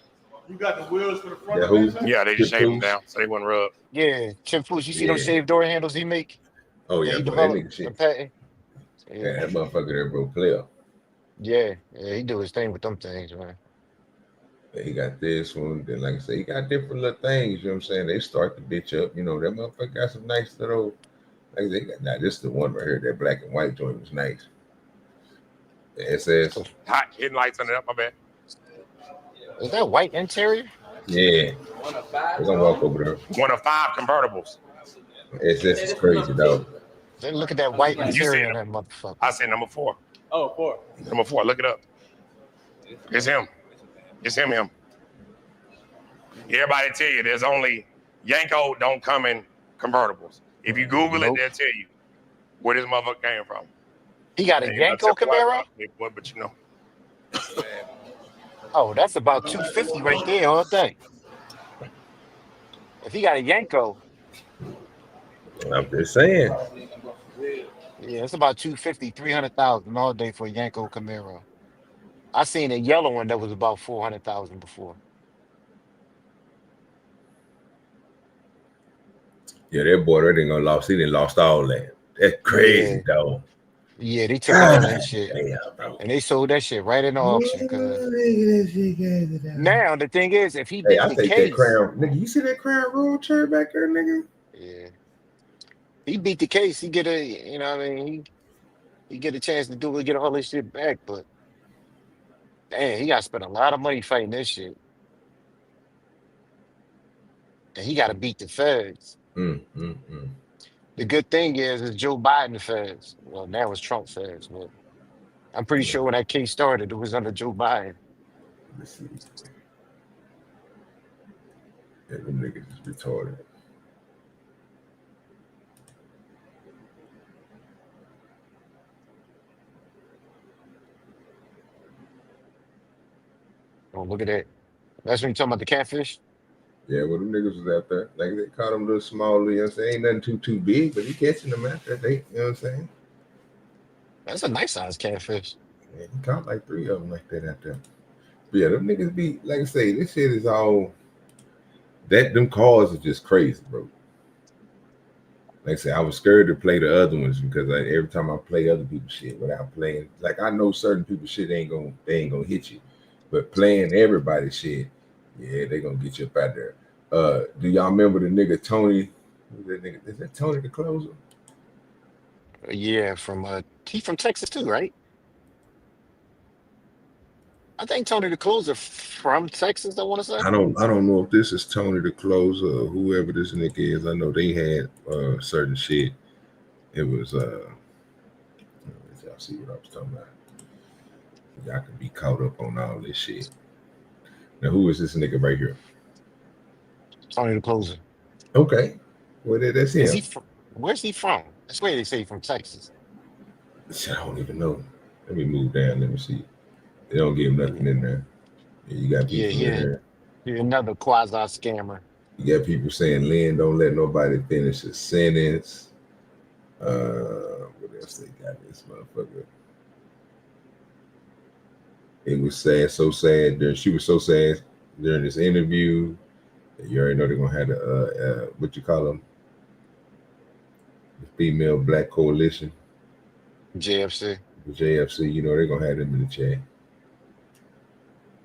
You got the wheels for the front. Yeah, who? Yeah, they just Chip shaved them Foose? down so they wouldn't rub. Yeah, Chip Foose. You see Yeah. those shaved door handles he make? Oh yeah, He boy, that developed nigga shit. the patent. Yeah, that motherfucker there, bro, player. Yeah, he do his thing with them things, man. Yeah, he got this one. Then, like I say, he got different little things. You know what I'm saying? They start the bitch up. You know, that motherfucker got some nice little. Like they got. Now this is the one right here. That black and white joint was nice. The SS. Hot hidden lights under that, my bad. Is that white interior? Yeah. We're gonna walk over there. One of 5 convertibles. SS is crazy, dog. Then look at that white You interior said in that motherfucker. I said number 4. Oh, 4. Number 4. Look it up. It's him. It's him. Everybody tell you there's only Yanko don't come in convertibles. If you Google it, they'll tell you where this motherfucker came from. He got a Yanko Camaro? Boy, but you know. Oh, that's about 250 right there all day. If he got a Yanko, I'm just saying. yeah, it's about 250, 300,000 all day for a Yanko Camaro. I seen a yellow one that was about 400,000 before. Yeah, that boy, that ain't gonna lost. He done lost all that. That's crazy, dog. Yeah, they took all that God shit. damn, bro. And they sold that shit right in the auction. Now the thing is, if he Hey, beat I the take that case, crown, nigga. You see that crown royal chair back there, nigga? yeah, he beat the case, he get a, you know what I mean, he get a chance to do it, get all this shit back. But damn, he got to spend a lot of money fighting this shit, and he got to beat the feds. The good thing is Joe Biden feds. Well, now it's Trump feds, but I'm pretty sure when that case started, it was under Joe Biden. Let's see. Yeah, them niggas is retarded. Oh, look at that. That's when you talking about the catfish? Yeah, well, them niggas was out there. Like, they caught them little small, you know what I'm saying? Ain't nothing too big, but he catching them out there. They, you know what I'm saying? That's a nice size catfish. Yeah, he caught like 3 of them like that out there. But yeah, them niggas be, like I say, this shit is all, them cars are just crazy, bro. Like I said, I was scared to play the other ones because every time I play other people's shit without playing, like I know certain people's shit they ain't gonna hit you, but playing everybody's shit, yeah, they gonna get you up out there. Do y'all remember the nigga Tony? Is that Tony the closer? Yeah, he from Texas too, right? I think Tony the Closer from Texas, I want to say. I don't know if this is Tony the closer or whoever this nigga is. I know they had certain shit. It was y'all see what I was talking about. Y'all can be caught up on all this shit. Now who is this nigga right here? Tony the Closer. Okay. Well, that's him. Where's he from? I swear they say he's from Texas. I don't even know. Let me move down. Let me see. They don't give nothing in there. You got people in there. You're another quasi scammer. You got people saying Lynn don't let nobody finish a sentence. What else they got this motherfucker? It was sad, so sad. She was so sad during this interview. You already know they're gonna have the what you call them? The Female Black Coalition. JFC. The JFC, you know, they're gonna have them in the chat.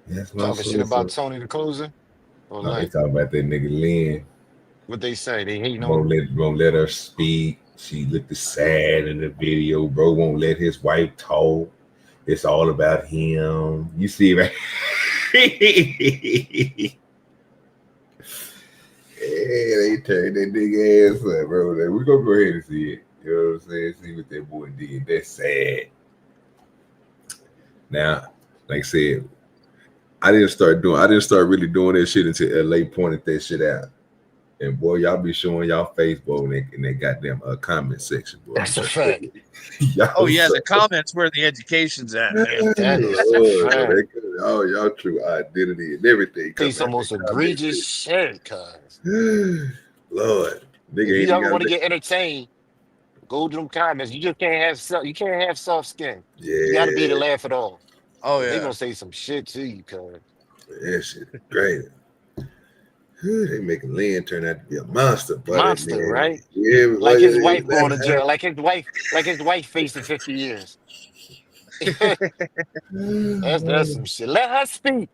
Yes, talking shit about Tony the Closer? Or no, they talking about that nigga Lynn. What they say? They hating on won't let her speak. She looked sad in the video. Bro won't let his wife talk. It's all about him. You see, right? Yeah, they turned that nigga ass up, bro. We're gonna go ahead and see it. You know what I'm saying? See what that boy did. That's sad. Now, like I said, I didn't start really doing that shit until LA pointed that shit out. And boy, y'all be showing y'all Facebook in that goddamn comment section, boy. That's a fact. Oh yeah, the comments where the education's at, man. That is oh, y'all true identity and everything. Say some most egregious shit, cuz. Lord, nigga, if you ever want to get entertained, go to them comments. You just can't have soft skin. Yeah, you gotta be able to laugh at all. Oh yeah, they gonna say some shit to you, cuz. That shit is great. They making Lynn turn out to be a monster, buddy. Monster, man. right? Yeah, like his wife going to jail, like his wife facing 50 years. that's some shit. Let her speak.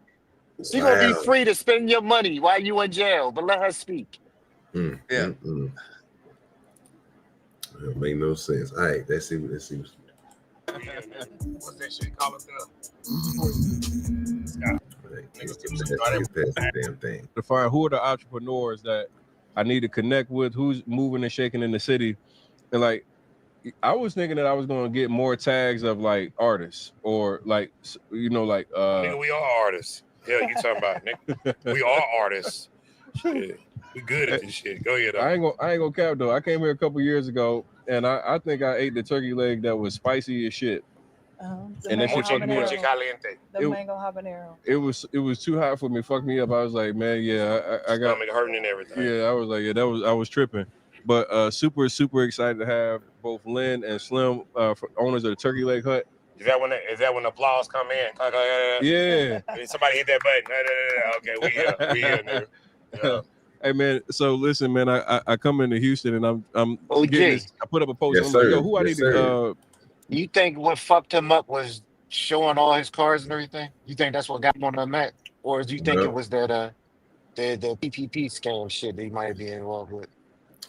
She gonna be free to spend your money while you in jail, but let her speak. Yeah. That make no sense. All right, let's see. What's that shit called? To find who are the entrepreneurs that I need to connect with, who's moving and shaking in the city. And like, I was thinking that I was going to get more tags of like artists or like, you know, like, nigga, we are artists. Yeah, you talking about, nigga. We are artists. Shit. We good at this shit. Go ahead. I ain't gonna cap though. I came here a couple years ago and I think I ate the turkey leg that was spicy as shit. And that shit fucked me up. The mango habanero. It was too hot for me. Fucked me up. I was like, man, yeah, I got stomach hurting and everything. Yeah, I was like, yeah, I was tripping. But super excited to have both Lynn and Slim, owners of the Turkey Leg Hut. Is that when the applause come in? Yeah. Somebody hit that button. Okay, we here, nigga. Yeah. Hey man, so listen, man, I come into Houston and I'm getting this, I put up a post. Yes, I'm sir. like, yo, who I Yes, need to You think what fucked him up was showing all his cars and everything? You think that's what got him on the map? Or do you think it was that the PPP scam shit that he might be involved with?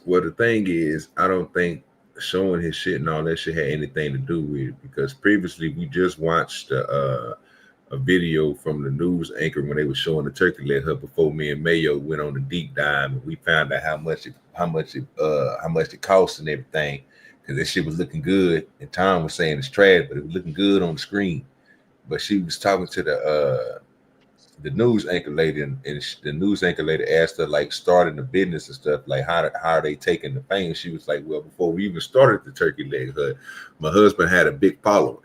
Well, the thing is, I don't think showing his shit and all that shit had anything to do with it, because previously we just watched a video from the news anchor when they were showing the turkey leg hut before me and Mayo went on a deep dive, and we found out how much it cost and everything, because that shit was looking good, and Tom was saying it's trash, but it was looking good on the screen. But she was talking to the the news anchor lady, and the news anchor lady asked her like starting the business and stuff, like how are they taking the fame? She was like, well, before we even started the turkey leg hut, my husband had a big following.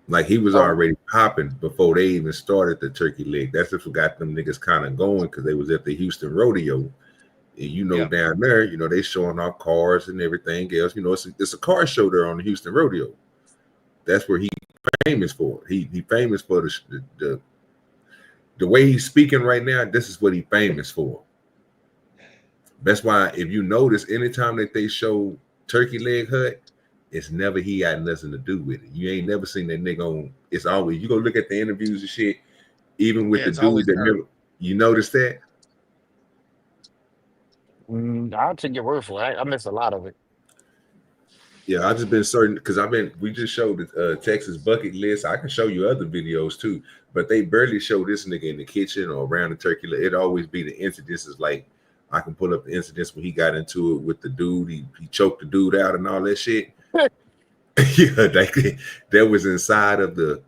Like he was already popping before they even started the turkey leg. That's what got them niggas kind of going, because they was at the Houston rodeo. And you know, down there, you know, they showing off cars and everything else. You know, it's a car show there on the Houston rodeo. That's where he famous for. He famous for the way he's speaking right now. This is what he famous for. That's why if you notice, anytime that they show Turkey Leg Hut, it's never he had nothing to do with it. You ain't never seen that nigga on. It's always, you go look at the interviews and shit. Even with the dude that never, you notice that. I'll take your word for it. I missed a lot of it. Yeah, I just been certain because we just showed the Texas bucket list. I can show you other videos too, but they barely show this nigga in the kitchen or around the turkey. It always be the incidences. Like I can pull up the incidents when he got into it with the dude. He choked the dude out and all that shit. Yeah, that was inside of the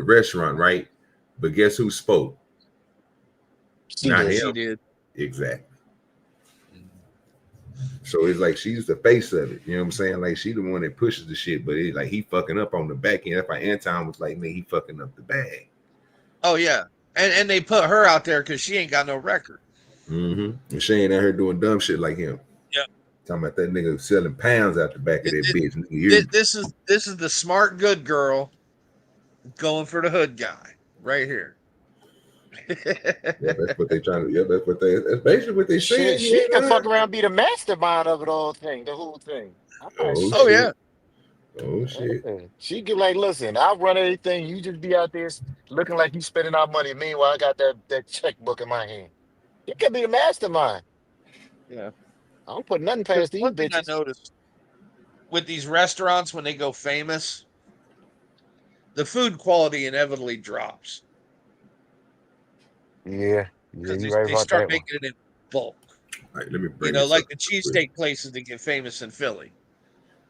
restaurant, right? But guess who spoke? Not him. She did. Exactly. So it's like she's the face of it. You know what I'm saying? Like she the one that pushes the shit, but it's like he fucking up on the back end. That's why Anton was like, man, he fucking up the bag. Oh yeah, and they put her out there because she ain't got no record. And she ain't out here doing dumb shit like him. Yeah. Talking about that nigga selling pounds out the back of that bitch. This is the smart good girl going for the hood guy right here. Yeah, that's what they trying to. Yeah, that's basically what they saying. She can fuck around and be the mastermind of it all thing, the whole thing. Oh shit. Yeah. Oh shit. She could like, listen, I'll run everything. You just be out there looking like you spending our money. Meanwhile, I got that checkbook in my hand. You could be the mastermind. Yeah. I don't put nothing past these One thing bitches. I noticed with these restaurants when they go famous, the food quality inevitably drops. Yeah, Because you're right they about start that one. making it in bulk. All right, let me bring like the cheesesteak places that get famous in Philly.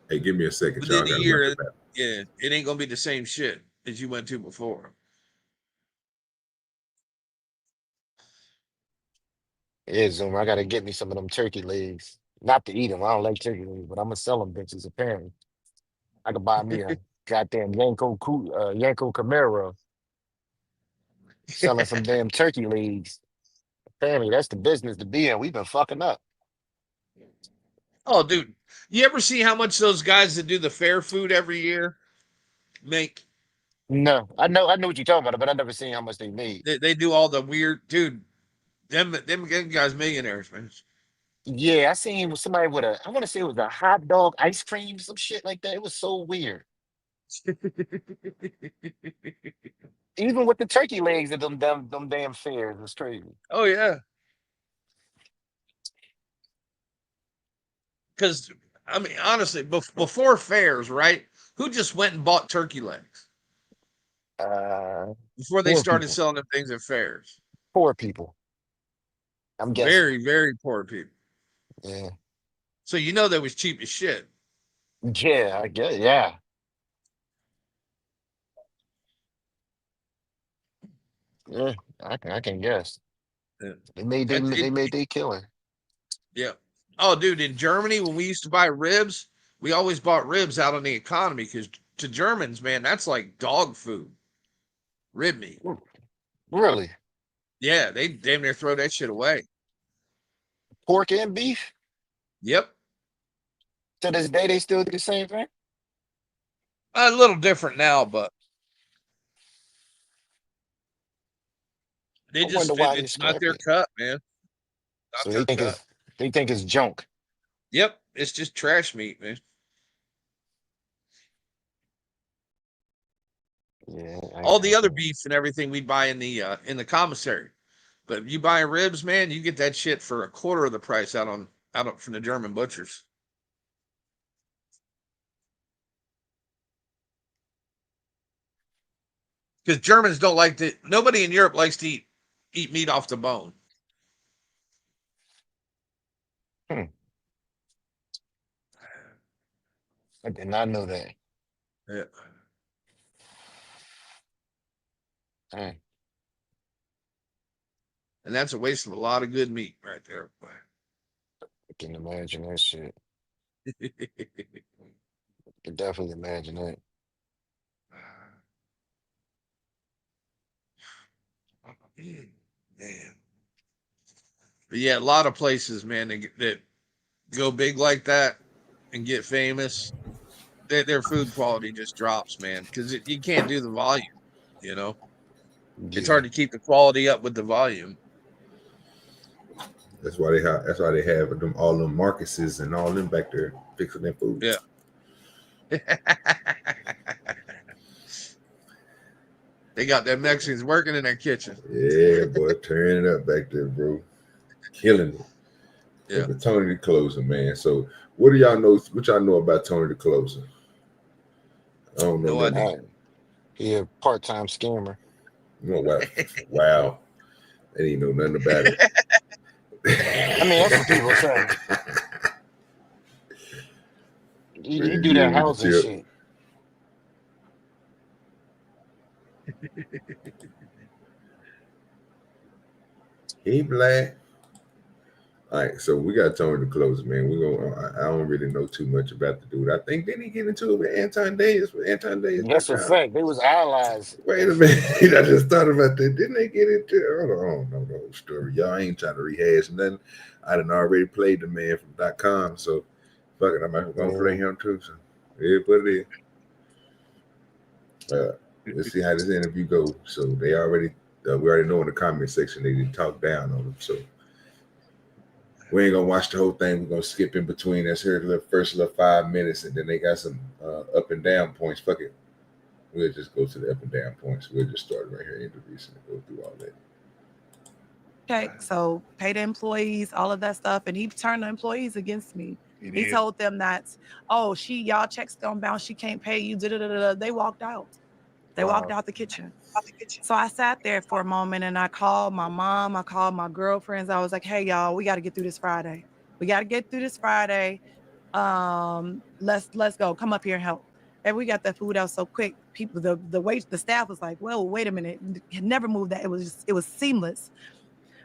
Hey, give me a second, y'all. Within a year, yeah, it ain't gonna be the same shit as you went to before. Yeah, Zoomer, I gotta get me some of them turkey legs. Not to eat them. I don't like turkey legs, but I'm gonna sell them bitches apparently. I could buy me a goddamn Yanko Camaro selling some damn turkey legs. Apparently, that's the business to be in. We've been fucking up. Oh, dude, you ever see how much those guys that do the fair food every year make? No, I know what you're talking about, but I never seen how much they made. They do all the weird, dude. Them guys millionaires, man. Yeah, I seen somebody with I want to say it was a hot dog ice cream, some shit like that. It was so weird. Even with the turkey legs at them damn fairs, it's crazy. Oh yeah. Because I mean, honestly, before fairs, right? Who just went and bought turkey legs? Before they started selling them things at fairs. Poor people. I'm guessing. Very, very poor people. Yeah. So you know that was cheap as shit. Yeah, I guess. Yeah. Yeah, I can guess. Yeah. They made they killing. Yeah. Oh, dude, in Germany, when we used to buy ribs, we always bought ribs out on the economy because to Germans, man, that's like dog food. Rib meat. Really? Yeah, they damn near throw that shit away. Pork and beef? Yep. To this day, they still do the same thing? A little different now, but they just it's not their cut, man. Not So their cut. they think it's junk. Yep, it's just trash meat, man. Yeah. All the other beef and everything we buy in the commissary, but if you buy ribs, man, you get that shit for a quarter of the price out from the German butchers. Because Germans don't like to. Nobody in Europe likes to eat meat off the bone. I did not know that. Yeah. Mm. And that's a waste of a lot of good meat right there. I can imagine that shit. I can definitely imagine that. Man. But yeah, a lot of places, man, that go big like that and get famous, their food quality just drops, man, because you can't do the volume. You know, it's hard to keep the quality up with the volume. That's why they have. That's why they have them all them Marcuses and all them back there fixing their food. Yeah. They got them Mexicans working in their kitchen. Yeah, boy, turning it up back there, bro, killing it. Yeah, but Tony the Closer, man. So, what do y'all know? What y'all know about Tony the Closer? I don't know. No idea. He a part-time scammer. No, wow, wow. I didn't know nothing about it. I mean, that's what people say. You do that housing shit. He black. All right, so we got Tony the Closer, man. I don't really know too much about the dude. I think didn't he get into it with Anton Davis? That's a fact. They was allies. Wait a minute, I just thought about that. Didn't they get into it? I don't know the whole story. Y'all ain't trying to rehash nothing. I done already played the man from .com, so fuck it, I'm gonna play him too. So yeah, what it is. Let's see how this interview goes. So we already know in the comment section they did talk down on him. So we ain't gonna watch the whole thing. We're gonna skip in between. Let's hear the first 5 minutes, and then they got some up and down points. Fuck it. We'll just go to the up and down points. We'll just start right here in the recent and go through all that. Okay, so pay the employees, all of that stuff, and he turned the employees against me. He told them that, oh, y'all checks don't bounce, she can't pay you. They walked out. They walked out the kitchen. So I sat there for a moment and I called my mom, I called my girlfriends. I was like, hey, y'all, we got to get through this Friday. Let's go. Come up here and help. And we got that food out so quick. People, the staff was like, well, wait a minute. It never moved that. It was seamless.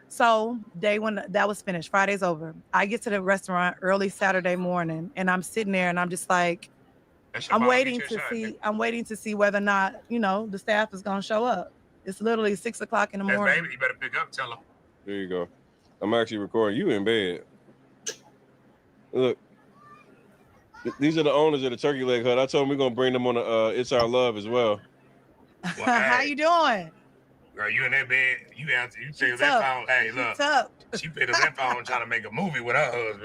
So day one, that was finished. Friday's over. I get to the restaurant early Saturday morning and I'm sitting there and I'm just like, I'm waiting to see whether or not, the staff is going to show up. It's literally 6 o'clock in the morning. Baby, you better pick up, tell them. There you go. I'm actually recording you in bed. Look, these are the owners of the Turkey Leg Hut. I told them we're going to bring them on the It's Our Love as well. How you doing? Girl, you in that bed, you pick up that phone. Hey, look, she picked up that phone trying to make a movie with her husband.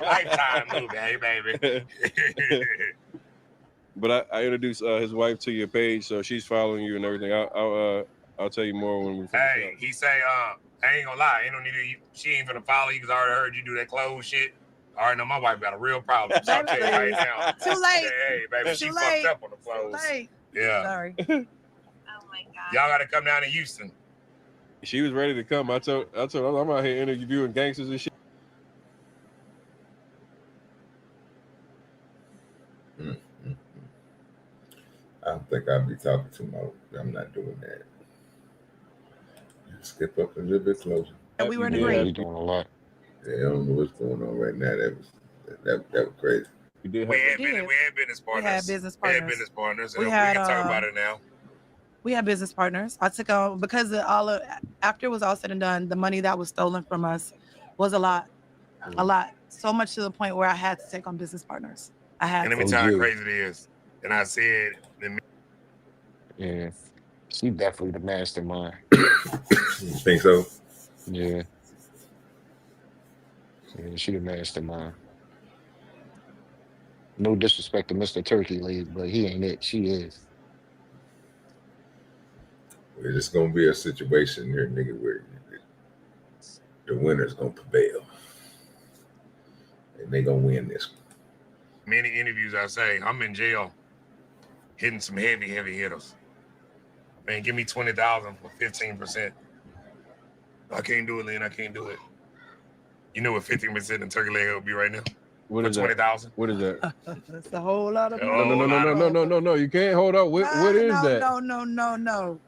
Lifetime movie, hey, baby. But I introduced his wife to your page, so she's following you and everything. I'll tell you more when we finish. Hey, he say, I ain't gonna lie, ain't no need to, she ain't finna follow you because I already heard you do that clothes shit. I already know my wife got a real problem. So I'll tell you right now. Too late. Hey, baby, she fucked up on the clothes. Too late. Yeah. Sorry. Y'all gotta come down to Houston. She was ready to come. I told her I'm out here interviewing gangsters and shit. I don't think I'll be talking to my. I'm not doing that. Skip up a little bit closer. And we were in agreement. Doing a lot. Yeah, I don't know what's going on right now. That was crazy. We had business partners. And we can talk about it now. We had business partners. I took on, because after it was all said and done, the money that was stolen from us was a lot. So much to the point where I had to take on business partners. And let me tell you how crazy it is. And I said, yeah, she definitely the mastermind. You think so? Yeah. She the mastermind. No disrespect to Mr. Turkey Leg, but he ain't it. She is. It's just gonna be a situation here, nigga, where the winner's gonna prevail, and they gonna win this one. Many interviews I say, I'm in jail, hitting some heavy hitters. Man, give me $20,000 for 15%. I can't do it, Lynn. I can't do it. You know what 15% in turkey leg would be right now? What is $20,000? What is that? That's a whole lot of money. No. You can't hold up. What is that? No.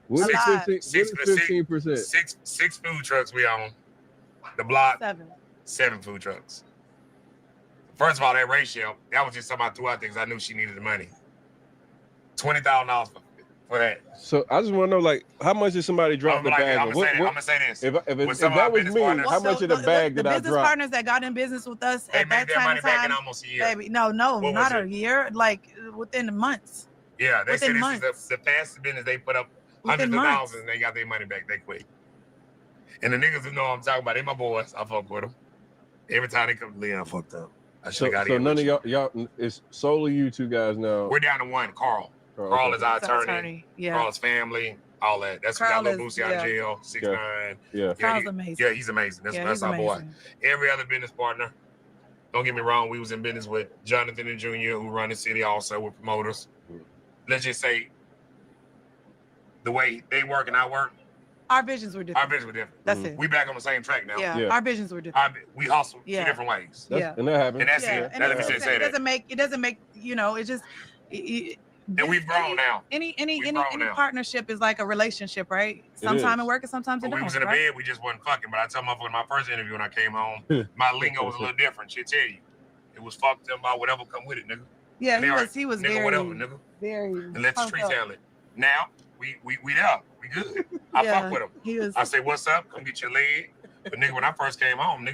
What is Six- 15? six- What is 15%? Six food trucks we own. The block, 7. 7 food trucks. First of all, that ratio, that was just something I threw out there because I knew she needed the money. $20,000 for that. So I just want to know, like, how much did somebody drop the bag? I'm gonna say this. If With some of that our was business me, partners- how much of the bag The did I business drop? partners that got in business with us They at made that their time money of back in time, almost a year. baby, no, What was not a it? year, like within the months. Yeah, they Within said months. this is the fastest business they put up Within hundreds of months. thousands and they got their money back that quick. And the niggas who know what I'm talking about, they my boys. I fuck with them. Every time they come, Lynn, I fucked up. I should So, have got so in. none with of you. y'all, it's solely you two guys now. We're down to one, Carl. Oh, Carl okay. is our That's our attorney. attorney, yeah. Carl's family, all that. That's what got Carl little is- Boosie out of yeah. jail, 6'9". Yeah. Carl's he- amazing. Yeah, he's amazing. That's, Yeah, that's he's our boy. amazing. Every other business partner, don't get me wrong, we was in business with Jonathan and Jr., who run the city also with promoters. Let's just say the way they work and I work, Our visions were different. our business were different. That's it. We back on the same track now. Yeah, our visions were different. We hustle Yeah. two different ways. Yeah. And that happened. And that's Yeah, it. and Let it me just say it that. doesn't make, you know, it's just, And we've grown now. any grown now. partnership is like a relationship, right? Sometimes it works and sometimes it When we don't. was in the right? bed, we just wasn't fucking. But I tell motherfucker in my first interview when I came home, my lingo was a little different. She'll tell you. It was fuck them about whatever come with it, nigga. Yeah, And he they was are, he was nigga, very whatever, nigga. very And let the pumped streets up. handle it. Now, we there. We good. I Yeah, fuck with him. he was- I say, what's up? Come get your leg. But nigga, when I first came home,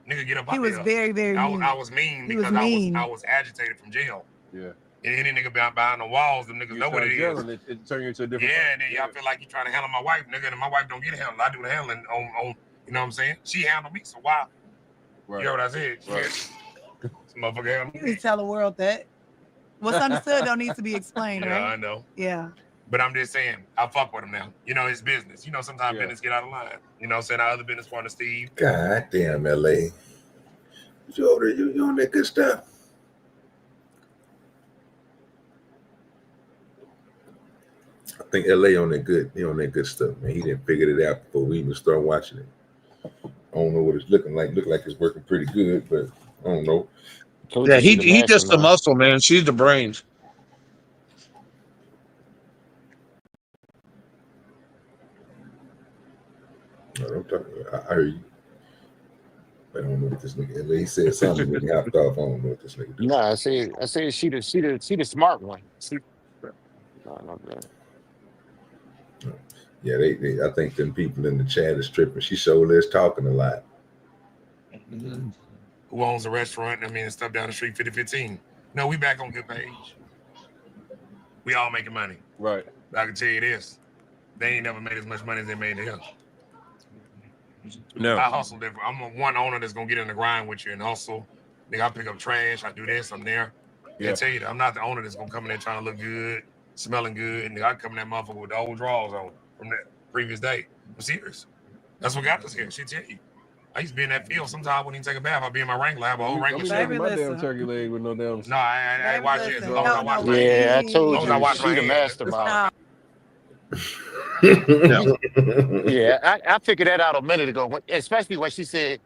nigga get up He out was here. very, very I, mean. I was mean He was because mean. I was agitated from jail. Yeah. And any nigga behind the walls, them niggas know what it is. Yelling, it turned you into a different. Yeah, and then y'all feel like you trying to handle my wife, nigga, and my wife don't get handled. I do the handling on you know what I'm saying? She handled me, so why? Right. You heard what I said? Right. This motherfucker handled You me. need to tell the world that what's understood don't need to be explained, Yeah, I right? know. Yeah. But I'm just saying, I fuck with him now. You know, it's business. You know, sometimes business get out of line. You know what I'm saying? Our other business partner, Steve. God damn, LA. You over there, you on that good stuff. I think LA on that good, he on that good stuff, man. He didn't figure it out before we even start watching it. I don't know what it's looking like. Look like it's working pretty good, but I don't know. Yeah, he just the muscle, man. She's the brains. No, I'm talking. I heard you. I don't know what this nigga. LA, he said something when he hopped off. I don't know what this nigga. No, I said she the smart one. No, Yeah, they. I think them people in the chat is tripping. She showed us talking a lot. Who owns a restaurant? I mean, and stuff down the street, 5015. No, we back on good page. We all making money. Right. But I can tell you this. They ain't never made as much money as they made here. No. I hustle different. I'm one owner that's gonna get in the grind with you and hustle. Nigga, I pick up trash. I do this. I'm there. Yeah. I tell you that I'm not the owner that's gonna come in there trying to look good, smelling good, and I come in that motherfucker with the old drawers on from that previous day. I'm serious. That's what got us here. She tell you. I used to be in that field. Sometimes I wouldn't even take a bath. I'd be in my Wrangler. I have a whole Wrangler Don't be shirt. making my damn turkey leg with no damn. No, I watch it. As long as I watch my Yeah, I hands. told As long as I you watch she my the hands. mastermind. Yeah, I figured that out a minute ago, especially when she said,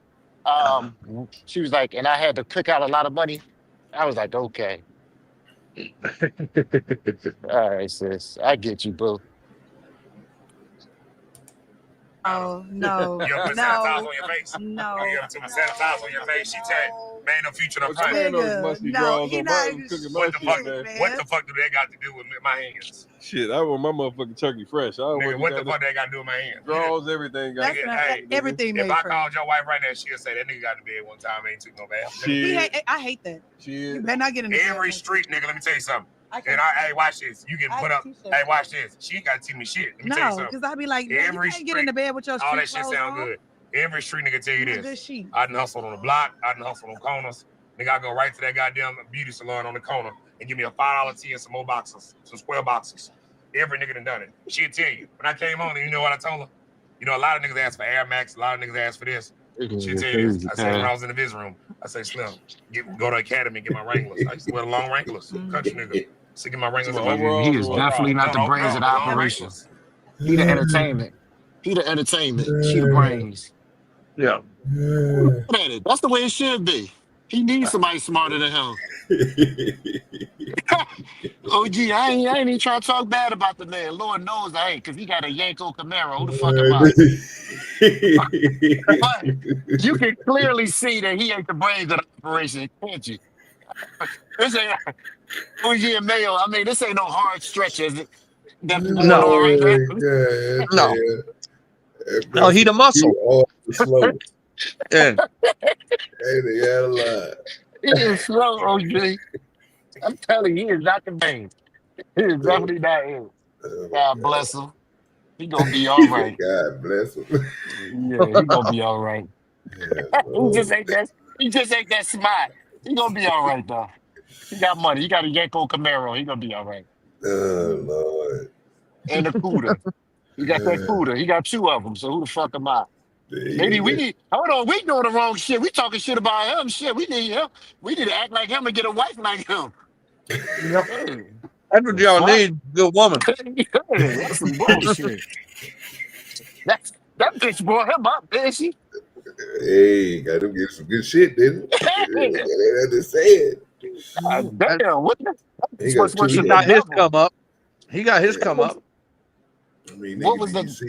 she was like, and I had to cook out a lot of money. I was like, okay. All right, sis. I get you, boo. Oh no, You ever put sanitizer on no, your face? no. You ever put sanitizer on your face? She tell man, no future, no front. No, he not even What the fuck? man. What the fuck do that got to do with my hands? Shit, I want my motherfucking turkey fresh. I don't Nigga, want what the fuck that got to do with my hands? Draws, everything. Got Nigga, hey, everything If made I fresh. called your wife right now, she'll say that nigga got to bed one time, ain't took no bath. I hate that. You better not get in the Every street nigga, let me tell you something. I And hey, watch this. You get put up. Hey, watch this. She ain't got to tell me shit. Let me tell you No, something. because I'd be like, man, you can't get in the bed with your all street that shit clothes sound on. good. Every street nigga tell you Good this. sheet. I done hustled on the block. I done hustled on corners. Nigga, I go right to that goddamn beauty salon on the corner and give me a $5 tea and some more boxes, some square boxes. Every nigga done it. She'll tell you. When I came on, you know what I told her? You know, a lot of niggas ask for Air Max. A lot of niggas ask for this. She'll tell you this. I said when I was in the viz room, I say, Slim, go to Academy and get my Wranglers. I used to wear the long Wranglers. Country nigga. So get my Wranglers. He is definitely not the brains of the operation. He the entertainment. He the entertainment. She the brains. Yeah. Look at it. That's the way it should be. He needs somebody smarter than him. OG, I ain't even trying to talk bad about the man. Lord knows I ain't, because he got a Yanko Camaro. Who the fuck am I? But you can clearly see that he ain't the brains of the operation, can't you? This ain't OG and Mayo. I mean, this ain't no hard stretches that's going on right now. No, he the muscle. Slow. Yeah. Hey, they got a lot. He is slow, OG. I'm telling you, he is not the vein. He is definitely not him. God bless him. He gonna be all right. God bless him. Yeah, he gonna be all right. He just ain't that. He just ain't that smart. He gonna be all right though. He got money. He got a Yanko Camaro. He gonna be all right. Oh Lord. And a Cuda. He got that Cuda. He got 2 of them. So who the fuck am I? Maybe we need. Hold on, we doing the wrong shit. We talking shit about him. Shit, we need him. We need to act like him and get a wife like him. Yep. That's what y'all need. Good woman. That's some bullshit. That bitch brought him up, didn't she? Hey, got him get some good shit, didn't it? I just said. Damn, what the? He got his come up. He got his come up. I mean, what nigga, was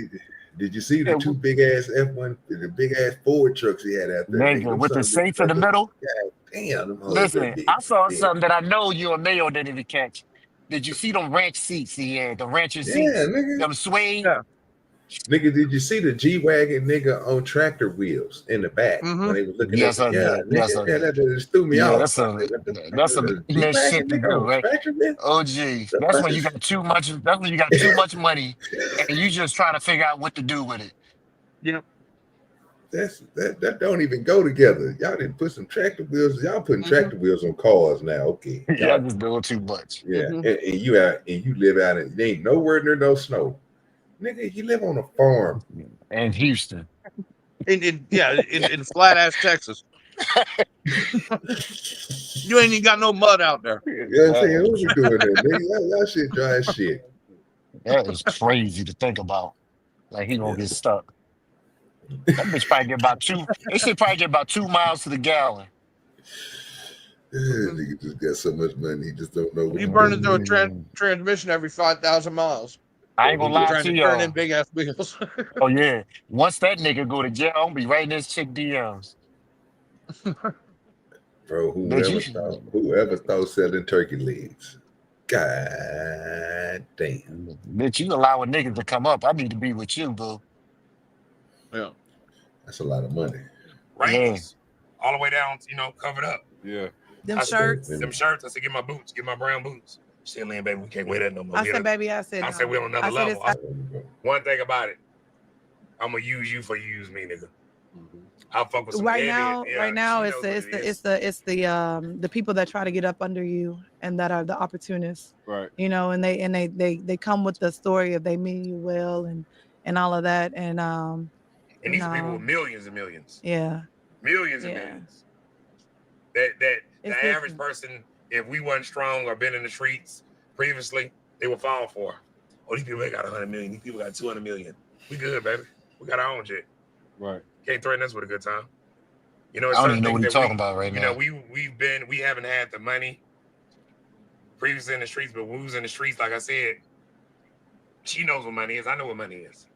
did you see the 2 big ass F1, the big ass Ford trucks he had out there? Nigga, with the safe in the middle? God damn, them hoes Listen, big, I saw big. something that I know you and Mayo didn't even catch. Did you see them ranch seats he had? The rancher seats? Nigga. Them suede? Yeah. Nigga, did you see the G-Wagon nigga on tractor wheels in the back when they was looking Yes, at I did. Yes, I did. that just threw me Yeah, off. that's a that shit to do, right? OG, that's when you got too much. That's when you got too much money, and you just trying to figure out what to do with it. Yep. That don't even go together. Y'all didn't put some tractor wheels. Y'all putting tractor wheels on cars now. Okay. Y'all just doing too much. Yeah. And you live out in there ain't nowhere near no snow. Nigga, you live on a farm. In Houston. In flat ass Texas. You ain't even got no mud out there. You know what I'm saying? What you doing there, nigga? Y'all shit dry as shit. That is crazy to think about. Like he gonna get stuck. That bitch probably get about 2. They should probably get about 2 miles to the gallon. Nigga just got so much money, he just don't know what You burn into a transmission every 5,000 miles. I ain't gonna lie trying to to y'all. turn in big ass wheels. Oh yeah. Once that nigga go to jail, I'm gonna be writing this chick DMs. Bro, whoever thought selling turkey legs? God damn. Bitch, you allowing niggas to come up. I need to be with you, boo. Yeah. That's a lot of money. Rainings. All the way down, covered up. Yeah. Them I shirts. Said, them shirts. I said, get my boots, get my brown boots. She said, Lynn, baby, we can't wear that no more. I said, baby, I said we're on another level. One thing about it, I'm gonna use you for you use me, nigga. I'll fuck with some right now it's the people that try to get up under you and that are the opportunists, right? And they come with the story of they mean you well and all of that, and these are people with millions and millions, millions and millions. That the average person, if we wasn't strong or been in the streets previously, they would fall for. Oh, these people ain't got 100 million. These people got 200 million. We good, baby. We got our own shit. Right. Can't threaten us with a good time. It's I don't even know what you're talking about right now. We haven't had the money previously in the streets, but when we was in the streets, like I said, she knows what money is. I know what money is.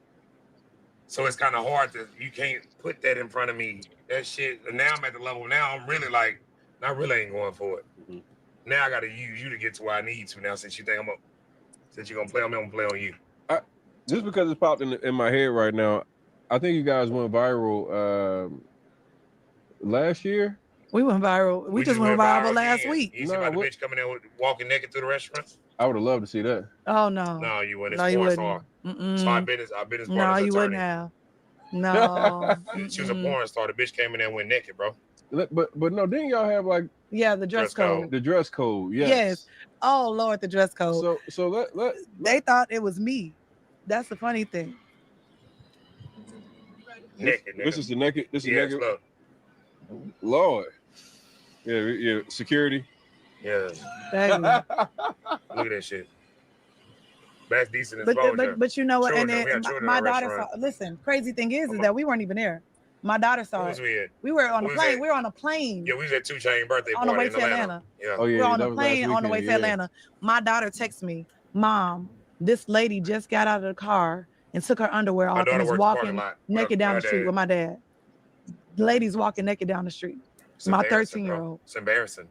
So it's kind of hard you can't put that in front of me. That shit. And now I'm at the level. Now I'm really like, I really ain't going for it. Now I got to use you to get to where I need to. Now since you think since you're gonna play on me, I'm gonna play on you. Just because it's popped in my head right now, I think you guys went viral last year. We went viral. We just went viral last week. You see about the bitch coming in walking naked through the restaurant? I would have loved to see that. Oh no. No, you wouldn't. No, you wouldn't. So I've been his No, you wouldn't have. No. She was a porn star. The bitch came in there and went naked, bro. But no, didn't y'all have like the dress code? The dress code, yes. Yes. Oh Lord, the dress code. So they thought it was me. That's the funny thing. Naked. This is the naked. This is naked. Look. Lord. Yeah. Security. Yeah. Look at that shit. That's decent exposure. But you know what? Children, and then my daughter saw. Listen, crazy thing is that we weren't even there. My daughter saw It was it. weird. We were on a We was plane. at- We were on a plane. Yeah, we was at 2 Chainz birthday On the party way in to Atlanta. Atlanta. Yeah. Oh yeah, We were on that the was last plane on the way weekend, to yeah. Atlanta. My daughter texts me, Mom, this lady just got out of the car and took her underwear My off and daughter is worked the parking walking lot. naked down Her the street dad. with my dad. The lady's walking naked down the street. It's My embarrassing, 13-year-old. It's embarrassing.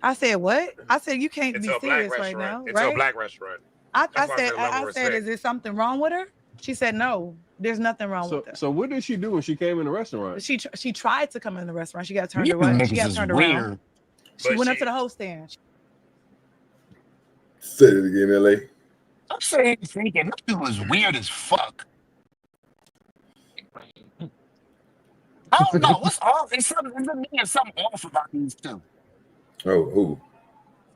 I said, what? I said, you can't It's be a black serious right restaurant. now, It's a right? black restaurant. I That's why I said, said level I of said, respect. is there something wrong with her? She said, no, there's nothing wrong with her. So what did she do when she came in the restaurant? She tried to come in the restaurant. She got turned You around. She niggas got is turned weird. around. She went up to the host stand. Say it again, LA. I'm saying, thinking, that dude was weird as fuck. I don't know. What's off? It's something off about these two. Oh, who?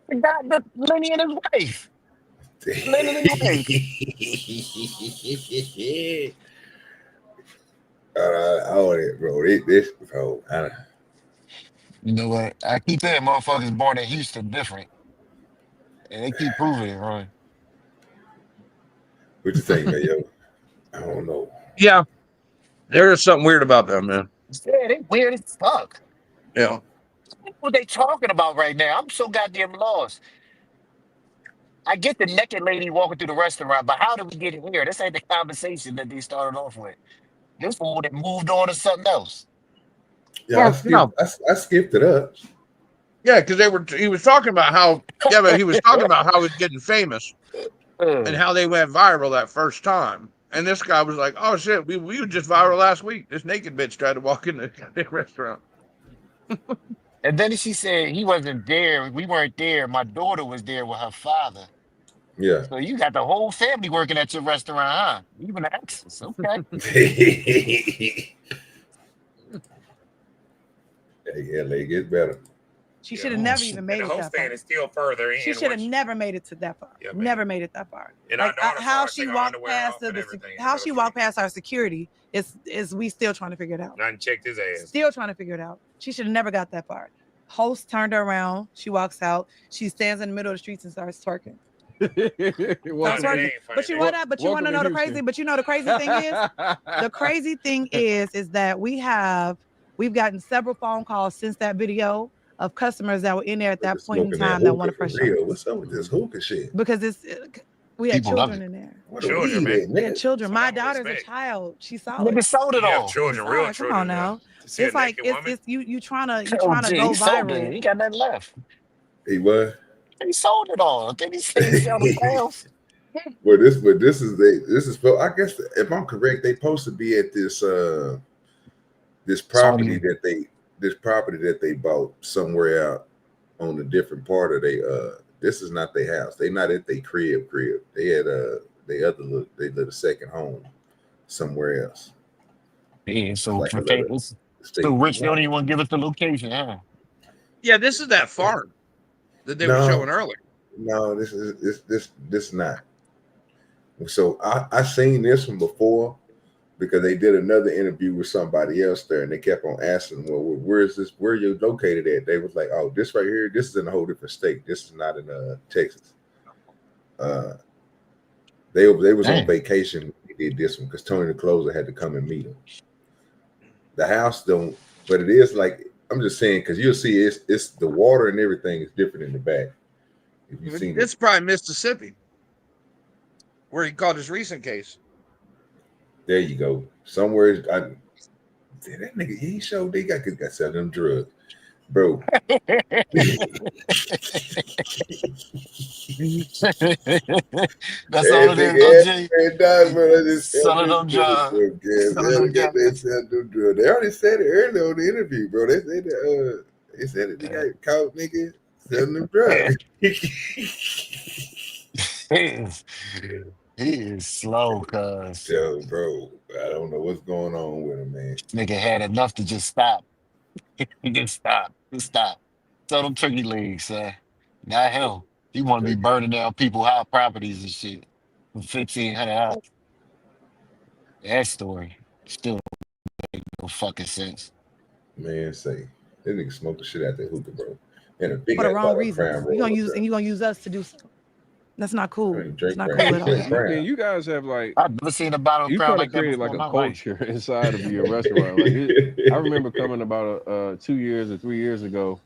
The guy, Lenny and his wife. Lenny and his wife. Bro. You know what? I keep saying motherfuckers born in Houston different. And they keep proving it, right? What you think, man, yo? I don't know. Yeah, there is something weird about them, man. Yeah, they weird as fuck. Yeah. What they talking about right now? I'm so goddamn lost. I get the naked lady walking through the restaurant, but how did we get here? This ain't the conversation that they started off with. This fool that moved on to something else. Yeah, I skipped it up. Yeah, because he was talking about how but he was talking about how he was getting famous and how they went viral that first time. And this guy was like, oh shit, we were just viral last week. This naked bitch tried to walk in the restaurant. And then she said he wasn't there. We weren't there. My daughter was there with her father. Yeah. So you got the whole family working at your restaurant, huh? Even the exes. Okay. Yeah, they get better. She should have never even made And it the host that far. stand is still further in. She should have never made it to that far. Yeah, man. Never made it that far. And Like our daughter how saw her she take her walked underwear past off and the everything. how she walked past our security is we still trying to figure it out. Nothing checked his ass. Still trying to figure it out. She should have never got that far. Host turned her around. She walks out. She stands in the middle of the streets and starts twerking. Starts twerking. But you want to know the crazy. But you know the crazy thing is, the crazy thing is that we've gotten several phone calls since that video of customers that were in there at that point in time that want to press real. What's up with this hookah shit? because we had People love children it. in there. What Children, weed man. at, We had nigga? children. My daughter's a child. She saw Nigga it. sold it You have all. children, She real saw it. children. Come on man. now. To see a It's like naked woman. it's you trying to Oh, go he sold it. viral. He got nothing left. He was. He sold it all. Then he said he sold the house. Well, this is. I guess if I'm correct, they supposed to be at this property that they bought somewhere out on a different part of this is not their house. They not at their crib. They had they lit a second home somewhere else. Yeah, so Like for a little it's state so rich, they farm. don't even want to give us the location, huh? Yeah, this is that farm that they were No. showing earlier. No, this is not. So I seen this one before because they did another interview with somebody else there, and they kept on asking, "Well, where is this? Where you located at?" They was like, "Oh, this right here. This is in a whole different state. This is not in Texas." They was on vacation when they did this one because Tony the Closer had to come and meet them. The house don't, but it is like I'm just saying because you'll see it's the water and everything is different in the back. If you've seen It's probably Mississippi, where he caught his recent case. There you go. Somewhere that nigga he showed they got selling them drugs. Bro. That's all it is, OG. Selling them drugs. They already said it earlier on the interview, bro. They said it. They got caught nigga selling them drugs. He is slow, cuz. Yo, bro, I don't know what's going on with him, man. Nigga had enough to just stop. He just stop. Just stop. Sell them turkey legs, son. Not him. He want to be burning down people's house properties and shit. For 1,500 out. That story still make no fucking sense. Man, say that nigga smoked the shit out that hookah, bro. And a big For the ass wrong bottle of reasons. Crown You Royal. gonna use us to do something. That's not cool. I ain't It's drink not Crown. cool at all. Drink Crown. And you guys have like I've never seen a bottle of you Crown kind like of that created before like in a my life. culture inside of your restaurant. Like I've remember coming about 2 years or 3 years ago.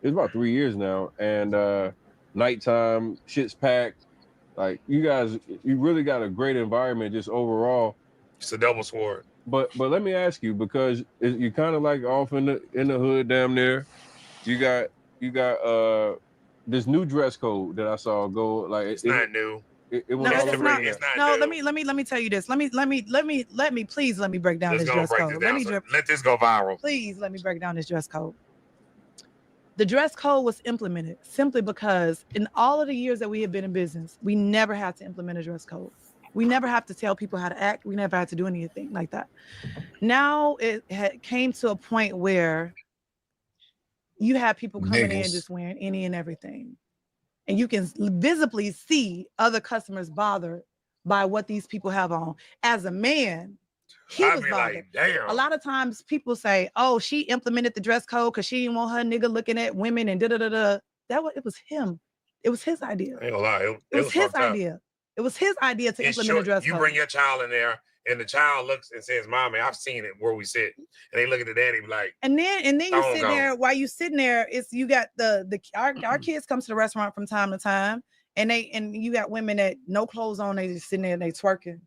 It's about 3 years now, and nighttime shit's packed. Like you guys, you really got a great environment just overall. It's a double sword. But let me ask you, because you kind of like off in the hood down there. You got this new dress code that I saw go like It's not new. It No, went all it's over not. the internet. No, let me tell you this. Let me please let me break down Let's this go dress break code. this down. Let me Let this go viral. please let me break down this dress code. The dress code was implemented simply because in all of the years that we have been in business, we never had to implement a dress code. We never have to tell people how to act. We never had to do anything like that. Now it came to a point where you have people coming in just wearing any and everything. And you can visibly see other customers bothered by what these people have on. As a man, he I'd was be bothered. like, damn. A lot of times people say, oh, she implemented the dress code because she didn't want her nigga looking at women and da-da-da-da. It was him. It was his idea. I ain't gonna lie. It was his fucked up. idea. It was his idea to It's implement a short. dress You code. bring your child in there, and the child looks and says, "Mommy, I've seen it where we sit," and they look at the daddy like, And then you Don't sit go. there while you sitting there. It's you got our kids come to the restaurant from time to time, and you got women that no clothes on, they just sitting there and they twerking.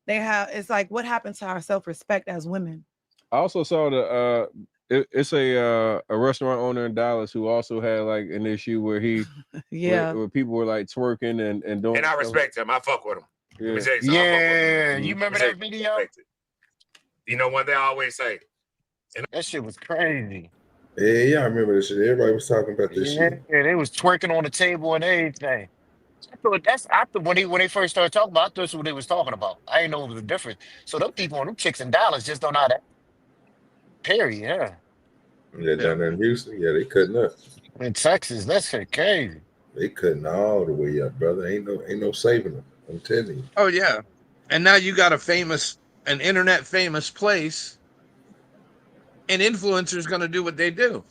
It's like, what happened to our self-respect as women? I also saw it's a restaurant owner in Dallas who also had like an issue where he where people were like twerking and doing. and I respect him. I fuck with him. Let me Yeah. tell you something. I fuck with him. Yeah, you remember that video? You know what they always say? And that shit was crazy. Yeah, I remember this shit. Everybody was talking about this shit. Yeah, they was twerking on the table and everything. I thought when they first started talking about, I thought that's what they was talking about. I didn't know it was a difference. So them people on them chicks in Dallas just don't know how to. Period. Yeah. Yeah, down there in Houston, yeah, they cutting up. In Texas, that's crazy. They cutting all the way up, brother. Ain't no saving them. I'm telling you. Oh yeah, and now you got an internet famous place, and influencers going to do what they do.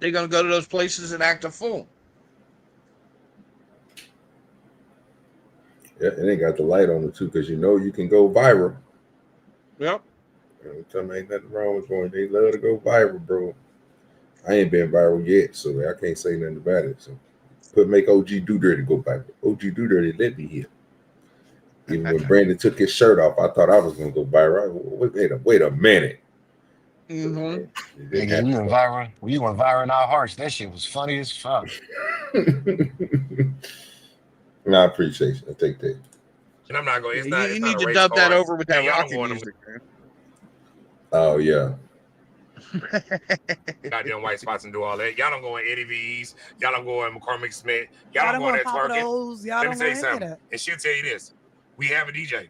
They're going to go to those places and act a fool. Yeah, and they got the light on it too, because you can go viral. Yep. Tell me ain't nothing wrong with going. They love to go viral, bro. I ain't been viral yet, so I can't say nothing about it. So make OGDoDirty go viral. OGDoDirty let me here. Even when Brandon took his shirt off, I thought I was gonna go viral. Wait a minute. Mm-hmm. Nigga, you went viral. You went viral in our hearts. That shit was funny as fuck. No, I appreciate you. I take that. And I'm not going. It's You not. It's need not to a race dub that car. over with that Y'all don't Rocky go on music, man. Oh yeah. Goddamn white spots and do all that. Y'all don't go on Eddie V's. Y'all don't go on McCormick Smith. Y'all don't go on that twerking. Y'all Let don't me tell you go something. that. And she'll tell you this. We have a DJ.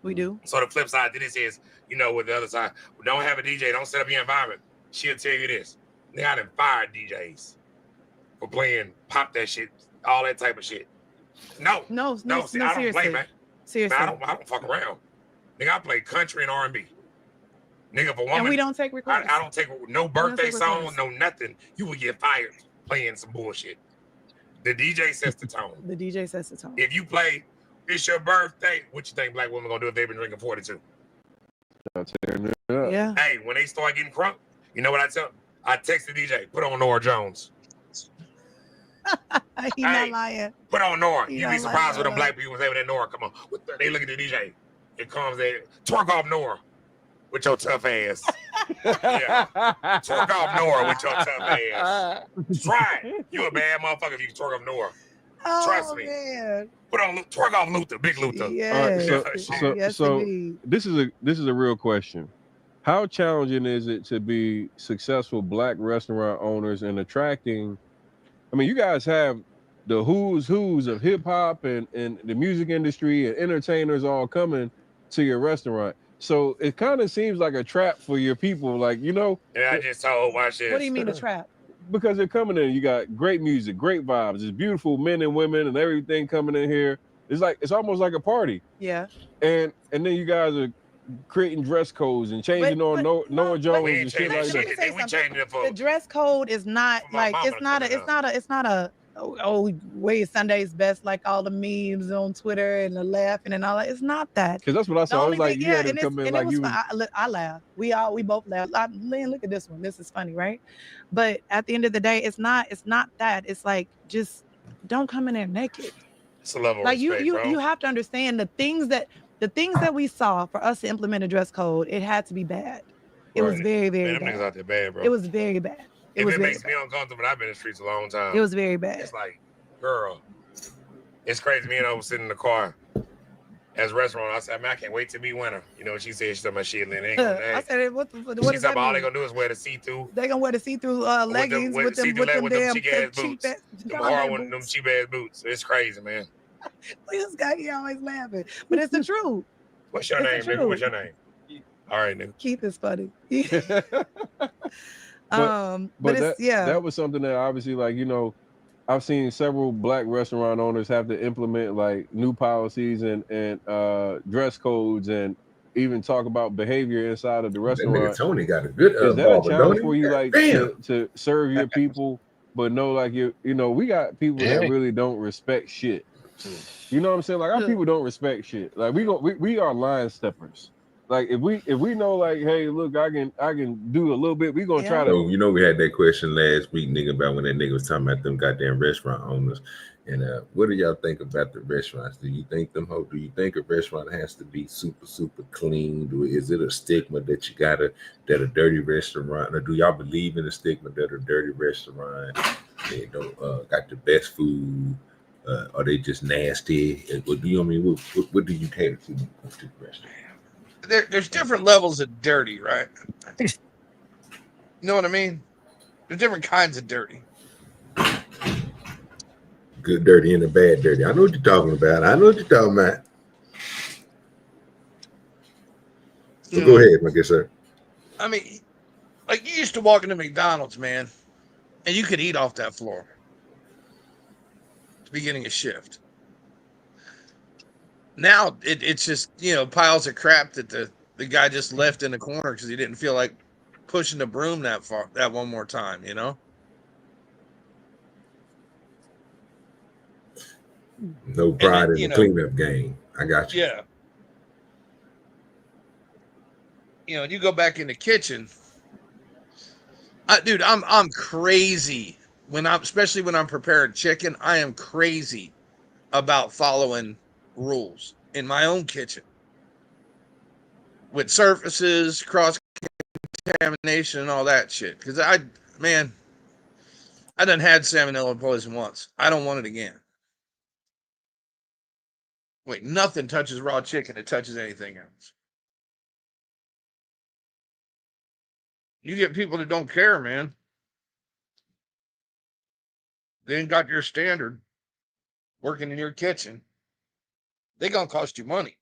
We do. So the flip side to this is, with the other side, we don't have a DJ. Don't set up your environment. She'll tell you this. They got them fired DJs for playing pop that shit, all that type of shit. No. See, I don't seriously. play, man. Seriously. Man, I don't fuck around. Nigga, I play country and R&B. Nigga, for woman. And we don't take requests. I don't take no birthday take song, requests. no nothing. You will get fired playing some bullshit. The DJ sets the tone. The DJ sets the tone. If you play, it's your birthday, what you think black women gonna do if they've been drinking 42? Yeah. Hey, when they start getting crunk, you know what I tell them? I text the DJ, put on Nora Jones. He not lying. Put on Nora. He You'd not be surprised lying. with them black people say with that Nora. Come on. They look at the DJ. It comes there. Twerk off Nora with your tough ass. Yeah. Twerk off Nora with your tough ass. Try it. You a bad motherfucker if you can twerk off Nora. Trust me. Man. Put on twerk off Luther, Big Luther. All right, so this is a real question. How challenging is it to be successful black restaurant owners and attracting? I mean, you guys have the who's of hip hop and the music industry and entertainers all coming to your restaurant. So it kind of seems like a trap for your people, like, Yeah, I just told, watch this. What do you mean a trap? Because they're coming in, you got great music, great vibes, it's beautiful men and women and everything coming in here. It's almost like a party. Yeah. And then you guys are creating dress codes and changing on Noah Jones and shit like that. We changed it for The dress code is not like it's not a wear Sunday's best like all the memes on Twitter and the laughing and all that. It's not that. Because that's what I saw. It was like you had to come in like you. I laugh. We both laugh. Lynn, look at this one. This is funny, right? But at the end of the day, it's not that. It's like just don't come in there naked. It's a level of like respect, you have to understand the things that we saw for us to implement a dress code. It had to be bad. It was very, very bad. Them niggas out there bad, bro. It was very bad. It makes me uncomfortable. I've been in the streets a long time. It was very bad. It's like, girl, it's crazy. Me and I was sitting in the car as a restaurant. I said, man, I can't wait to be winter. You know what she said? She told my shit, Lynn. I said, what she does said, that all they mean? gonna do is wear the see-through. They gonna wear the see-through leggings with them cheap ass boots. Them cheap ass boots. It's crazy, man. This guy, he always laughing, but it's the truth. What's your name, nigga? What's your name? All right, nigga. Keith is funny. But that was something that obviously, like, you know, I've seen several black restaurant owners have to implement like new policies and dress codes and even talk about behavior inside of the restaurant. That nigga Tony got a good is that a barber, challenge don't for he? you, like to serve your people, but know like you know, we got people that really don't respect shit. You know what I'm saying? Like our people don't respect shit. Like we are line steppers. Like if we know like, hey, look, I can do a little bit. We gonna try to. So, you know, we had that question last week, nigga, about when that nigga was talking about them goddamn restaurant owners. And what do y'all think about the restaurants? Do you think a restaurant has to be super, super clean? Is it a stigma that that a dirty restaurant, or do y'all believe in the stigma that a dirty restaurant, they don't got the best food? Are they just nasty? What do you what do you cater to the restaurant? There's different levels of dirty, right? You know what I mean? There's different kinds of dirty. Good dirty and a bad dirty. I know what you're talking about. So go ahead, my good sir. I mean, like you used to walk into McDonald's, man, and you could eat off that floor at the beginning of shift. Now it's just, you know, piles of crap that the guy just left in the corner because he didn't feel like pushing the broom that one more time, you know? No pride in the cleanup game. I got you. Yeah. You know, you go back in the kitchen. Dude, I'm crazy especially when I'm preparing chicken. I am crazy about following rules in my own kitchen with surfaces, cross contamination, and all that shit. Because I done had salmonella poison once. I don't want it again. Wait, nothing touches raw chicken. It touches anything else. You get people that don't care, man. They ain't got your standard working in your kitchen. They gonna cost you money.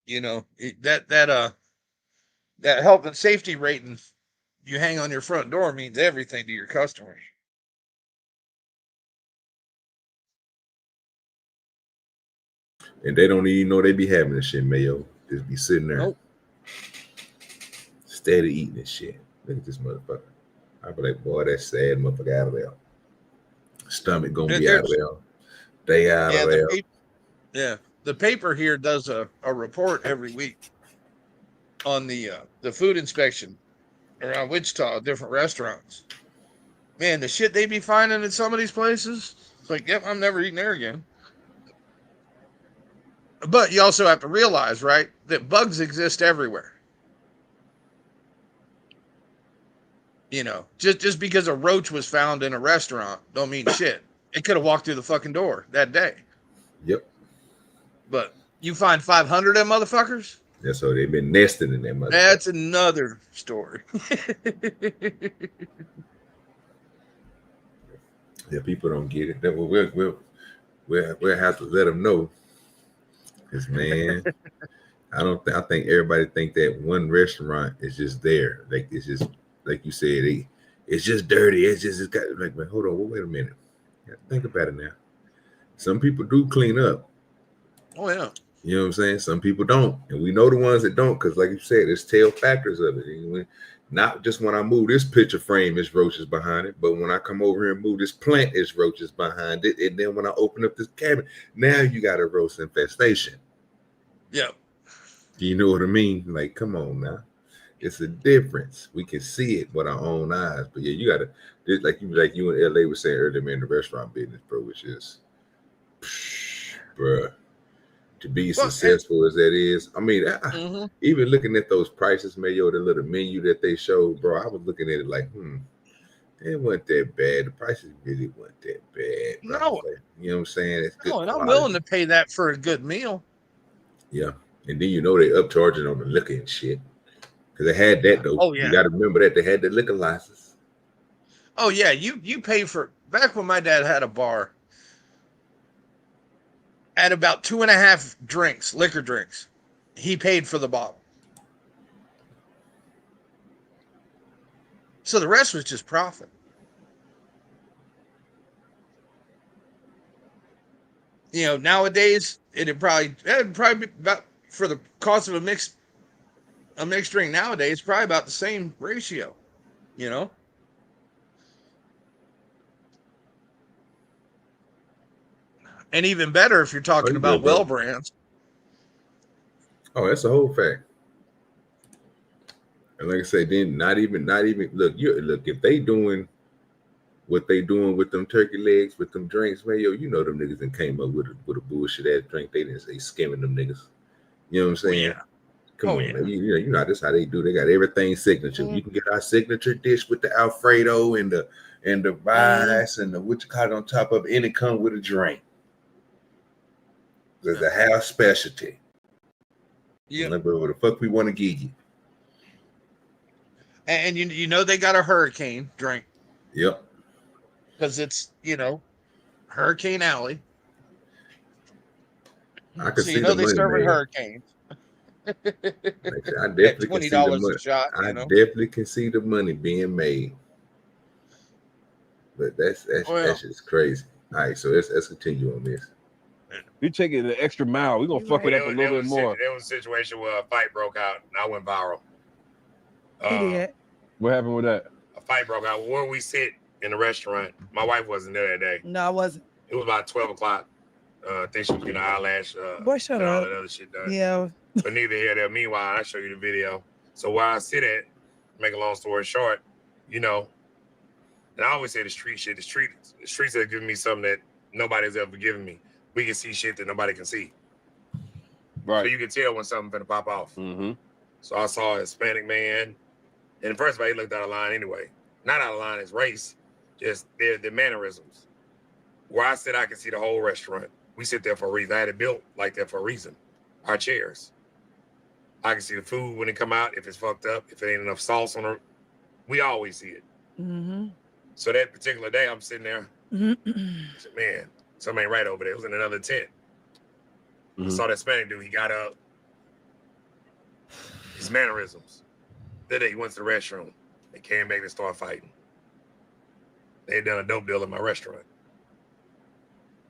You know, that health and safety rating you hang on your front door means everything to your customers. And they don't even know they be having this shit, Mayo. Just be sitting there. Nope. Steady eating this shit. Look at this motherfucker. I be like, boy, that sad motherfucker out of there. Stomach gonna be out of there. They out of there. The paper here does a report every week on the food inspection around Wichita, different restaurants. Man, the shit they be finding in some of these places, it's like, yep, I'm never eating there again. But you also have to realize, right, that bugs exist everywhere. You know, just because a roach was found in a restaurant don't mean shit. It could have walked through the fucking door that day. Yep. But you find 500 of them motherfuckers? Yeah, so they've been nesting in that motherfucker. That's another story. Yeah, people don't get it. We'll have to let them know. Because, man, I think everybody think that one restaurant is just there. Like, it's just, like you said, it's just dirty. It's got, like, man, hold on, wait a minute. Think about it now. Some people do clean up. Oh yeah. You know what I'm saying? Some people don't, and we know the ones that don't, because like you said, there's tail factors of it. Not just when I move this picture frame, there's roaches behind it, but when I come over here and move this plant, there's roaches behind it, and then when I open up this cabinet, now you got a roach infestation. Yeah. Do you know what I mean? Like, come on now. It's a difference. We can see it with our own eyes. But yeah, you gotta, like you in LA was saying earlier, man, the restaurant business, bro, which is, bruh, to be successful as that is. I mean, even looking at those prices, Mayo, the little menu that they showed, bro, I was looking at it like, it wasn't that bad. The prices really weren't that bad. Bro. No. You know what I'm saying? It's good. No, and I'm quality. willing to pay that for a good meal. Yeah. And then you know they upcharging on the liquor and shit. Because they had that though. Oh, yeah. You got to remember that they had the liquor license. Oh yeah, you pay for, back when my dad had a bar, at about 2.5 drinks, liquor drinks, he paid for the bottle. So the rest was just profit. You know, nowadays it'd probably be about, for the cost of a mixed drink nowadays, probably about the same ratio, you know. And even better if you're talking about well brands. Oh, that's a whole fact. And like I say, then not even look if they doing what they doing with them turkey legs, with them drinks, man, yo, you know them niggas that came up with a bullshit ass drink. They didn't say skimming them niggas. You know what I'm saying? Yeah. Come on, man. You know this how they do. They got everything signature. You can get our signature dish with the Alfredo and the rice and the what you call it on top of it, and it come with a drink. There's a house specialty. Yeah. What the fuck we want to give you? And you know they got a hurricane drink. Yep. Because it's, you know, Hurricane Alley. I could so see you know the they money, serve man. hurricanes. I definitely can see the $20 money. a shot. I definitely can see the money being made. But that's just crazy. All right, so let's continue on this. We take it an extra mile. We're gonna fuck it up a little bit more. There was a situation where a fight broke out and I went viral. Idiot. What happened with that? A fight broke out where we sit in the restaurant. My wife wasn't there that day. No, I wasn't. It was about 12 o'clock. I think she was getting her eyelash Boy, shut and all up. that other shit done. Yeah. But neither here nor there. Meanwhile, I show you the video. So where I sit at, make a long story short, you know, and I always say the street shit. The streets have given me something that nobody's ever given me. We can see shit that nobody can see. Right. So you can tell when something's gonna pop off. Mm-hmm. So I saw a Hispanic man, and first of all, he looked out of line anyway. Not out of line as race, just their mannerisms. Where I sit, I can see the whole restaurant. We sit there for a reason. I had it built like that for a reason. Our chairs. I can see the food when it come out, if it's fucked up, if it ain't enough sauce on it. We always see it. Mm-hmm. So that particular day, I'm sitting there. I said, man, something ain't right over there. It was in another tent. I saw that Hispanic dude. He got up. His mannerisms. That day, he went to the restroom. They came back and started fighting. They had done a dope deal in my restaurant.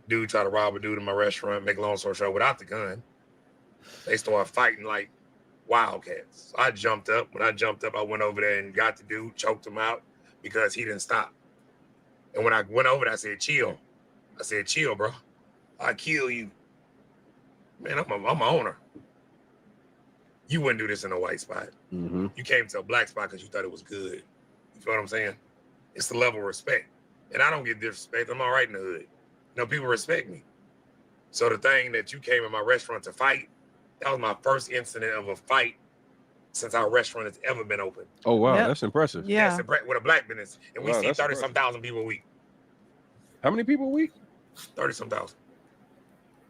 Dude tried to rob a dude in my restaurant, make a long story short, without the gun. They started fighting like wildcats. So I jumped up. When I jumped up, I went over there and got the dude, choked him out because he didn't stop. And when I went over there, I said, chill. I said, chill, bro. I'll kill you. Man, I'm an owner. You wouldn't do this in a white spot. Mm-hmm. You came to a black spot because you thought it was good. You feel what I'm saying? It's the level of respect. And I don't get disrespect. I'm all right in the hood. You know, people respect me. So the thing that you came in my restaurant to fight, that was my first incident of a fight since our restaurant has ever been open. Oh, wow. Yep. That's impressive. Yeah. That's with a black business. And we Wow, see that's 30-some thousand people a week. How many people a week? 30-some thousand.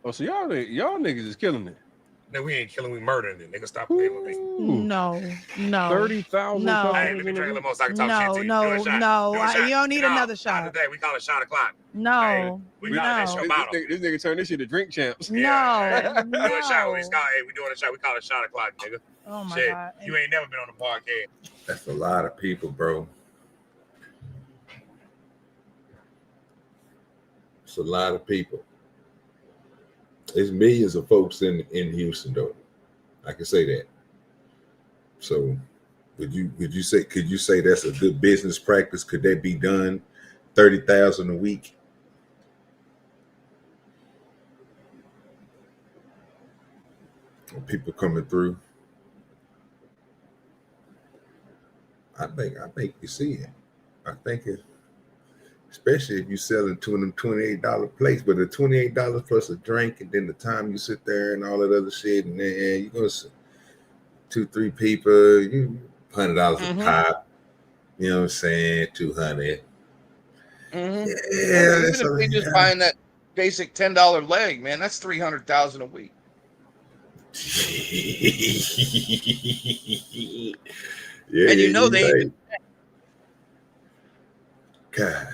Oh, so y'all niggas is killing it. No, we ain't killing, we murdering it. Nigga, stop playing with me. No. 30,000. No. Hey, let me drink a little more so I can talk shit to you. No. Do a shot. You don't need another shot. Not today. We call it shot o'clock. No. Hey, we call it that show bottle. This nigga turned this shit to drink champs. No. Do a shot. We doing a shot. We call it shot o'clock, nigga. Oh my Shit, God. you ain't never been on the podcast. That's a lot of people, bro. It's a lot of people. There's millions of folks in Houston, though. I can say that. So, could you say that's a good business practice? Could that be done? 30,000 a week. People coming through. I think you see it. I think it, especially if you're selling two of them $28 plates, but the $28 plus a drink, and then the time you sit there and all that other shit, and then you're gonna see 2-3 people, you $100 a pop. You know what I'm saying? 200. Yeah, Yeah, even if they just buying that basic $10 leg, man, that's 300,000 a week. Yeah, and you know they ain't. God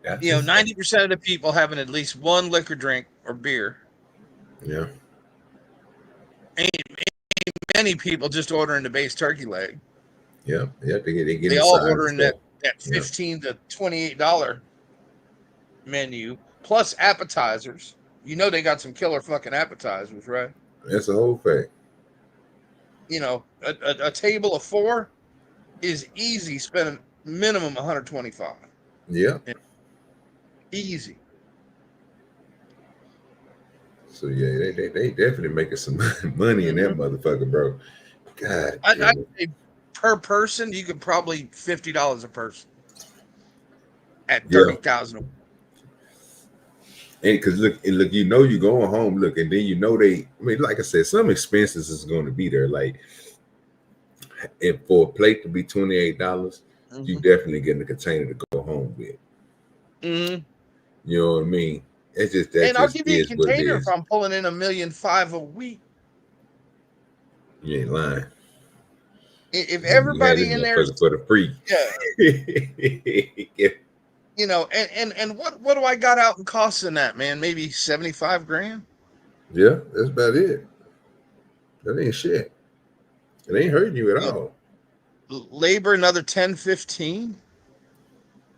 damn. You know, 90% of the people having at least one liquor drink or beer. Yeah. Ain't many people just ordering the base turkey leg. Yeah, they get They all inside ordering and that stuff. $15 to $28 menu plus appetizers. You know they got some killer fucking appetizers, right? That's the whole fact. You know, a table of 4 is easy spending minimum 125. Yeah. Easy. So yeah, they definitely making some money in that motherfucker, bro. God. I'd say per person, you could probably $50 a person at 30,000. And because look, you know you're going home, look, and then you know like I said, some expenses is going to be there. Like, if for a plate to be $28, you definitely getting a container to go home with. You know what I mean? It's just that. And I'll give you a container if I'm pulling in $1.5 million a week. You ain't lying. If everybody in there for the free, yeah. You know, and what do I got out in costs in that, man? Maybe 75 grand. Yeah, that's about it. That ain't shit. It ain't hurting you at all. Labor another 10, 15.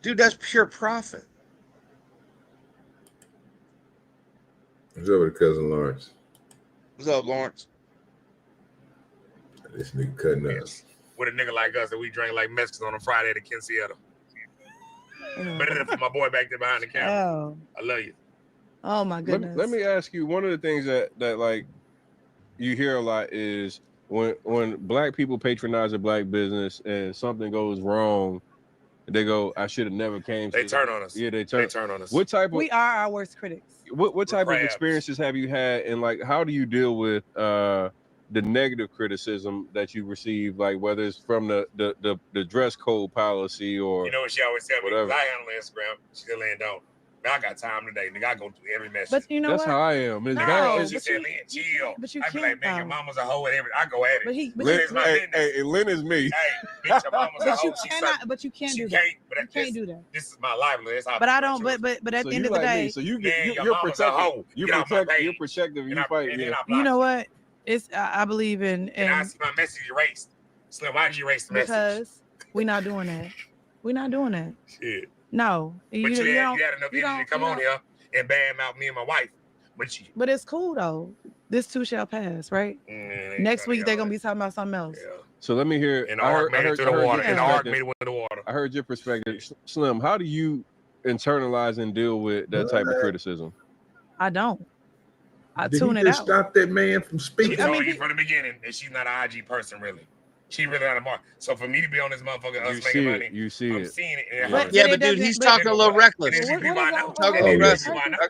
Dude, that's pure profit. What's up with cousin Lawrence? What's up, Lawrence? This nigga cutting us. With a nigga like us that we drink like Mexicans on a Friday to Kensieta. Better than for my boy back there behind the camera. Oh. I love you. Oh my goodness. Let me ask you, one of the things that like you hear a lot is when black people patronize a black business and something goes wrong, they go, I should have never came. They turn on us. Yeah, they turn on us. What type of We are our worst critics. what type of experiences have you had, and like how do you deal with the negative criticism that you receive, like whether it's from the dress code policy or you know what she always tell me? whatever. I handle Instagram. She still laying down. Now I got time today. Nigga, I go through every message. But you know That's what? how I am. It's No, bad. She but said, you- Lynn, chill. but you I be like, can't, man, your though. mama's a hoe and everything. I go at it. But he- but Lynn you- is my business. Hey, Lynn is me. Hey, bitch, your mama's a But hoe. you She cannot. suck. But you can't She do can't. that. But You can't do that. This is my livelihood. It's how But I don't. But at So the end you of the like me. day, So Man, your you're mama's a protective. hoe. You're Get off my protective. You're page. protective. And You I- fight. and then Yeah. I block you know what? It's I believe in And I see my message erased. Slim, why'd you erase the message? because we're not doing that. We're not doing that. Shit. No, But you had enough you energy don't- to come you on don't- here and bam out me and my wife. But you, But it's cool though. This too shall pass, right? Next week they're gonna be talking about something else. So let me hear. And the ark made it through the water. And the ark made it into the water. I heard your perspective, Slim. How do you internalize and deal with that type of criticism? I don't. I Did tune you it just out. stop that man from She speaking? told you from the beginning that she's not an IG person, really. She really not a mark. So for me to be on this motherfucker, us You making see money, it. You see I'm it. seeing it. Yeah, but dude, he's talking a little reckless. And then people I know. Talking a Oh, little yeah. reckless.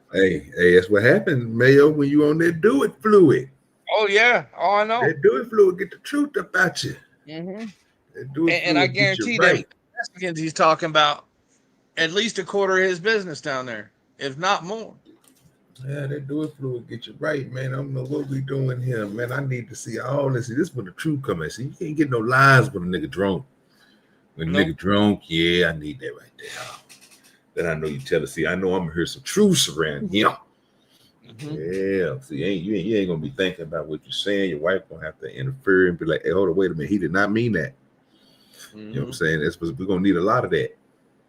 Hey, that's what happens, Mayo, when you on that do it fluid. Oh yeah. Oh, I know. That do it fluid get the truth about you. Mhm. That do it And I fluid get you guarantee right. that Mexicans he's talking about at least a quarter of his business down there, if not more. Yeah, that do it fluid get you right, man. I don't know what we doing here, man. I need to see all this. See, this is where the truth come at. See, you can't get no lies when a nigga drunk. When a nigga drunk, yeah, I need that right there. Then I know you tell us. See, I know I'm gonna hear some truths around here. Yeah, see, you ain't gonna be thinking about what you're saying. Your wife gonna have to interfere and be like, "Hey, hold on, wait a minute. He did not mean that." You know what I'm saying? We're gonna need a lot of that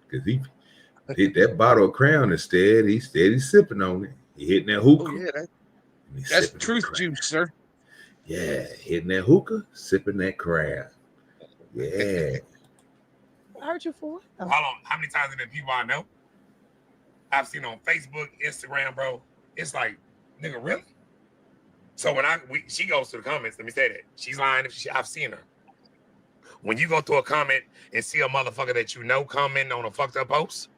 because he hit that bottle of Crown instead. He's steady sipping on it. You hitting that hookah? Oh yeah, that's truth juice, sir. Yeah, hitting that hookah, sipping that crab. Yeah. I heard you for what? Hold on. How many times have there been people I know? I've seen on Facebook, Instagram, bro. It's like, nigga, really? So when she goes to the comments, let me say that. She's lying if I've seen her. When you go to a comment and see a motherfucker that you know commenting on a fucked up post.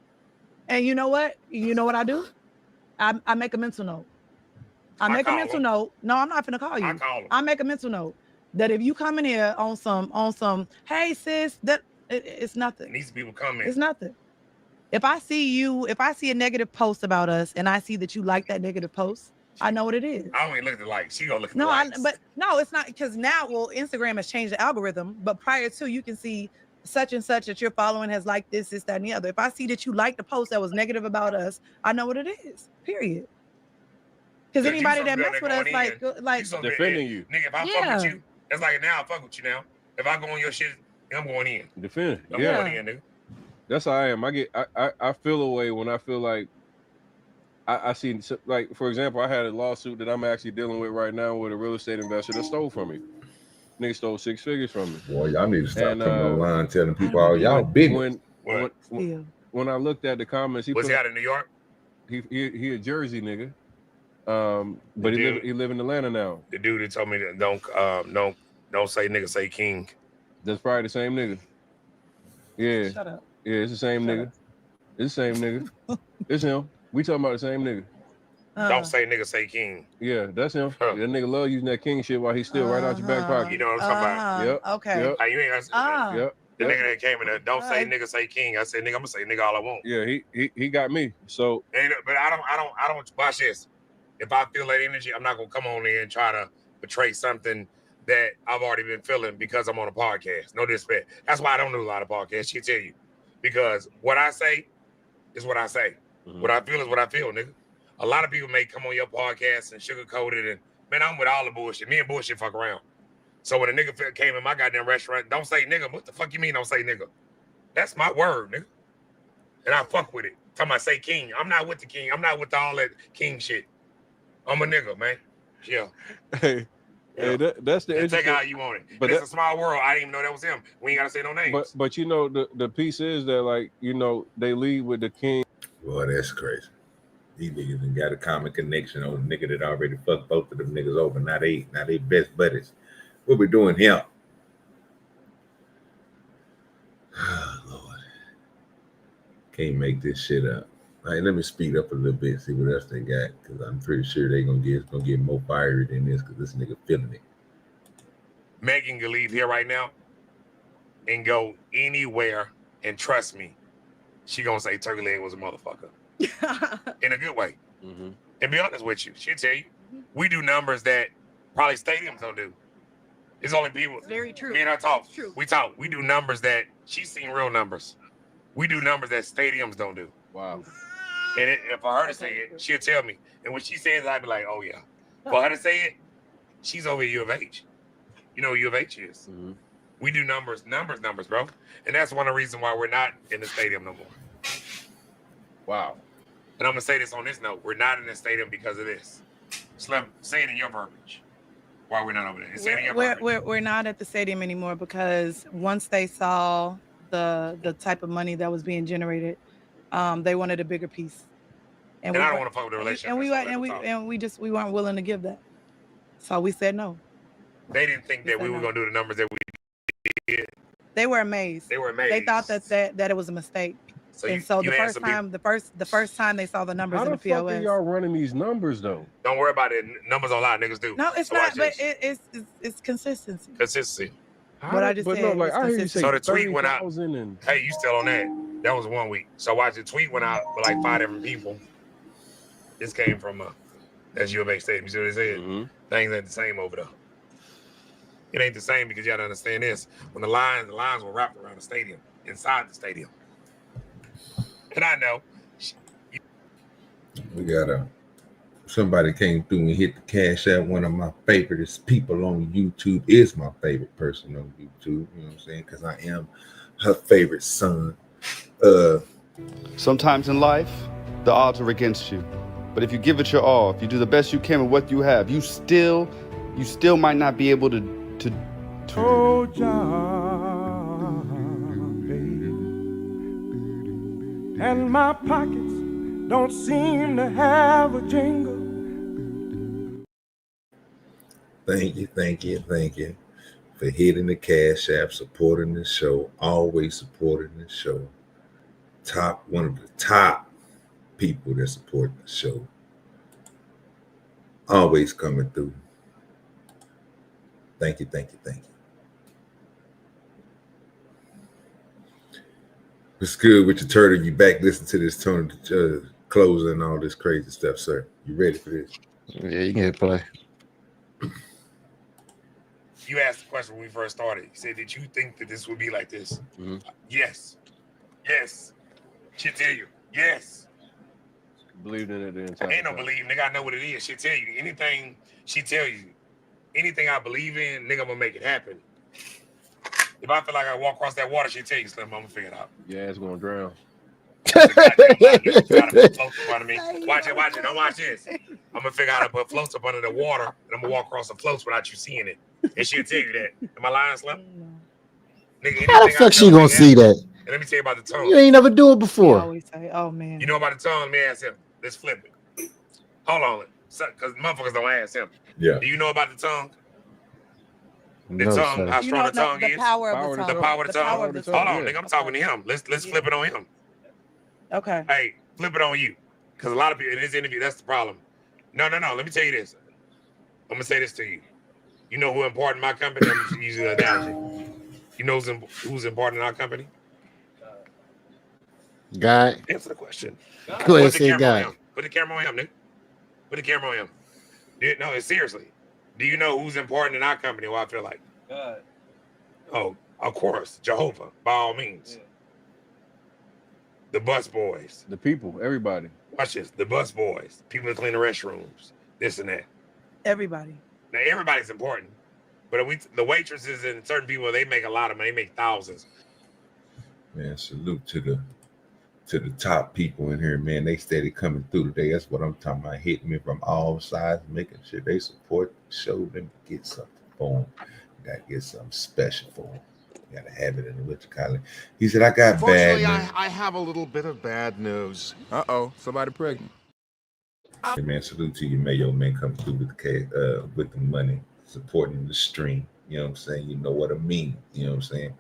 And you know what? You know what I do? I make a mental note. I make a mental note. No, I'm not finna call you. I make a mental note that if you come in here on some, hey sis, it's nothing. And these people comment. It's nothing. If I see a negative post about us and I see that you like that negative post, I know what it is. I don't even look at the likes. She gonna look at the No, likes. but no, it's not, because now, Instagram has changed the algorithm, but prior to, you can see such and such that you're following has liked this, that, and the other. If I see that you like the post that was negative about us, I know what it is, period. Because anybody that mess with us, like defending you. Nigga, if I fuck with you, it's like now I fuck with you now. If I go on your shit, I'm going in. Defend. I'm going in, nigga. That's how I am. I feel a way when I feel like I see, like, for example, I had a lawsuit that I'm actually dealing with right now with a real estate investor that stole from me. Nigga stole 6 figures from me. Boy, y'all need to stop coming online telling people all y'all business. When I looked at the comments, Was he out of New York? He a Jersey nigga. But he live in Atlanta now. The dude that told me that don't say nigga, say king. That's probably the same nigga. Yeah. Shut up. Yeah, it's the same nigga. It's the same nigga. It's him. We talking about the same nigga. Don't say nigga, say king. Yeah, that's him. That nigga love using that king shit while he's still right out your back pocket. You know what I'm talking about? Yep. Okay. Yep. You ain't answer. Yep. The nigga that came in there, don't say nigga, say king. I said nigga, I'm gonna say nigga all I want. Yeah, he got me. So, but I don't watch this. If I feel that energy, I'm not gonna come on there and try to betray something that I've already been feeling because I'm on a podcast. No disrespect. That's why I don't do a lot of podcasts. She'll tell you. Because what I say is what I say. What I feel is what I feel, nigga. A lot of people may come on your podcast and sugarcoat it, and man, I'm with all the bullshit. Me and bullshit fuck around. So when a nigga came in my goddamn restaurant, don't say nigga. What the fuck you mean don't say nigga? That's my word, nigga. And I fuck with it. Talking about say king. I'm not with the king. I'm not with all that king shit. I'm a nigga, man. Yeah. Hey, that's the take it how you want it. But it's a small world. I didn't even know that was him. We ain't gotta say no names. But you know, the piece is that, like, you know, they lead with the king. Boy, that's crazy. These niggas done got a common connection on a nigga that already fucked both of them niggas over. Now they best buddies. What we doing here? Oh, Lord. Can't make this shit up. All right, let me speed up a little bit, see what else they got, because I'm pretty sure they're gonna get more fiery than this, because this nigga feeling it. Megan can leave here right now and go anywhere, and trust me, she gonna say turkey leg was a motherfucker. In a good way. And be honest with you, she'll tell you, we do numbers that probably stadiums don't do. It's only people. Very true. Me and her talk. True. We talk. We do numbers that she's seen real numbers. We do numbers that stadiums don't do. Wow. And if I heard her say it, she'll tell me. And when she says it, I'd be like, oh yeah. For her to say it, she's over at U of H. You know what U of H is. We do numbers, bro. And that's one of the reasons why we're not in the stadium no more. Wow. And I'm gonna say this on this note: we're not in the stadium because of this. Slim, say it in your verbiage. Why we're not over there? Say it in your verbiage. We're not at the stadium anymore because once they saw the type of money that was being generated, they wanted a bigger piece. And I don't want to fuck with the relationship. And we weren't willing to give that. So we said no. They didn't think that we were gonna do the numbers that we did. They were amazed. They thought that it was a mistake. So the first time they saw the numbers in the POS. How the fuck are y'all running these numbers though? Don't worry about it. Numbers on a lot of niggas do. No, it's not. But it's consistency. Consistency. What I just said. No, like, I hear you say so the tweet went out. And... Hey, you still on that? That was 1 week. So watch, the tweet went out with like 5 different people. This came from that's U of H Stadium. You see what they said? Things ain't the same over there. It ain't the same because you gotta understand this. When the lines were wrapped around the stadium, inside the stadium. And I know. We got somebody came through and hit the cash app. One of my favorite people on YouTube is my favorite person on YouTube. You know what I'm saying? Because I am her favorite son. Sometimes in life, the odds are against you. But if you give it your all, if you do the best you can with what you have, you still might not be able to. Oh, John, baby. And my pockets don't seem to have a jingle. Thank you for hitting the Cash App, supporting the show, always supporting the show. One of the top people that support the show. Always coming through. Thank you. What's good with your turtle? You back listening to this Tony closing and all this crazy stuff, sir. You ready for this? Yeah, you can hit play. You asked the question when we first started. You said, did you think that this would be like this? Mm-hmm. Yes. She'll tell you. Yes. Believed in it the entire Ain't no time. believe, nigga. I know what it is. She'll tell you. Anything she tell you, anything I believe in, nigga, I'm gonna make it happen. If I feel like I walk across that water, she'll tell you, Slim, I'm gonna figure it out. Your ass gonna drown. Watch it. Don't watch this. I'm gonna figure out how to put floats up under the water, and I'm gonna walk across the floats without you seeing it. And she'll tell you that. Am I lying, Slim? Nigga, How the fuck she gonna see that? And let me tell you about the tongue. You ain't never do it He before. always say, "Oh man." You know about the tongue? Let me ask him. Let's flip it. Hold on, because motherfuckers don't ask him. Yeah. Do you know about the tongue? The No, tongue, sir. how strong the tongue is? power of the The tongue. power of the tongue. power of the Hold on, tongue. nigga. I'm talking to him. Let's flip it on him. Okay. Hey, flip it on you. Because a lot of people in this interview, that's the problem. No. Let me tell you this. I'm gonna say this to you. You know who important in my company? I'm just using an analogy. You know who's important in our company? God. Answer the question. Go ahead, Put the say camera on God. him. Put the camera on him, nigga. Put the camera on him. No, seriously. Do you know who's important in our company? What I feel like. God. Oh, of course, Jehovah, by all means. Yeah. The bus boys. The people, everybody. Watch this. The bus boys. People that clean the restrooms. This and that. Everybody. Now, everybody's important. But the waitresses and certain people, they make a lot of money. They make thousands. Man, salute to the top people in here, man. They steady coming through today. That's what I'm talking about. Hitting me from all sides, making sure they support the show. Let me get something for them. Gotta get something special for them. Gotta have it in the Richard College. He said, I got bad Unfortunately, news. I have a little bit of bad news. Somebody pregnant. Hey, man, salute to you, man. Your man come through with the money, supporting the stream. You know what I'm saying? You know what I mean. You know what I'm saying?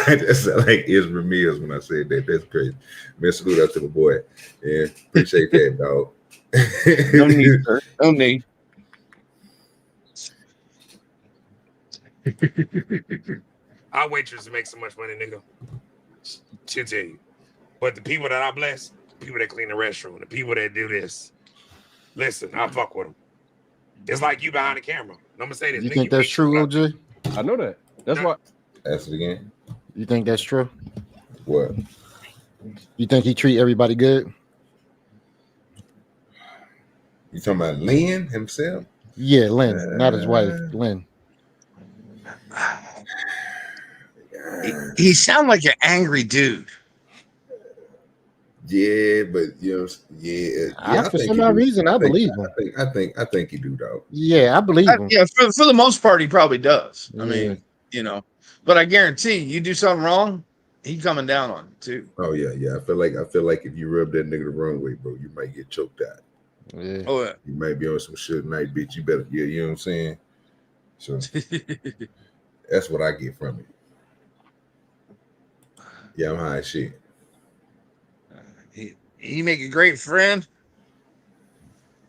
That sound like Israel Mills when I said that. That's crazy. Man, salute out to the boy. Yeah, appreciate that, dog. No need, sir. No need. Our waitresses make so much money, nigga. She'll tell you. But the people that I bless, people that clean the restroom, the people that do this, listen, I fuck with them. It's like you behind the camera. I'm gonna say this. You nigga, think that's true, OJ? I know that. That's why. Ask it again. You think that's true? What? You think he treat everybody good? You talking about Lynn himself? Yeah, Lynn, not his wife, Lynn. He sound like an angry dude. Yeah, but yeah. For some odd reason, I believe him. I think you do, dog. Yeah, I believe him. Yeah, for the most part, he probably does. I Yeah. mean, but I guarantee you do something wrong, he coming down on it too. Oh yeah. I feel like if you rub that nigga the wrong way, bro, you might get choked out. Yeah. Oh yeah. You might be on some shit night, bitch. You better, you know what I'm saying? So that's what I get from it. Yeah, I'm high as shit. He make a great friend,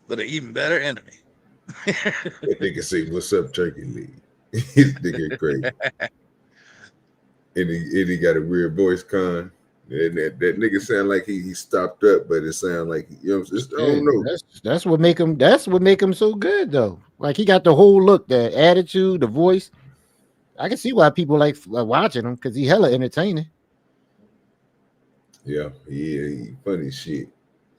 but an even better enemy. That nigga say, "What's up, Turkey Leg?" His nigga crazy. And he got a weird voice, con. And that nigga sound like he stopped up, but it sound like I don't know. That's what make him. That's what make him so good, though. Like he got the whole look, the attitude, the voice. I can see why people like watching him because he hella entertaining. Yeah, he funny shit.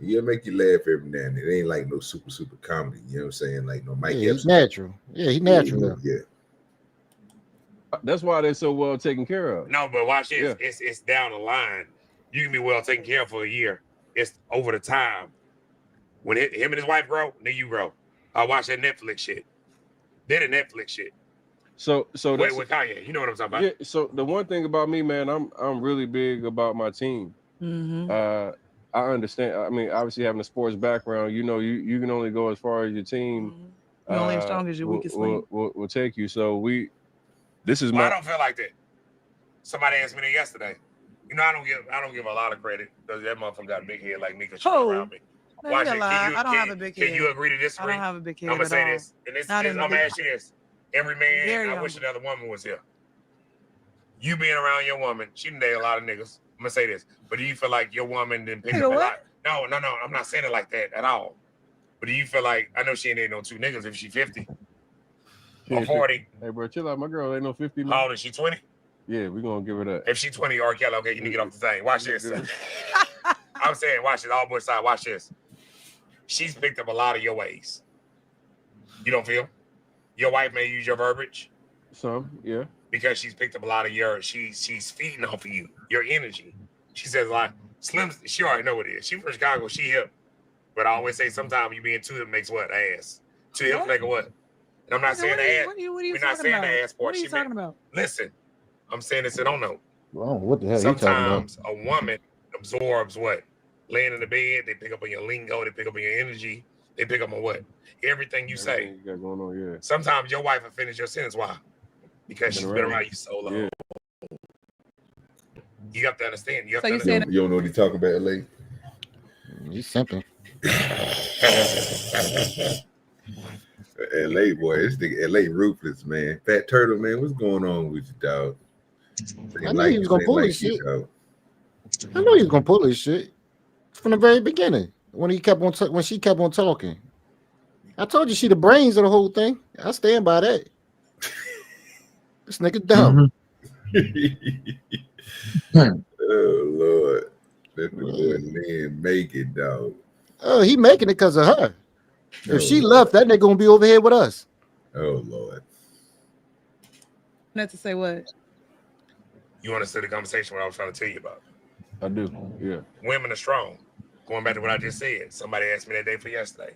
He'll make you laugh every now and then. It ain't like no super comedy. You know what I'm saying? Like no Mike. Yeah, he's natural. Yeah, he's natural. Yeah. That's why they're so well taken care of. No, but watch this. Yeah. It's down the line. You can be well taken care of for a year. It's over the time. When him and his wife grow, then you grow. I watch that Netflix shit. They're the Netflix shit. So Wait, with Kanye, you know what I'm talking about? Yeah. So the one thing about me, man, I'm really big about my team. Mm-hmm. I understand. I mean, obviously having a sports background, you know, you can only go as far as your team. You're only as strong as your weakest link. Will take you. So this is Well, I my. don't feel like that. Somebody asked me that yesterday. You know, I don't give a lot of credit because that motherfucker got a big head like me because she's around me. No, you're lying. I don't have a big head. Can you agree to disagree? I don't have a big head. I'm gonna say at all. this, and this Not is, in I'm the gonna big- ask you this. Every man, Very I wish humble. another woman was here. You being around your woman, she done dated a lot of niggas. I'm gonna say this, but do you feel like your woman didn't pick Nigga, up a what? lot? No, I'm not saying it like that at all. But do you feel like, I know she ain't dating no 2 niggas if she 50 or 40. Hey, bro, chill out. My girl ain't no 50. How old is she? 20? Yeah, we're gonna give her that. If she 20, R. Kelly, okay, you need to get off the thing. Watch this. I'm saying, watch this. All boys side, watch this. She's picked up a lot of your ways. You don't feel? Your wife may use your verbiage. Some, yeah. Because she's picked up a lot of your, she's feeding off of you, your energy. She says a lot. Slim, she already know what it is. She from Chicago, she hip. But I always say sometimes you being too hip makes what? Ass. Too hip make a what? And I'm not saying the ass. We're not saying the ass part. What are you talking about? Listen, I'm saying this, I don't know. Well, what the hell are you talking about? Sometimes a woman absorbs what? Laying in the bed, they pick up on your lingo, they pick up on your energy, they pick up on what? Everything you say. You got going on, yeah. Sometimes your wife will finish your sentence. Why? Because she's been around you so long. Yeah. You have to understand. You have So to you saying understand. You don't know what he's talking about, LA? He's simping. LA boy, this nigga LA ruthless, man. Fat Turtle, man, what's going on with you, dog? I knew he was gonna pull his shit. I knew he was gonna pull his shit from the very beginning when he kept on when she kept on talking. I told you she the brains of the whole thing. I stand by that. This nigga dumb. Oh Lord, let the boy Lynn make it, dog. Oh, he making it because of her. If she left, that nigga gonna be over here with us. Oh Lord. Not to say what? You understood the conversation what I was trying to tell you about. I do, yeah. Women are strong. Going back to what I just said. Somebody asked me that day for yesterday.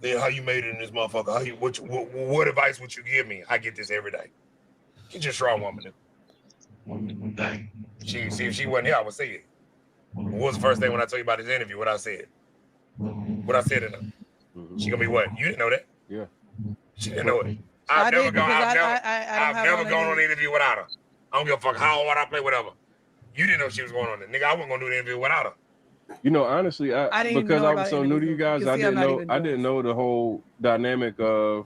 Then how you made it in this motherfucker? How you what advice would you give me? I get this every day. She's just a strong woman. See, if she wasn't here, I would say it. What was the first thing when I told you about this interview? What I said? What I said in her? She gonna be what? You didn't know that? Yeah. She didn't know it. I I've never did gone. because I've never gone on an interview without her. I don't give a fuck how hard I play, whatever. You didn't know she was going on it, nigga. I wasn't gonna do the interview without her. You know, honestly, I didn't even because know I about was so new to you guys, You I see, I'm didn't not know even doing the whole dynamic of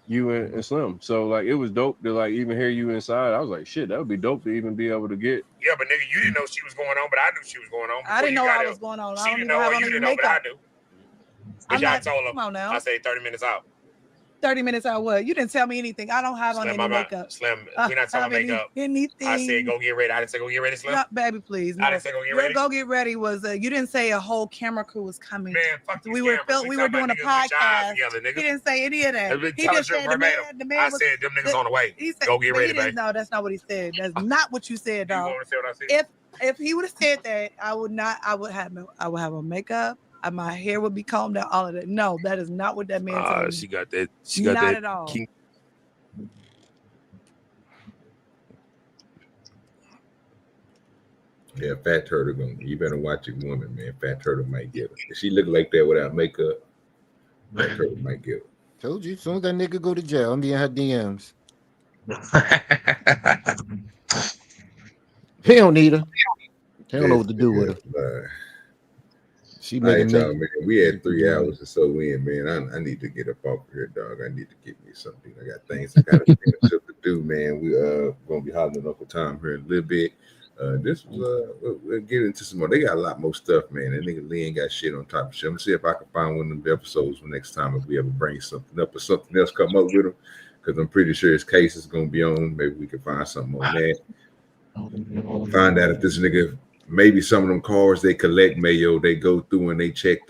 you and Slim. So like it was dope to like even hear you inside. I was like, shit, that would be dope to even be able to get. Yeah, but nigga, you didn't know she was going on, but I knew she was going on. I didn't know I was going on. She I don't didn't even know, have or on you any didn't know, but I makeup. knew. I'm Because I not. told her. Come on now. I say 30 minutes out. 30 minutes out what? You didn't tell me anything. I don't have on any makeup. Slim, we're not talking makeup. Anything. I said go get ready. I didn't say go get ready, Slim. No, baby, please. I didn't say go get ready. Go get ready was you didn't say a whole camera crew was coming. Man, fuck these we were cameras. we were doing a podcast. Together, nigga. He didn't say any of that. He He just said the man I said them niggas on the way. Go get ready, baby. No, that's not what he said. That's not what you said, dog. You want to say what I said? If he would have said that, I would not. I would have a makeup. My hair would be combed down. All of that. No, that is not what that man told me. She got that. She got not that. At all. Yeah, Fat Turtle you better watch your woman, man. Fat Turtle might get her. If she look like that without makeup, Fat Turtle might get her. Told you, as soon as that nigga go to jail, I'm be in her DMs. He don't need her. He don't know what to do with her. She making y'all, man. We had 3 hours or so in, man. I need to get up off here, dog. I need to get me something. I got things I got to do, man. We gonna be hollering Uncle Tom here in a little bit. This was we'll get into some more. They got a lot more stuff, man. That nigga Lynn got shit on top of shit. I'm gonna see if I can find one of them episodes for next time if we ever bring something up or something else come up with him. Because I'm pretty sure his case is gonna be on. Maybe we can find something on that. Find out if this nigga, maybe some of them cars they collect mayo, they go through and they check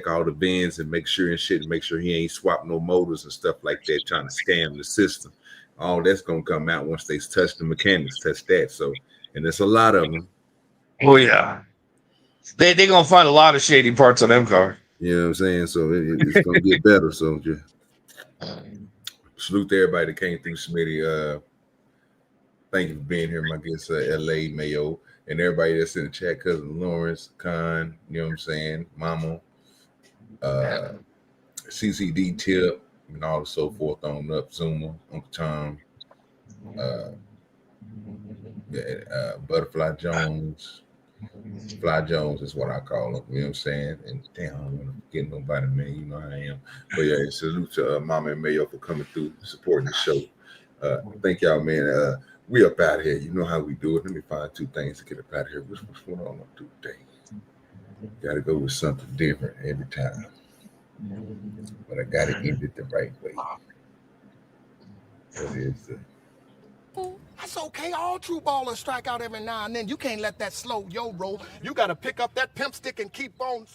all the bins and make sure and shit, and make sure he ain't swap no motors and stuff like that, trying to scam the system. All that's gonna come out once they touch the mechanics, touch that. So, and there's a lot of them. Oh yeah. They gonna find a lot of shady parts on them cars. You know what I'm saying? So it's gonna get better. So just salute to everybody that came through, Smitty. Thank you for being here, my guest, LA Mayo, and everybody that's in the chat. Cousin Lawrence, Khan, you know what I'm saying? Mama, CCD Tip, and all and so forth on up. Zuma, Uncle Tom, Butterfly Jones. Fly Jones is what I call him, you know what I'm saying? And damn, I don't want to get nobody, man. You know how I am. But yeah, salute to Mama and Mayo for coming through, supporting the show. Thank y'all, man. We up out of here. You know how we do it. Let me find 2 things to get up out of here. What's going on today? Gotta go with something different every time. But I gotta end it the right way. That is That's okay. All true ballers strike out every now and then. You can't let that slow yo roll. You got to pick up that pimp stick and keep on.